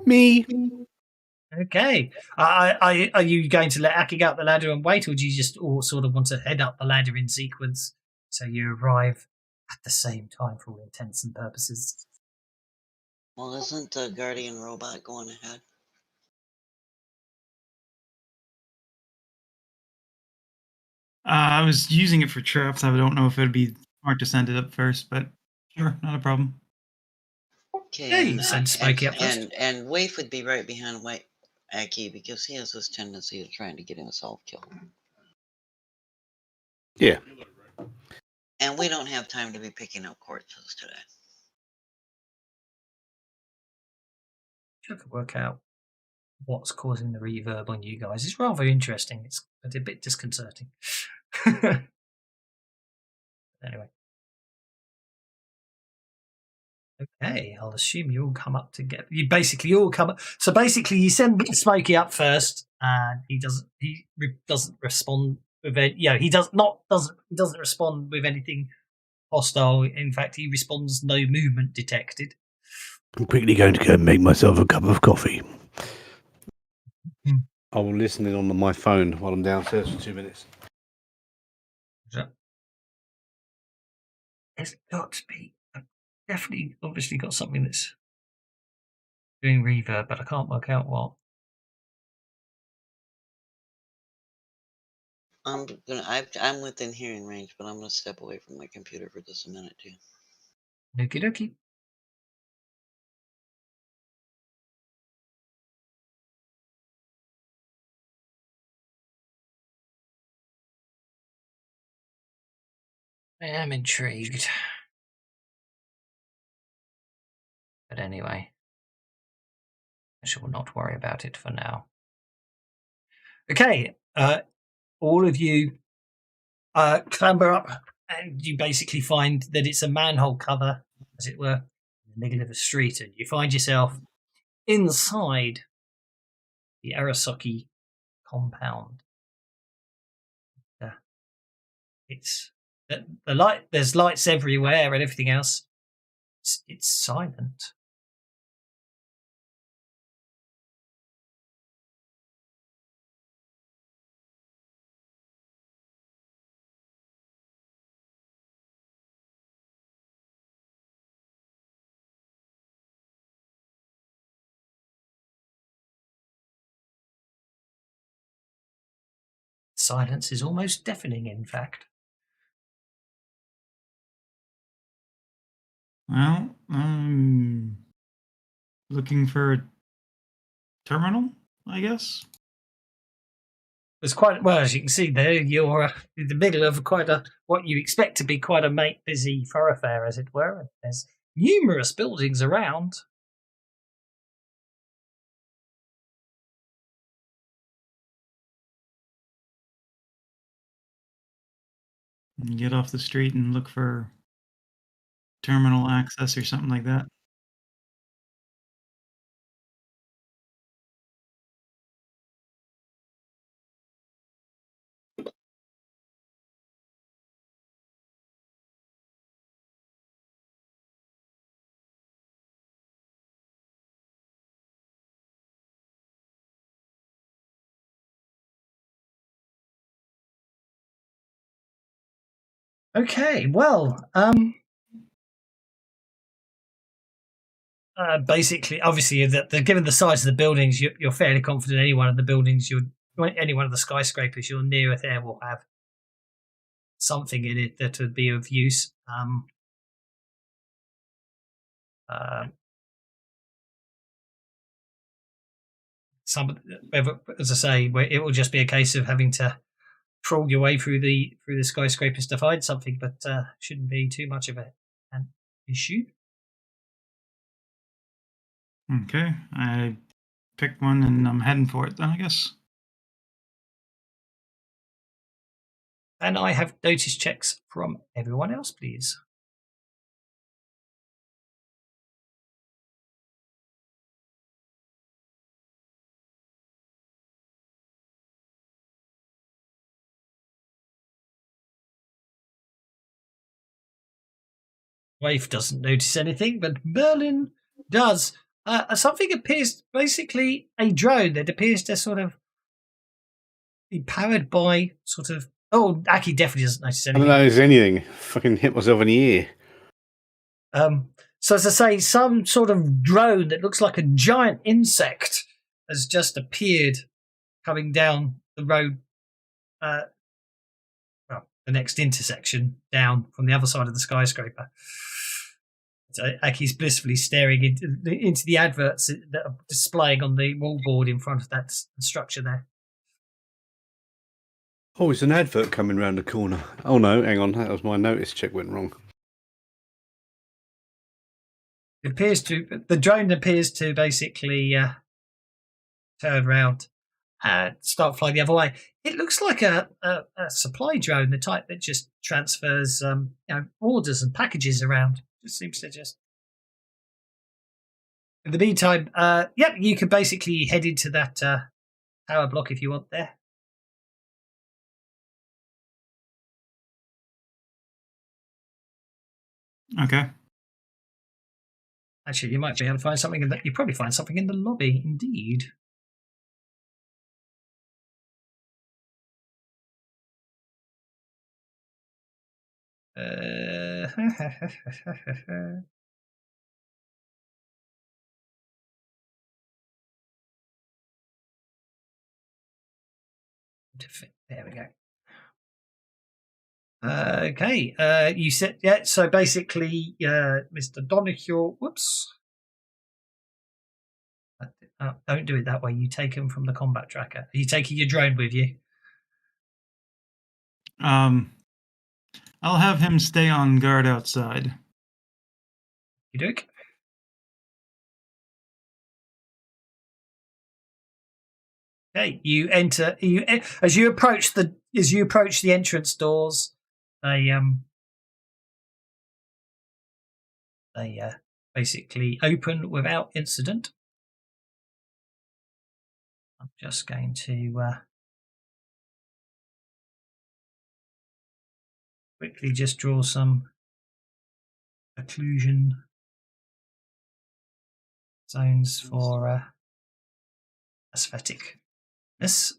Me. Okay. Are you going to let Aki go up the ladder and wait, or do you just all sort of want to head up the ladder in sequence so you arrive at the same time for all intents and purposes? Well, isn't the guardian robot going ahead? I was using it for traps. I don't know if it would be smart to send it up first, but sure, not a problem. Okay, Yeah, you send Smokey up first. and Waif would be right behind Aki because he has this tendency of trying to get himself killed. Yeah. And we don't have time to be picking up corpses today. Try to work out what's causing the reverb on you guys. It's rather interesting. It's a bit disconcerting. Anyway. Okay, I'll assume you all come up together. You basically all come up. So basically, you send Smokey up first, and he doesn't respond with it. He doesn't respond with anything hostile. In fact, he responds no movement detected. I'm quickly going to go and make myself a cup of coffee. I will listen in on my phone while I'm downstairs for 2 minutes. It's got to be definitely, obviously, got something that's doing reverb, but I can't work out what. I'm within hearing range, but I'm gonna step away from my computer for just a minute too. Okie dokie. I am intrigued. But anyway, I shall not worry about it for now. Okay, all of you clamber up, and you basically find that it's a manhole cover, as it were, in the middle of a street, and you find yourself inside the Arasaki compound. It's the light. There's lights everywhere and everything else. It's silent. Silence is almost deafening, in fact. Well, I'm looking for a terminal, I guess. There's quite well, as you can see there. You're in the middle of quite a what you expect to be quite a busy thoroughfare, as it were. And there's numerous buildings around. And get off the street and look for terminal access or something like that. Okay, well, basically, obviously, given the size of the buildings, you're fairly confident any one of the buildings, any one of the skyscrapers you're near there will have something in it that would be of use. As I say, it will just be a case of having to crawl your way through the skyscrapers to find something, but shouldn't be too much of an issue. Okay, I picked one and I'm heading for it then, I guess. And I have notice checks from everyone else, please. Rafe doesn't notice anything, but Merlin does. Something appears, basically a drone that appears to sort of be powered by sort of. Oh, Aki definitely doesn't notice I anything. don't notice anything. Fucking hit myself in the ear. So as I say, some sort of drone that looks like a giant insect has just appeared coming down the road. The next intersection down from the other side of the skyscraper. So Aki's blissfully staring into the adverts that are displaying on the wallboard in front of that structure there. Oh, it's an advert coming round the corner. Oh no, hang on, that was my notice check went wrong. The drone appears to basically turn around and start flying the other way. It looks like a supply drone, the type that just transfers orders and packages around. Just seems to just. In the meantime, you can basically head into that tower block if you want there. Okay. Actually, you might be able to find something you probably find something in the lobby, indeed. There we go. Okay, you said so basically, Mr. Donahue. Whoops. Don't do it that way. You take him from the combat tracker. Are you taking your drone with you? I'll have him stay on guard outside. You do. Okay, you enter. As you approach the entrance doors, they basically open without incident. I'm just going to quickly just draw some occlusion zones for aestheticness.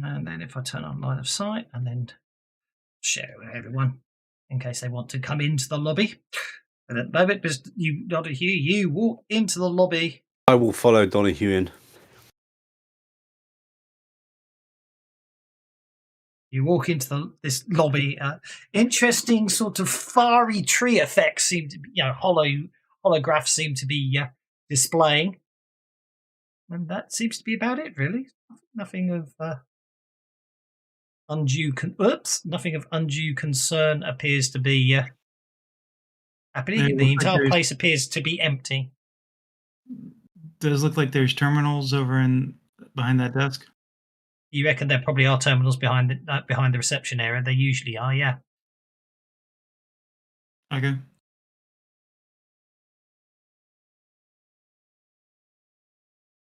And then if I turn on line of sight and then share it with everyone in case they want to come into the lobby. And at the moment, Donahue, you walk into the lobby. I will follow Donahue in. You walk into this lobby. Interesting sort of fiery tree effects seem to be, holographs seem to be displaying. And that seems to be about it, really. Nothing of undue concern appears to be happening. It The looks like entire there's- place appears to be empty. Does look like there's terminals over behind that desk. You reckon there probably are terminals behind the reception area? They usually are, yeah. Okay.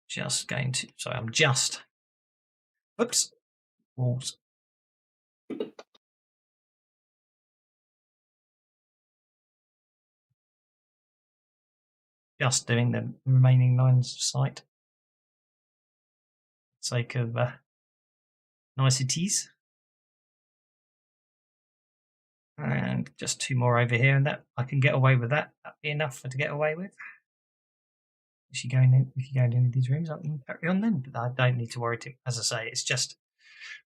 Just going to. Sorry, I'm just. Oops. Walls. Just doing the remaining lines of sight. For the sake of niceties. And just 2 more over here, and that I can get away with that. That'd be enough to get away with. If you go in any of these rooms, I can carry on then. But I don't need to worry too. As I say, it's just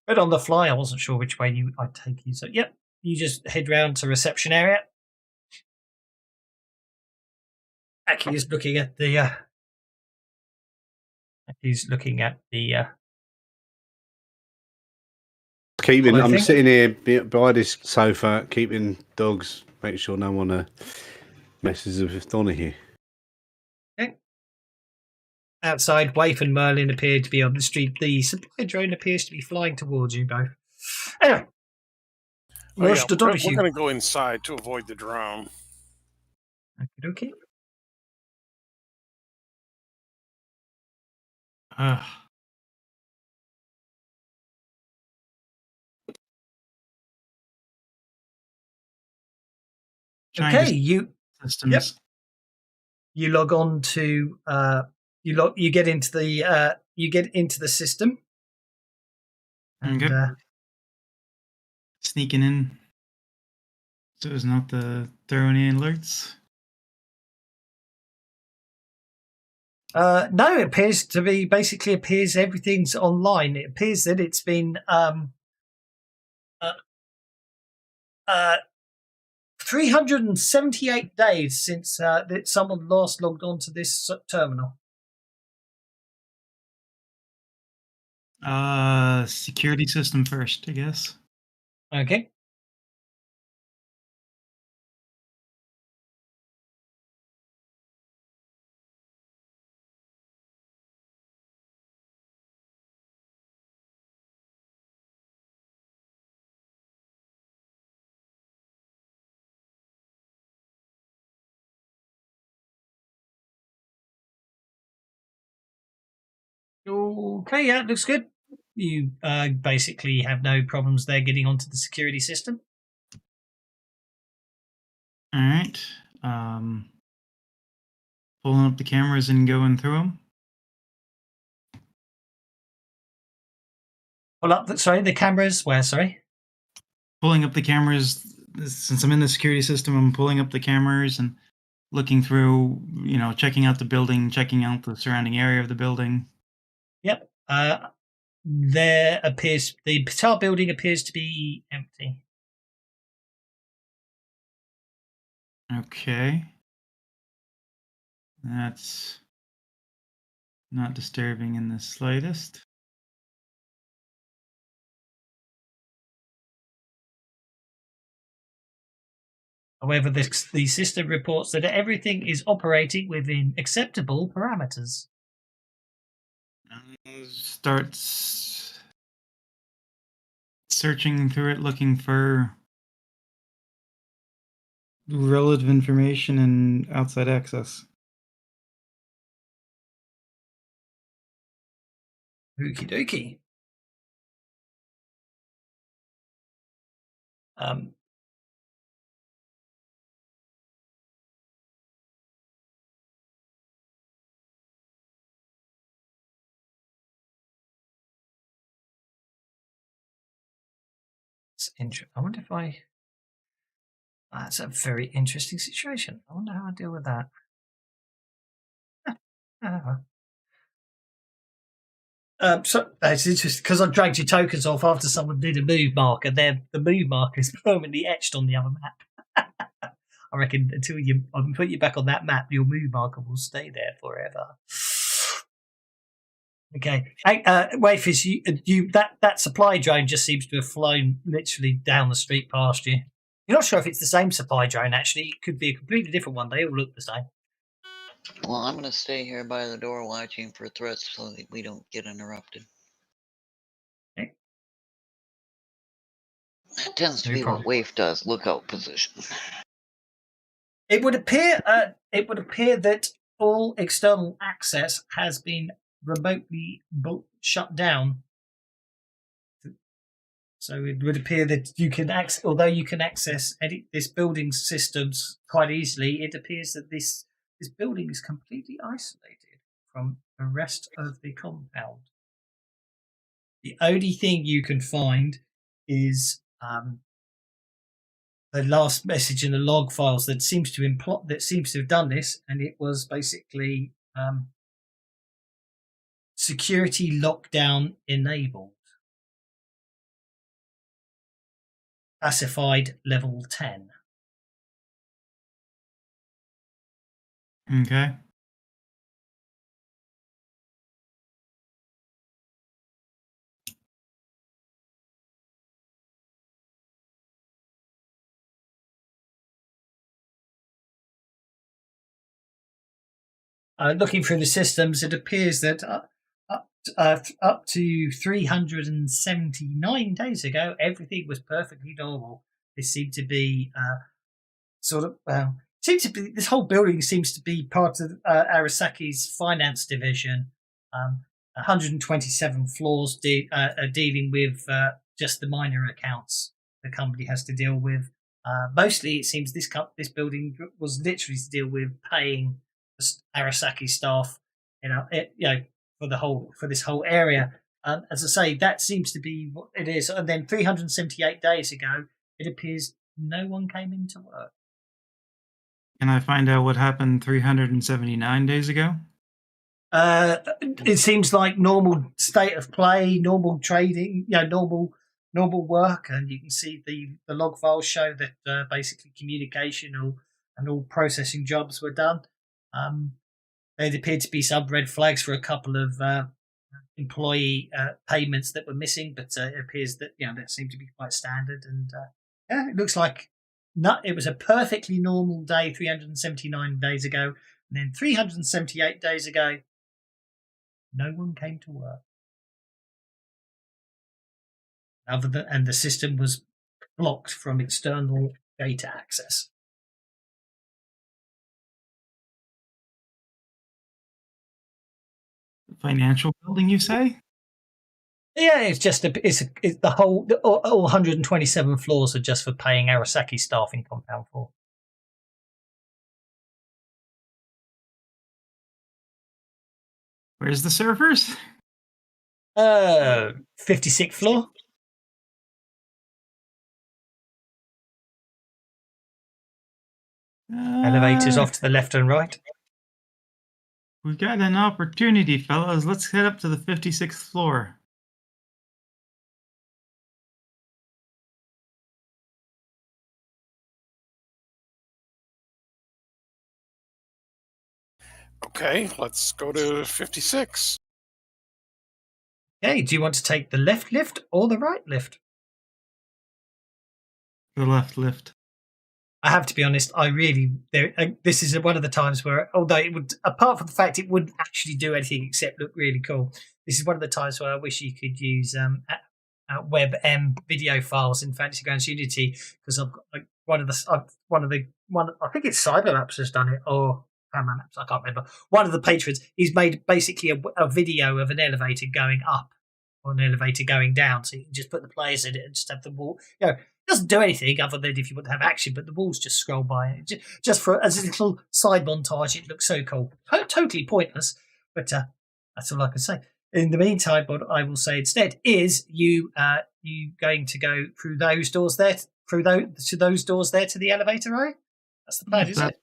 right on the fly. I wasn't sure which way I'd take you. So yep, you just head round to reception area. Aki's looking at the. He's looking at the. Keeping. Hello, I'm thing. sitting here by this sofa, keeping dogs. Make sure no one messes with Donahue. Okay. Outside, Waif and Merlin appear to be on the street. The supply drone appears to be flying towards you both. Anyway, Oh, yeah, Mr. we're Donahue. going to go inside to avoid the drone. Okay. Okay, you systems. Yep. You log on to you get into the system. And Okay. Sneaking in so as not to throw any alerts. No, it appears to be everything's online. It appears that it's been 378 days since that someone last logged on to this terminal. Security system first, I guess. Okay. Okay, yeah, looks good. You basically have no problems there getting onto the security system. All right. Pulling up the cameras and going through them. Pull up the cameras. Where? Sorry. Pulling up the cameras. Since I'm in the security system, I'm pulling up the cameras and looking through, checking out the building, checking out the surrounding area of the building. Yep. The Patel building appears to be empty. Okay. That's not disturbing in the slightest. However, the system reports that everything is operating within acceptable parameters. Starts searching through it, looking for relative information and outside access. Okie dokie. It's interesting. I wonder if That's a very interesting situation. I wonder how I deal with that. So it's interesting because I dragged your tokens off after someone did a move marker. The move marker is permanently etched on the other map. I reckon until I put you back on that map, your move marker will stay there forever. Okay, Wayfish, that supply drone just seems to have flown literally down the street past you. You're not sure if it's the same supply drone. Actually, it could be a completely different one. They all look the same. Well, I'm going to stay here by the door watching for threats so that we don't get interrupted. Okay. That tends to No be problem. what Waif does. Lookout position. It would appear that all external access has been remotely shut down. So it would appear that you can although you can access this building's systems quite easily, it appears that this building is completely isolated from the rest of the compound. The only thing you can find is the last message in the log files that seems to have done this, and it was basically security lockdown enabled, classified level 10. Okay. Looking through the systems, it appears that up to 379 days ago, everything was perfectly normal. This seemed to be this whole building seems to be part of Arasaki's finance division. 127 floors are dealing with just the minor accounts the company has to deal with. Mostly, it seems this building was literally to deal with paying Arasaki staff, for this whole area. As I say, that seems to be what it is. And then 378 days ago, it appears no one came into work. Can I find out what happened 379 days ago? It seems like normal state of play, normal trading, normal work, and you can see the log files show that basically communication and all processing jobs were done. There appeared to be some red flags for a couple of employee payments that were missing, but it appears that that seemed to be quite standard. And it looks like it was a perfectly normal day 379 days ago, and then 378 days ago, no one came to work. And the system was blocked from external data access. Financial building, you say? Yeah, it's just the whole all 127 floors are just for paying Arasaki staff in Compound 4. Where's the servers? 56th floor. Elevators off to the left and right. We've got an opportunity, fellas. Let's head up to the 56th floor. Okay, let's go to 56. Okay, do you want to take the left lift or the right lift? The left lift. I have to be honest, this is one of the times where, although it would, apart from the fact it wouldn't actually do anything except look really cool, this is one of the times where I wish you could use WebM video files in Fantasy Grounds Unity, because I've got I think it's Cyber Maps has done it, or Paramount Maps, I can't remember. One of the patrons, he's made basically a video of an elevator going up or an elevator going down, so you can just put the players in it and just have the wall. It doesn't do anything other than if you want to have action, but the walls just scroll by. Just as a little side montage, it looks so cool. Totally pointless, but that's all I can say. In the meantime, what I will say instead is you going to go through those doors there, through those doors there to the elevator, right? That's the plan, is it?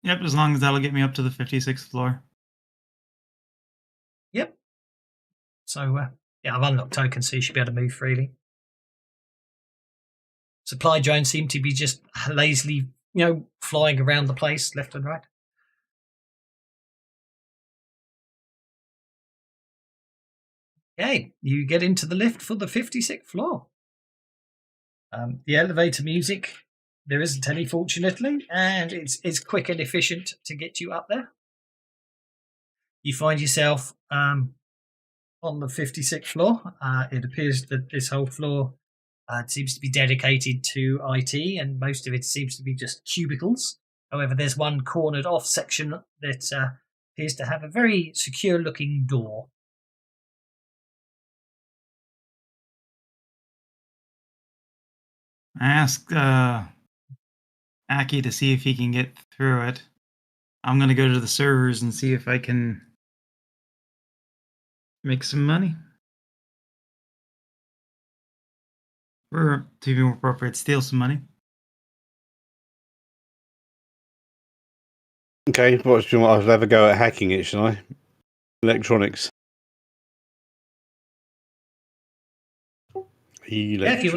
Yep, as long as that'll get me up to the 56th floor. Yep. So, yeah, I've unlocked tokens, so you should be able to move freely. Supply drones seem to be just lazily, flying around the place left and right. Okay, you get into the lift for the 56th floor. The elevator music, there isn't any, fortunately, and it's quick and efficient to get you up there. You find yourself on the 56th floor. It appears that this whole floor seems to be dedicated to IT, and most of it seems to be just cubicles. However, there's one cornered off section that appears to have a very secure looking door. I asked Aki to see if he can get through it. I'm going to go to the servers and see if I can make some money. Or, to be more appropriate, steal some money. Okay, what do you want? I'll have a go at hacking it, shall I? Electronics. Yeah, if you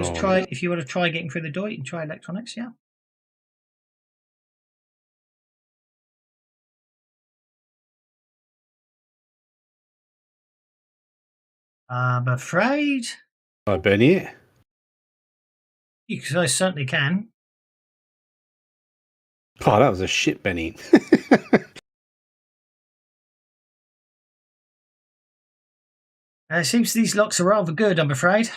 want to try getting through the door, you can try electronics. Yeah. I'm afraid I Benny it. you certainly can. Oh, that was a shit Benny. It seems these locks are rather good, I'm afraid.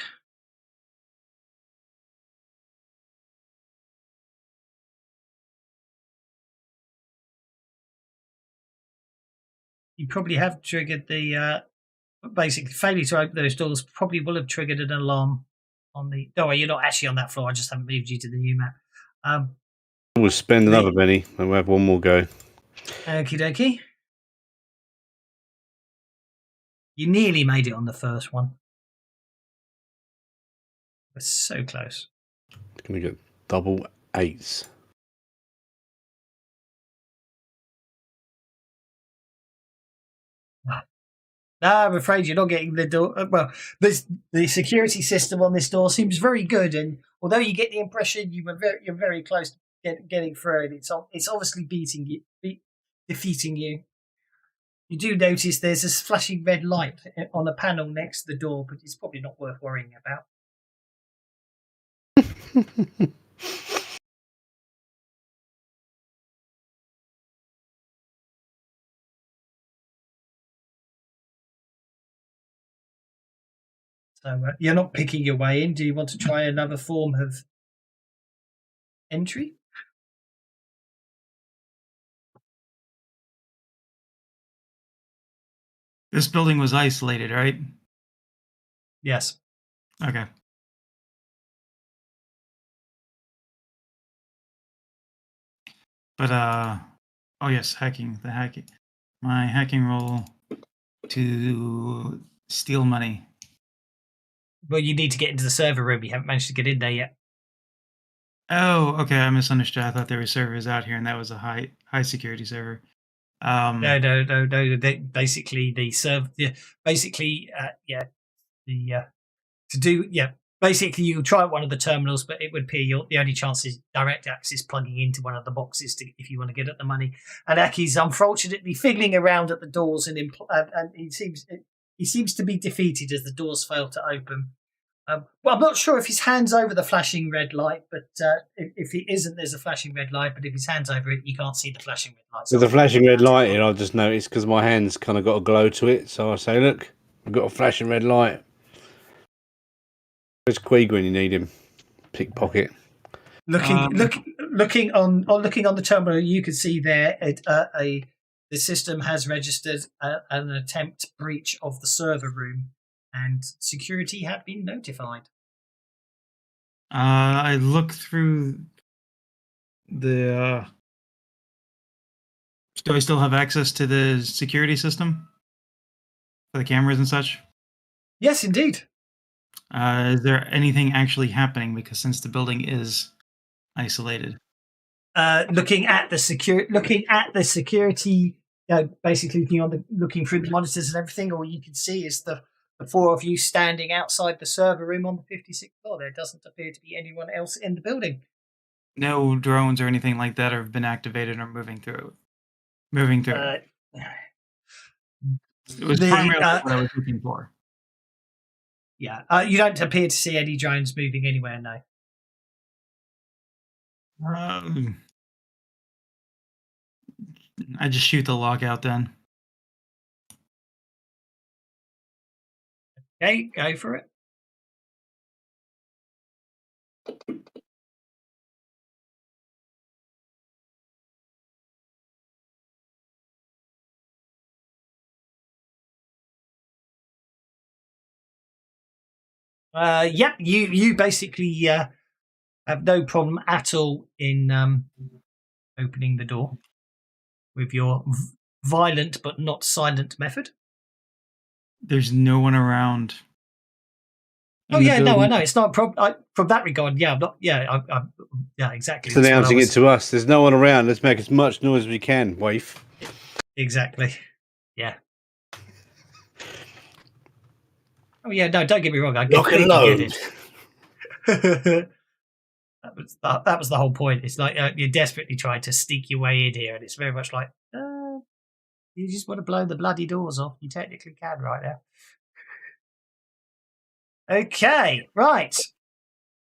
You probably have triggered the basically failure to open those doors probably will have triggered an alarm on the. Oh, you're not actually on that floor. I just haven't moved you to the new map. We'll spend another Benny and we'll have one more go. Okie dokie. You nearly made it on the first one. We're so close. Can we get double 8s? No, I'm afraid you're not getting the door. Well, the security system on this door seems very good, and although you get the impression you're very close to getting through it, it's obviously defeating you. You do notice there's this flashing red light on a panel next to the door, but it's probably not worth worrying about. So you're not picking your way in. Do you want to try another form of entry? This building was isolated, right? Yes. Okay. But, oh yes, hacking. My hacking roll to steal money. Well, you need to get into the server room. You haven't managed to get in there yet. Oh, okay. I misunderstood. I thought there were servers out here, and that was a high security server. No. Basically, the server. Yeah, basically, Basically, you try one of the terminals, but it would appear the only chance is direct access plugging into one of the boxes if you want to get at the money. And Aki's unfortunately fiddling around at the doors, and he seems to be defeated as the doors fail to open. Well, I'm not sure if his hand's over the flashing red light, but if he isn't, there's a flashing red light. But if his hand's over it, you can't see the flashing red light. With the flashing red light here, I've just noticed because my hand's kind of got a glow to it. So I say, look, we've got a flashing red light. Where's Queeg when you need him? Pickpocket. Looking on the terminal, you can see there the system has registered an attempt breach of the server room, and security had been notified. I look through the. Do I still have access to the security system for the cameras and such? Yes, indeed. Is there anything actually happening? Because since the building is isolated. Looking at the security, basically looking through the monitors and everything, all you can see is the four of you standing outside the server room on the 56th floor. There doesn't appear to be anyone else in the building. No drones or anything like that have been activated or moving through. It was primarily what I was looking for. Yeah, you don't appear to see any drones moving anywhere, no. I just shoot the lockout then. Okay, go for it. Yeah, you basically have no problem at all in opening the door with your violent but not silent method. There's no one around. Oh yeah, no, I know it's not a problem. From that regard, yeah, I'm not. Yeah, yeah, exactly. It's announcing it to us. There's no one around. Let's make as much noise as we can, wife. Exactly. Yeah. Oh yeah, no, don't get me wrong. I completely get it. that was the whole point. It's like you're desperately trying to sneak your way in here, and it's very much like you just want to blow the bloody doors off. You technically can right now. Okay, right.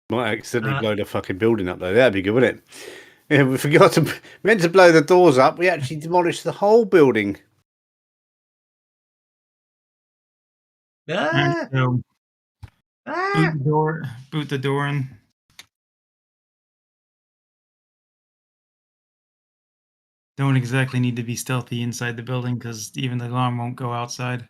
Might accidentally blow the fucking building up though. That'd be good, wouldn't it? Yeah, we forgot to meant to blow the doors up. We actually demolished the whole building. So, boot the door in. Don't exactly need to be stealthy inside the building because even the alarm won't go outside.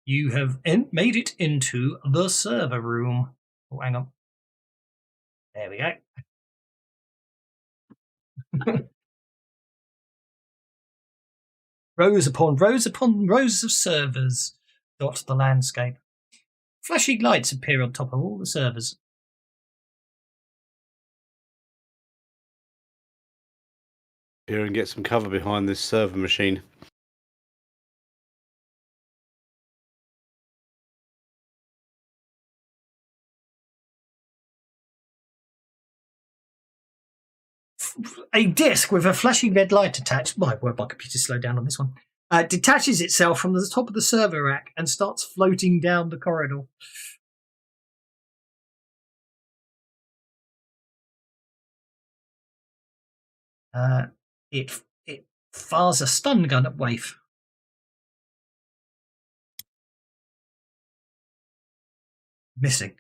You have made it into the server room. Oh, hang on. There we go. Rows upon rows of servers dot the landscape. Flashing lights appear on top of all the servers. Here and get some cover behind this server machine. A disc with a flashing red light attached. My word, my computer slowed down on this one. Detaches itself from the top of the server rack and starts floating down the corridor. It fires a stun gun at Waif. Missing.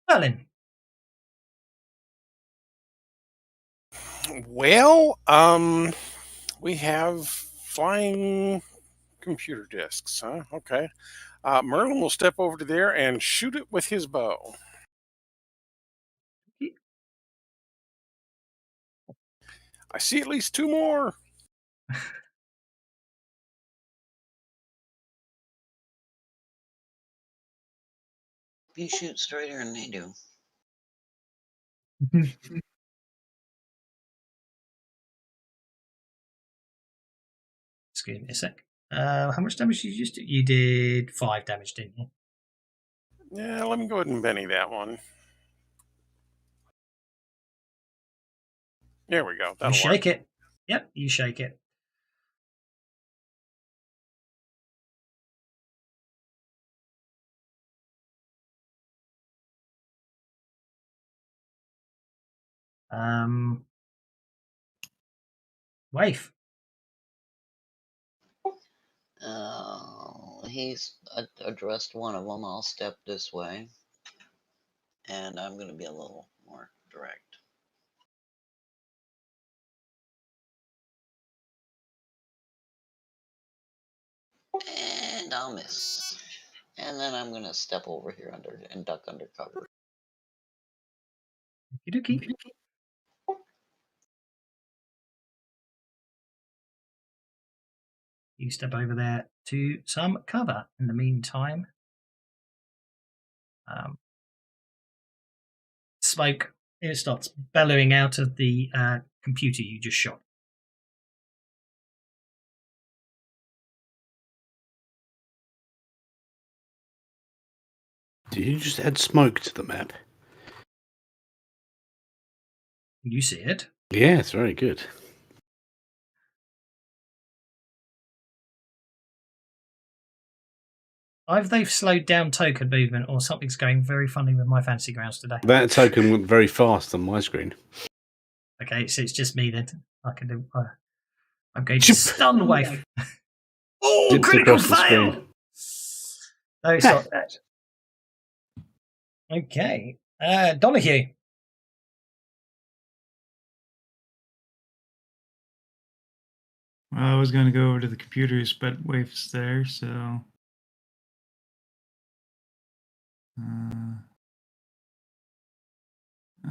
Merlin. Well, we have flying computer discs, huh? Okay. Merlin will step over to there and shoot it with his bow. I see at least two more. You shoot straighter than they do. Excuse me a sec. How much damage did you just do? You did 5 damage, didn't you? Yeah, let me go ahead and Benny that one. There we go. You shake it. Yep, you shake it. Waif. He's addressed one of them. I'll step this way. And I'm going to be a little more direct. And I'll miss. And then I'm going to step over here and duck under cover. Okey-dokey. You step over there to some cover. In the meantime, smoke starts bellowing out of the computer you just shot. Did you just add smoke to the map? You see it. Yeah, it's very good. Either they've slowed down token movement or something's going very funny with my fantasy grounds today. That token went very fast on my screen. Okay, so it's just me then. I can do. I'm going to stun wave. Oh, Zipped critical across the fail! screen. No, it's not that. Okay, Donahue. Well, I was going to go over to the computers, but Waif's there, so.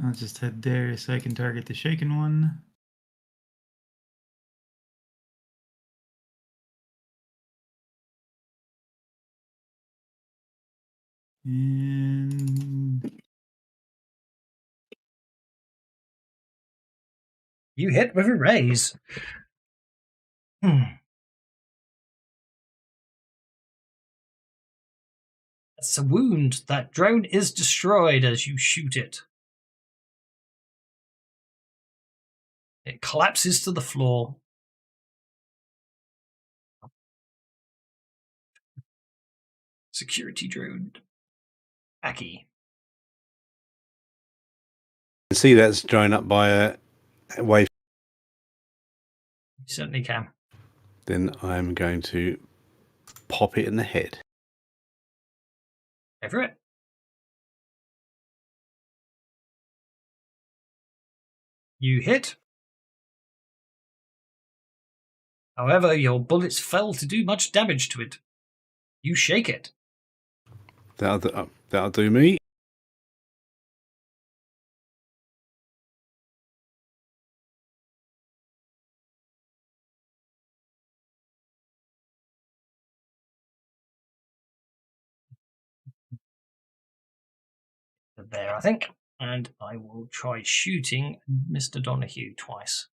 I'll just head there so I can target the shaken one. And You hit with a raise. That's a wound. That drone is destroyed as you shoot it. It collapses to the floor. Security drone. Aki. You can see that's drawn up by a wave. You certainly can. Then I'm going to pop it in the head. Go for it. You hit. However, your bullets fail to do much damage to it. You shake it. That'll do me. There, I think. And I will try shooting Mr. Donahue twice.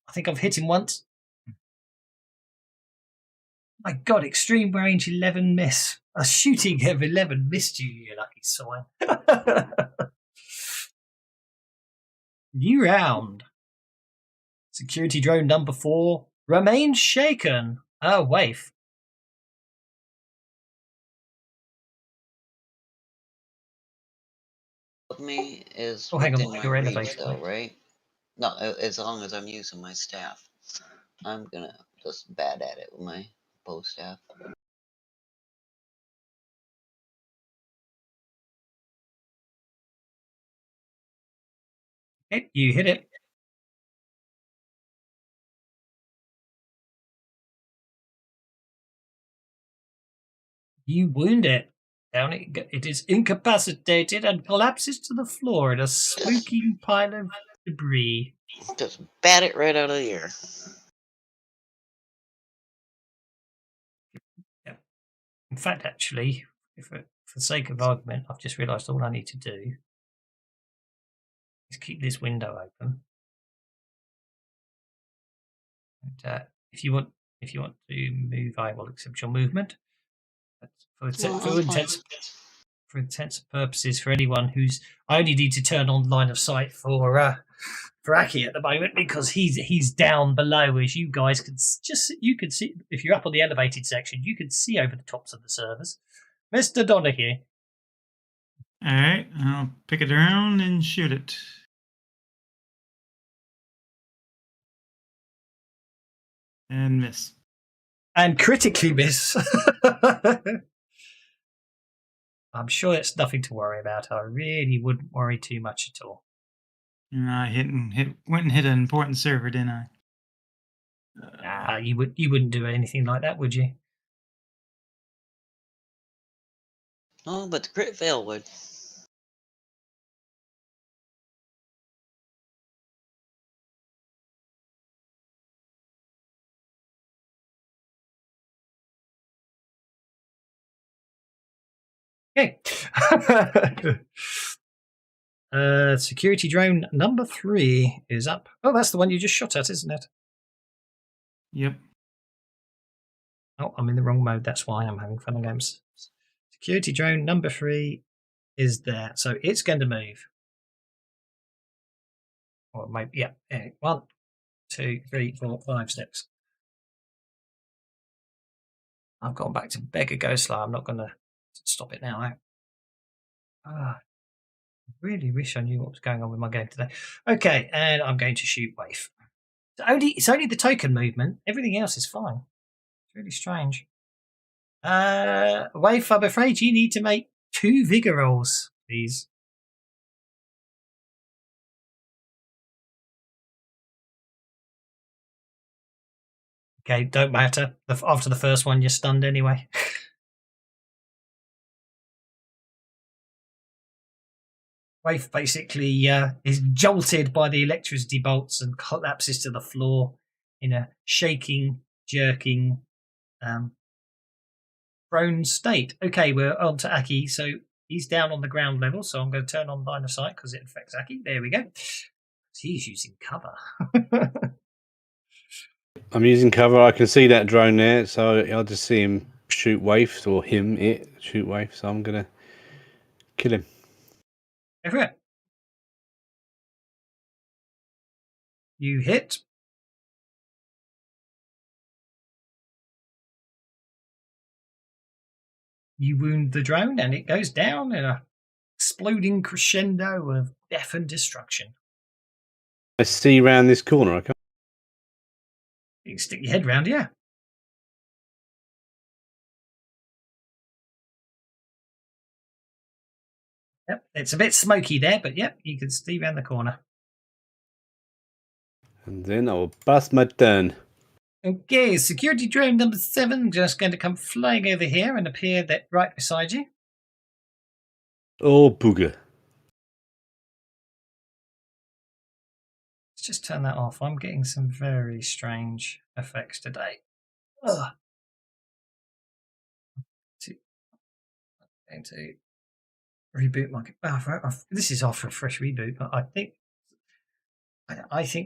I think I've hit him once. My God, extreme range 11 miss. A shooting of 11 missed you, you lucky swine. New round. Security drone number 4 remains shaken. Oh, Waif. Me is Oh, hang on, within my you're reach, elevated, though, mate. right? No, as long as I'm using my staff. I'm gonna just bad at it with my bow staff. Okay, you hit it. You wound it. Down it is incapacitated and collapses to the floor in a smoking pile of debris. Just bat it right out of the air. Yeah. In fact, actually, for the sake of argument, I've just realised all I need to do is keep this window open. And if you want to move, I will accept your movement. But for intents and purposes, for anyone who's, I only need to turn on line of sight for Aki at the moment because he's down below, as you guys can you can see if you're up on the elevated section, you can see over the tops of the servers. Mr. Donahue. all right, I'll pick it around and shoot it. And miss. And critically miss. I'm sure it's nothing to worry about. I really wouldn't worry too much at all. I went and hit an important server, didn't I? You wouldn't do anything like that, would you? Oh, but the crit fail would. Okay. Security drone number 3 is up. Oh, that's the one you just shot at, isn't it? Yep. Oh, I'm in the wrong mode. That's why I'm having fun and games. Security drone number 3 is there. So it's going to move. Or maybe, yeah. 1, 2, 3, 4, 5 steps. I've gone back to beggar go slow. I'm not going to stop it now. I really wish I knew what was going on with my game today. Okay, and I'm going to shoot Waif. It's only the token movement. Everything else is fine. It's really strange. Waif, I'm afraid you need to make 2 vigor rolls, please. Okay, don't matter. After the first one, you're stunned anyway. Waif basically is jolted by the electricity bolts and collapses to the floor in a shaking, jerking, prone state. Okay, we're on to Aki. So he's down on the ground level. So I'm going to turn on line of sight because it affects Aki. There we go. He's using cover. I'm using cover. I can see that drone there, so I'll just see him shoot Waif, or it shoot Waif. So I'm gonna kill him. Go for it. You hit. You wound the drone, and it goes down in a exploding crescendo of death and destruction. I see round this corner. I can't. You can stick your head round, yeah. Yep, it's a bit smoky there, but yep, you can see round the corner. And then I will bust my turn. Okay, security drone number 7 just going to come flying over here and appear right beside you. Oh, booger. Let's just turn that off. I'm getting some very strange effects today. Ugh. Going to reboot my. This is after a fresh reboot, but I think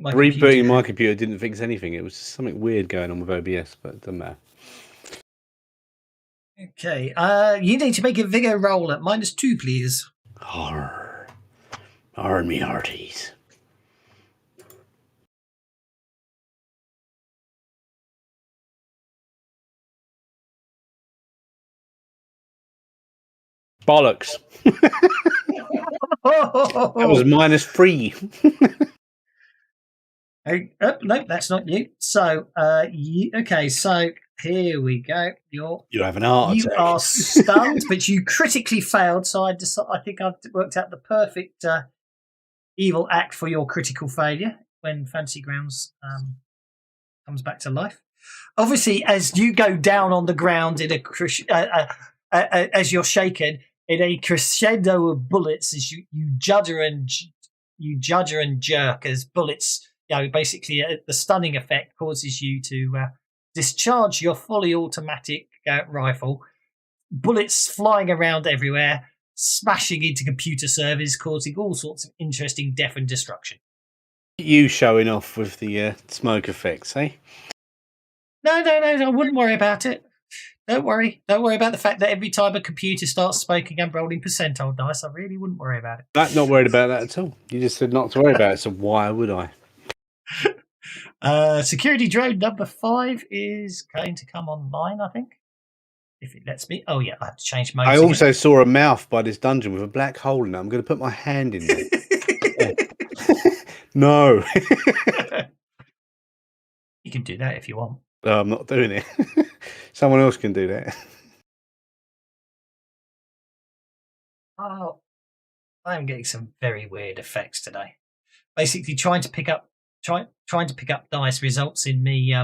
my Rebooting my computer didn't fix anything. It was just something weird going on with OBS, but it doesn't matter. Okay, you need to make a vigor roll at -2, please. Arr. Arr, me hearties. Bollocks. That was -3. No, that's not you. So, okay, so here we go. You have an heart attack. You are stunned, but you critically failed. So I think I've worked out the perfect evil act for your critical failure when Fantasy Grounds comes back to life. Obviously, as you go down on the ground in as you're shaken in a crescendo of bullets, as you judder and jerk as bullets. Basically, the stunning effect causes you to discharge your fully automatic rifle. Bullets flying around everywhere, smashing into computer servers, causing all sorts of interesting death and destruction. You showing off with the smoke effects, eh? No, I wouldn't worry about it. Don't worry about the fact that every time a computer starts smoking, I'm rolling percentile dice. I really wouldn't worry about it. I'm not worried about that at all. You just said not to worry about it, so why would I? Security drone number 5 is going to come online, I think. If it lets me. Oh, yeah, I have to change modes. I also saw a mouth by this dungeon with a black hole in it. I'm going to put my hand in there. No. You can do that if you want. No, I'm not doing it. Someone else can do that. Oh, I'm getting some very weird effects today. Basically, trying to pick up dice results in me.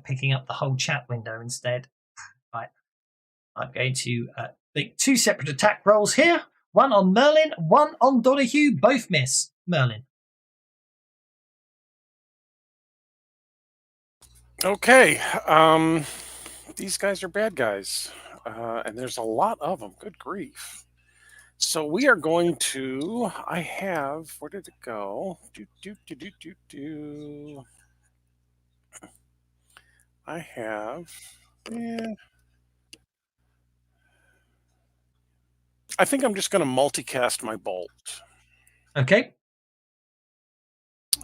Picking up the whole chat window instead. Right, I'm going to make 2 separate attack rolls here. One on Merlin, one on Donahue. Both miss. Merlin. Okay. These guys are bad guys, and there's a lot of them. Good grief. So we are going to. I have. Where did it go? I have. Yeah. I think I'm just going to multicast my bolt. Okay.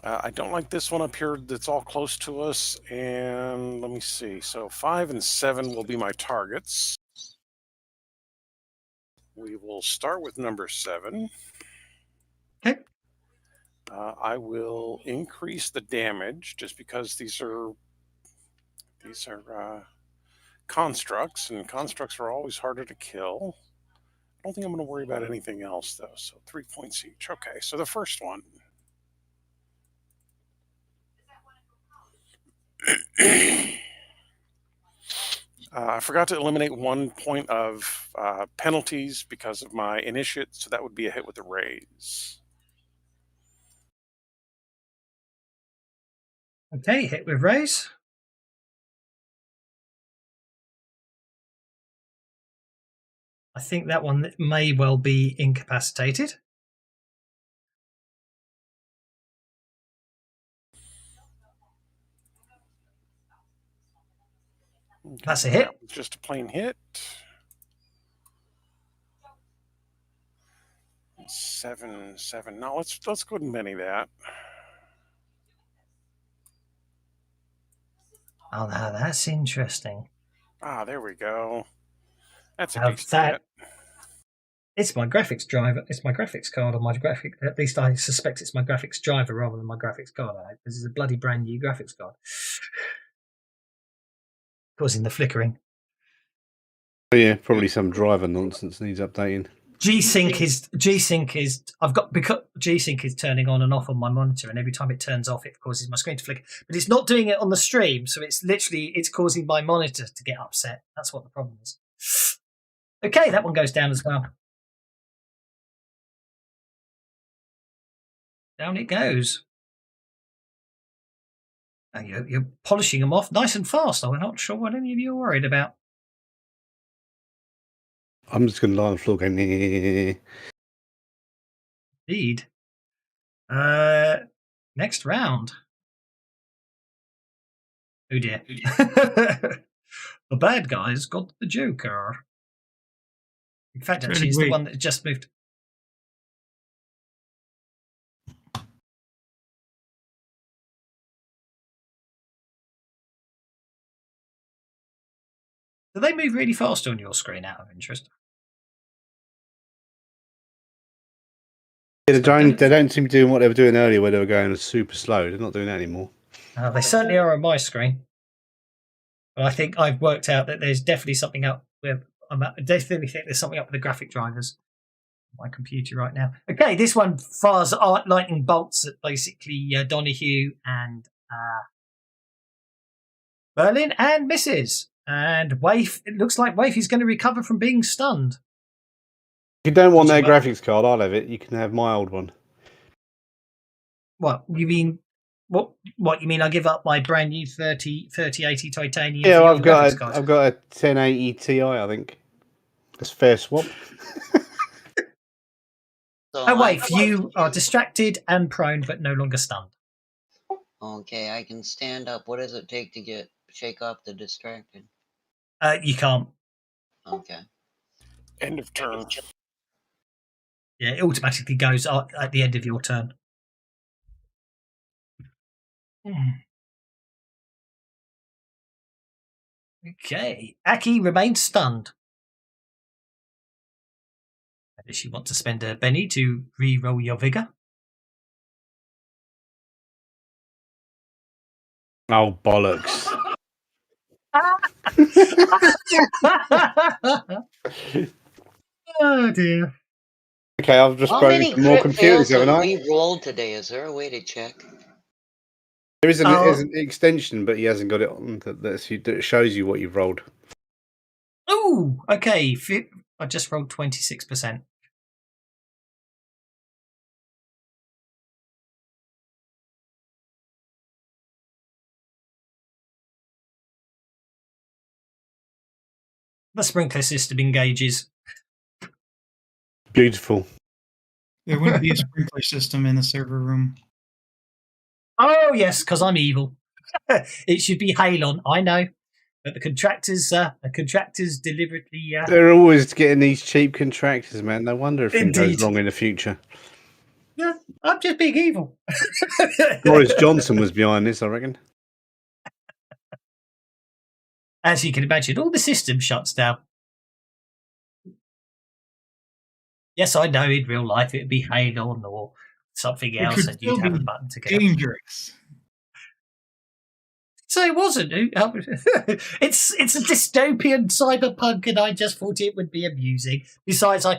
I don't like this one up here that's all close to us. And let me see. So 5 and 7 will be my targets. We will start with number 7. Okay. I will increase the damage just because these are constructs, and constructs are always harder to kill. I don't think I'm going to worry about anything else, though. So 3 points each. Okay, so the first one. I forgot to eliminate 1 point of penalties because of my initiate, so that would be a hit with a raise. Okay, hit with raise. I think that one may well be incapacitated. Okay, That's a hit. that was just a plain hit. 7, 7. No, let's go ahead and Benny that. Oh, now that's interesting. Ah, there we go. That's a Now decent that hit. it's my graphics driver. It's my graphics card on my graphic. At least I suspect it's my graphics driver rather than my graphics card. This is a bloody brand new graphics card, causing the flickering. Oh, yeah, probably some driver nonsense needs updating. G-Sync is I've got, because G-Sync is turning on and off on my monitor, and every time it turns off it causes my screen to flicker, but it's not doing it on the stream, so it's causing my monitor to get upset. That's what the problem is. Okay, that one goes down as well. Down it goes. And you're polishing them off nice and fast. I'm not sure what any of you are worried about. I'm just going to lie on the floor going, Indeed. Next round. Oh dear. The bad guy's got the Joker. In fact, actually, it's the one that just moved. Do they move really fast on your screen out of interest? Yeah, they don't seem to be doing what they were doing earlier where they were going super slow. They're not doing that anymore. They certainly are on my screen. But I think I've worked out that there's definitely something up with. I definitely think there's something up with the graphic drivers on my computer right now. Okay, this one fires lightning bolts at basically Donahue and Berlin and misses. And Waif, it looks like Waif is going to recover from being stunned. If you don't want their graphics card, I'll have it. You can have my old one. What you mean? What you mean? I give up my brand new 3080 titanium? Yeah, for I've got graphics card? I've got a 1080 Ti. I think that's fair swap. Oh, Waif, you are distracted and prone, but no longer stunned. Okay, I can stand up. What does it take to shake off the distracted? You can't. Okay. End of turn. Yeah, it automatically goes at the end of your turn. Okay. Aki remains stunned. Does she want to spend a Benny to re-roll your vigor? Oh, bollocks. Oh, dear. Okay, I've just How broken many some more crit computers, fails have haven't I? we rolled today? Is there a way to check? There is an extension, but he hasn't got it on that shows you what you've rolled. Oh, okay. I just rolled 26%. The sprinkler system engages. Beautiful. There wouldn't be a sprinkler system in the server room. Oh yes, because I'm evil. It should be Halon, I know, but the contractors deliberately. They're always getting these cheap contractors, man. No wonder everything Indeed. goes wrong in the future. Yeah, I'm just being evil. Boris Johnson was behind this, I reckon. As you can imagine, all the system shuts down. Yes, I know in real life it would be Halon or something else, would and you'd still have a be button to get. Dangerous. So it wasn't. It's a dystopian cyberpunk, and I just thought it would be amusing. Besides, I'm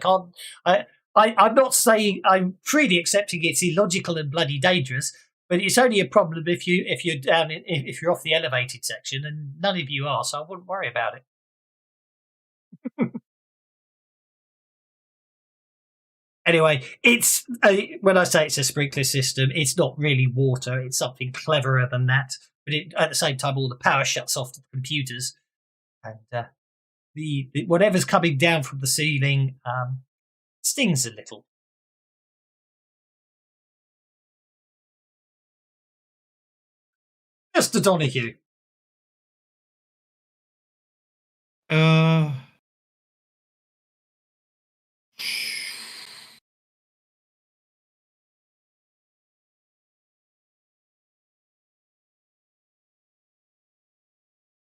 not saying I'm freely accepting it's illogical and bloody dangerous, but it's only a problem if you're down if you're off the elevated section, and none of you are, so I wouldn't worry about it. Anyway, it's when I say it's a sprinkler system, it's not really water. It's something cleverer than that. But at the same time, all the power shuts off to the computers, and the whatever's coming down from the ceiling stings a little. Mr. Donahue.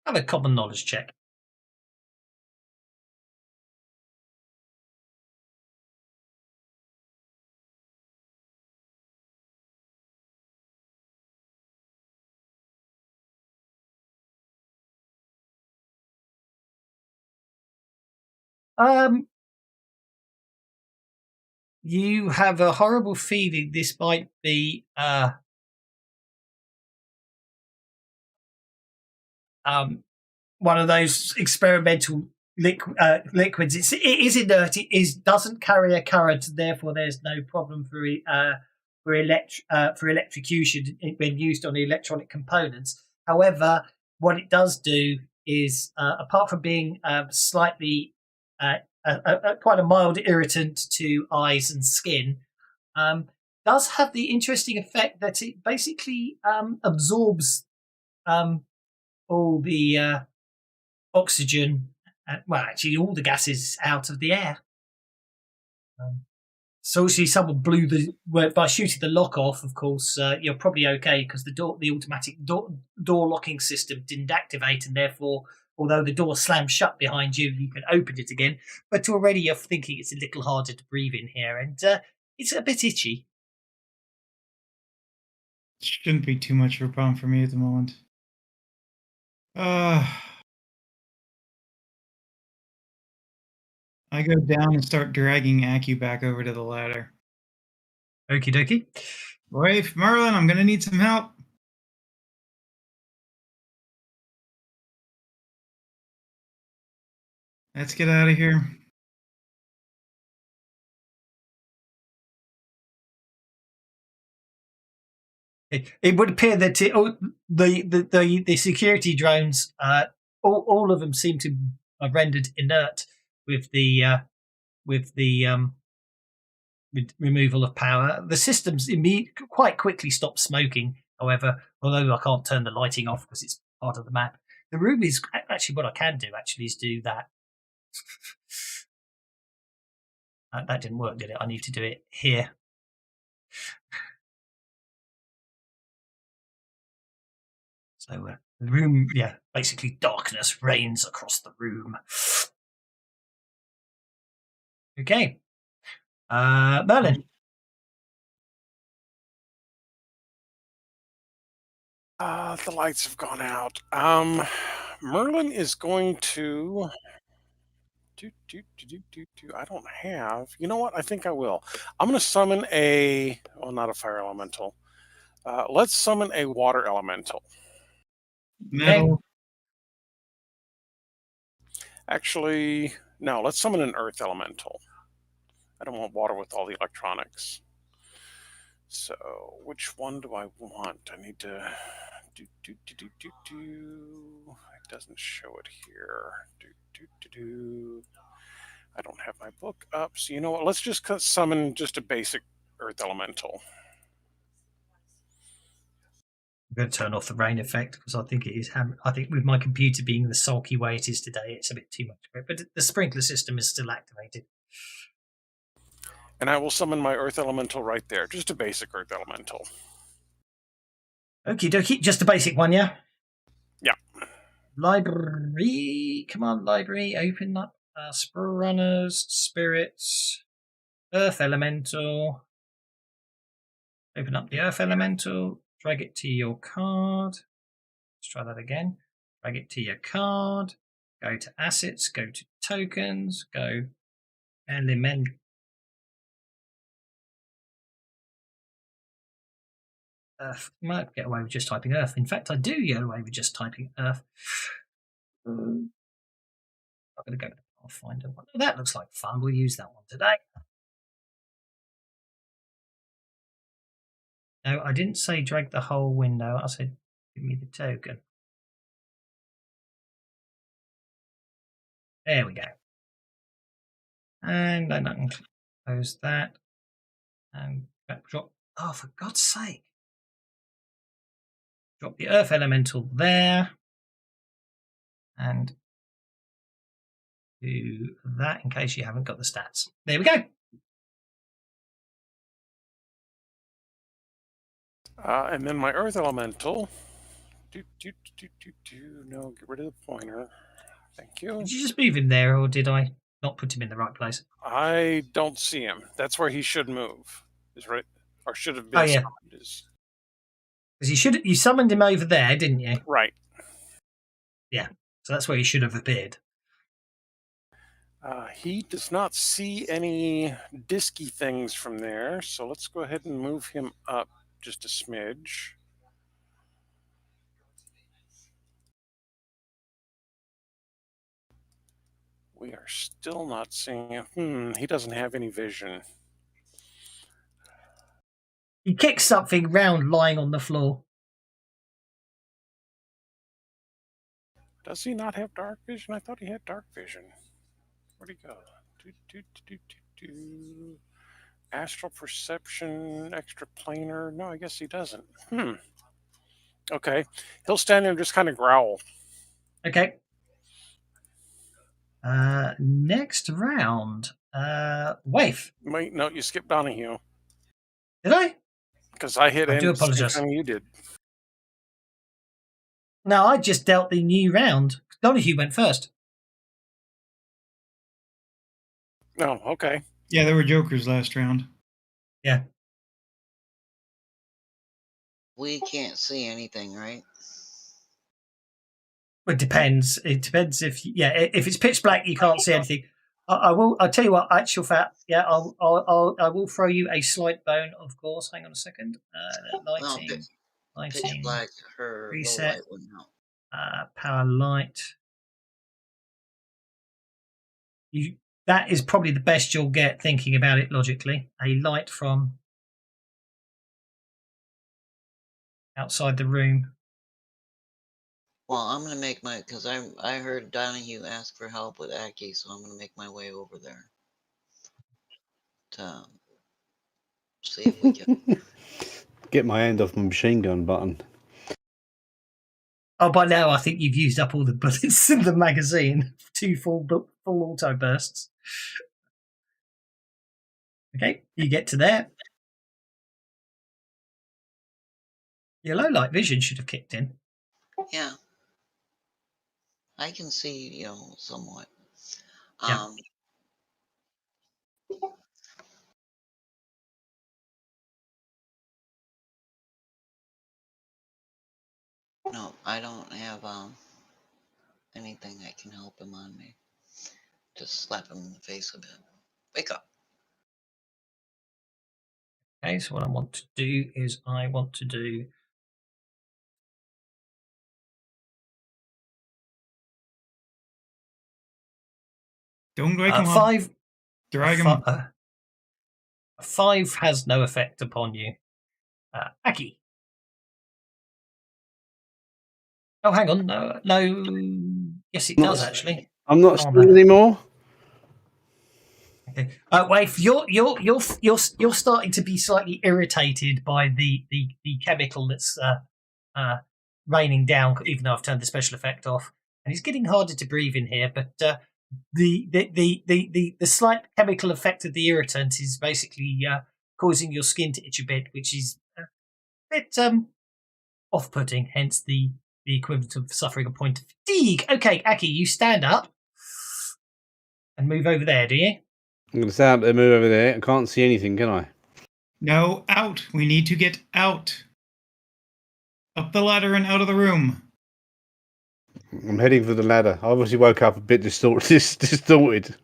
Have a common knowledge check. You have a horrible feeling this might be one of those experimental liquids. It is inert. It doesn't carry a current, therefore there's no problem for electrocution when used on electronic components. However, what it does do is, apart from being slightly quite a mild irritant to eyes and skin, does have the interesting effect that it basically absorbs all the oxygen, well, actually all the gases out of the air. So actually someone by shooting the lock off, of course, you're probably okay because the automatic door locking system didn't activate, and therefore, although the door slammed shut behind you, you can open it again. But already you're thinking it's a little harder to breathe in here, and it's a bit itchy. Shouldn't be too much of a problem for me at the moment. I go down and start dragging Aki back over to the ladder. Okie dokie. Wait, Merlin, I'm going to need some help. Let's get out of here. It would appear that the security drones, all of them seem to are rendered inert with the removal of power. The systems quite quickly stop smoking. However, although I can't turn the lighting off because it's part of the map, the room is actually what I can do. Actually, is do that. That didn't work, did it? I need to do it here. So the room, basically darkness reigns across the room. Okay. Merlin. The lights have gone out. Merlin is going to. I don't have. You know what? I think I will. I'm going to summon not a fire elemental. Let's summon a water elemental. Metal. Actually, no, let's summon an earth elemental. I don't want water with all the electronics. So, which one do I want? I need to It doesn't show it here. I don't have my book up, so you know what? Let's just summon just a basic Earth Elemental. I'm going to turn off the rain effect because I think it is. I think with my computer being the sulky way it is today, it's a bit too much for it. But the sprinkler system is still activated. And I will summon my Earth Elemental right there. Just a basic Earth Elemental. Okie dokie. Just a basic one, yeah? Yeah. Library. Come on, library. Open up. Sprawlrunners, spirits, Earth Elemental. Open up the Earth Elemental. Drag it to your card. Let's try that again. Drag it to your card. Go to assets. Go to tokens. Go element. Earth. I might get away with just typing Earth. In fact, I do get away with just typing Earth. I'm going to go to Pathfinder one. Oh, that looks like fun. We'll use that one today. No, I didn't say drag the whole window. I said give me the token. There we go. And then I can close that. And drop. Oh, for God's sake. Drop the Earth Elemental there. And do that in case you haven't got the stats. There we go. And then my Earth Elemental. No, get rid of the pointer. Thank you. Did you just move him there, or did I not put him in the right place? I don't see him. That's where he should move. Is right, or should have been. Oh yeah. Because you summoned him over there, didn't you? Right. Yeah. So that's where he should have appeared. He does not see any disky things from there, so let's go ahead and move him up just a smidge. We are still not seeing him. He doesn't have any vision. He kicked something round lying on the floor. Does he not have dark vision? I thought he had dark vision. Where'd he go? Astral perception, extraplanar. No, I guess he doesn't. Okay. He'll stand there and just kind of growl. Okay. Next round. Waif. Wait, no, you skipped Donahue. Did I? Because I hit I do end the same apologise. time you did. No, I just dealt the new round. Donahue went first. Oh, okay. Yeah, there were jokers last round. Yeah. We can't see anything, right? It depends. It depends if it's pitch black, you can't see anything. I will. I'll tell you what. Actual fact. Yeah, I will throw you a slight bone. Of course. Hang on a second. 19. Pitch black. Her reset. low light wouldn't help. Power light. That is probably the best you'll get thinking about it logically. A light from outside the room. Well, I'm gonna make because I heard Donahue ask for help with Aki, so I'm gonna make my way over there to see if we can get my hand off my machine gun button. Oh, by now I think you've used up all the bullets in the magazine. 2 full auto bursts. Okay, you get to there. Your low light vision should have kicked in. Yeah. I can see, somewhat. Yeah. No, I don't have anything that can help him on me. Just slap him in the face a bit. Wake up. Okay, so what I want to do is Don't wake him 5. up. Drag him up. 5 has no effect upon you. Aki. Oh, hang on. No. Yes, it does actually. I'm not Oh, still man. anymore. Okay. Wait, you're starting to be slightly irritated by the chemical that's raining down, even though I've turned the special effect off, and it's getting harder to breathe in here. But the slight chemical effect of the irritant is basically causing your skin to itch a bit, which is a bit off-putting. Hence the equivalent of suffering a point of fatigue. Okay, Aki, you stand up and move over there. Do you? I'm going to stand up and move over there. I can't see anything, can I? No, out. We need to get out. Up the ladder and out of the room. I'm heading for the ladder. I obviously woke up a bit distorted.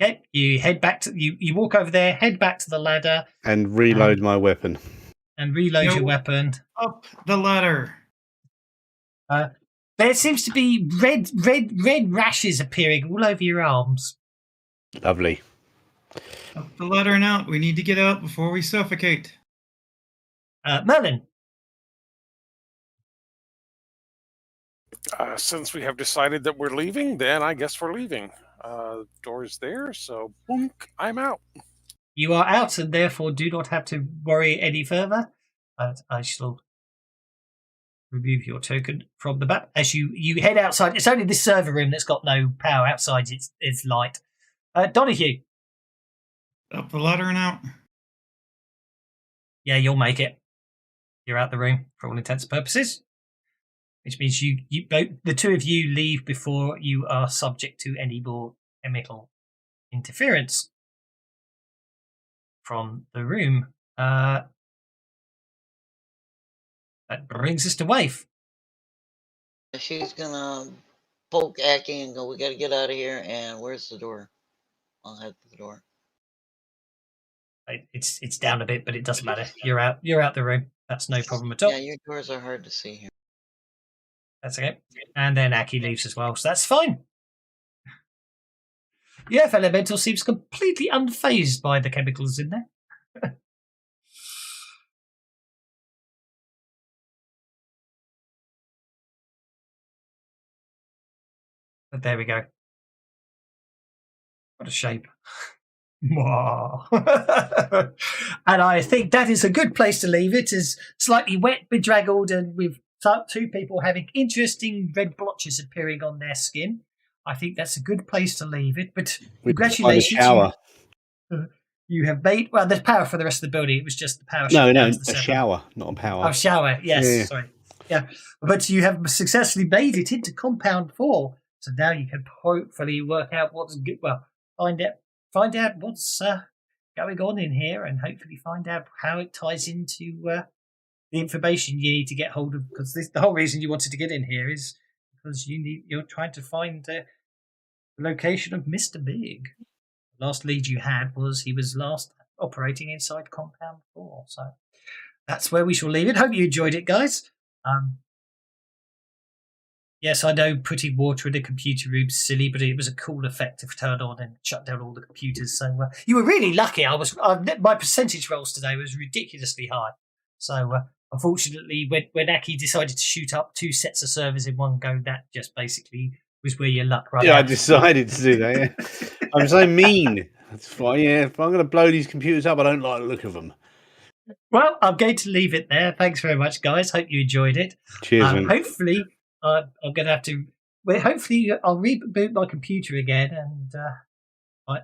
Okay, you head back to you walk over there, head back to the ladder, And reload my weapon. and reload No. your weapon. Up the ladder. There seems to be red rashes appearing all over your arms. Lovely. Up the ladder and out. We need to get out before we suffocate. Merlin, Since we have decided that we're leaving, then I guess we're leaving. Door's there, so boink, I'm out. you are out and therefore do not have to worry any further. I shall remove your token from the back as you head outside. It's only this server room that's got no power. Outside it's light. Donahue. Up the ladder and out. Yeah, you'll make it. You're out the room for all intents and purposes. Which means you both, the two of you leave before you are subject to any more chemical interference from the room. That brings us to Waif. She's gonna poke Aki and go, "We gotta get out of here." And where's the door? I'll head to the door. It's down a bit, but it doesn't matter. You're out the room. That's no problem at all. Yeah, your doors are hard to see here. That's okay. And then Aki leaves as well, so that's fine. The Earth Elemental seems completely unfazed by the chemicals in there. But there we go. What a shape. And I think that is a good place to leave it, as slightly wet, bedraggled, and with two people having interesting red blotches appearing on their skin. I think that's a good place to leave it. But congratulations. Shower. You have made... Well, there's power for the rest of the building. It was just the power. No, a shower, not a power. Oh, shower. Yes, Yeah. sorry. Yeah, but you have successfully made it into Compound 4. So now you can hopefully work out what's good. Well, find out what's going on in here, and hopefully find out how it ties into the information you need to get hold of. Because the whole reason you wanted to get in here is because you're trying to find the location of Mr. Big. The last lead you had was he was last operating inside Compound 4. So that's where we shall leave it. Hope you enjoyed it, guys. Yes, I know putting water in a computer room's silly, but it was a cool effect to turn on and shut down all the computers. So you were really lucky. My percentage rolls today was ridiculously high. So unfortunately, when Aki decided to shoot up 2 sets of servers in one go, that just basically was where your luck ran out. I decided to do that. Yeah. I'm so mean. That's fine. Yeah, if I'm going to blow these computers up, I don't like the look of them. Well, I'm going to leave it there. Thanks very much, guys. Hope you enjoyed it. Cheers, man. Hopefully, I'm going to have to... Well, hopefully, I'll reboot my computer again, and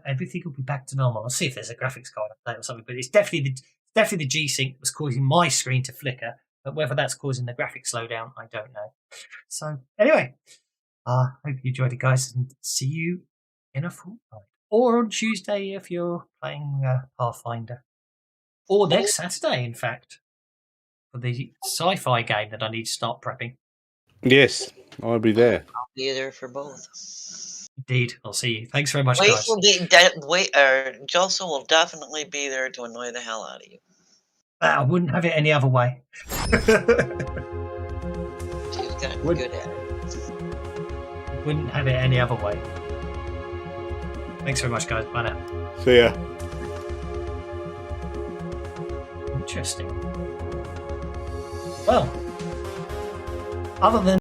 everything will be back to normal. I'll see if there's a graphics card update or something, but it's definitely the G-Sync that was causing my screen to flicker, but whether that's causing the graphics slowdown, I don't know. So, anyway, hope you enjoyed it, guys, and see you in a fortnight. Or on Tuesday if you're playing Pathfinder. Or next Saturday, in fact, for the sci-fi game that I need to start prepping. Yes, I'll be there. I'll be there for both. Indeed, I'll see you. Thanks very much, guys. Joseph will definitely be there to annoy the hell out of you. I wouldn't have it any other way. She's gotten good at it. Wouldn't have it any other way. Thanks very much, guys. Bye now. See ya. Interesting. Well, other than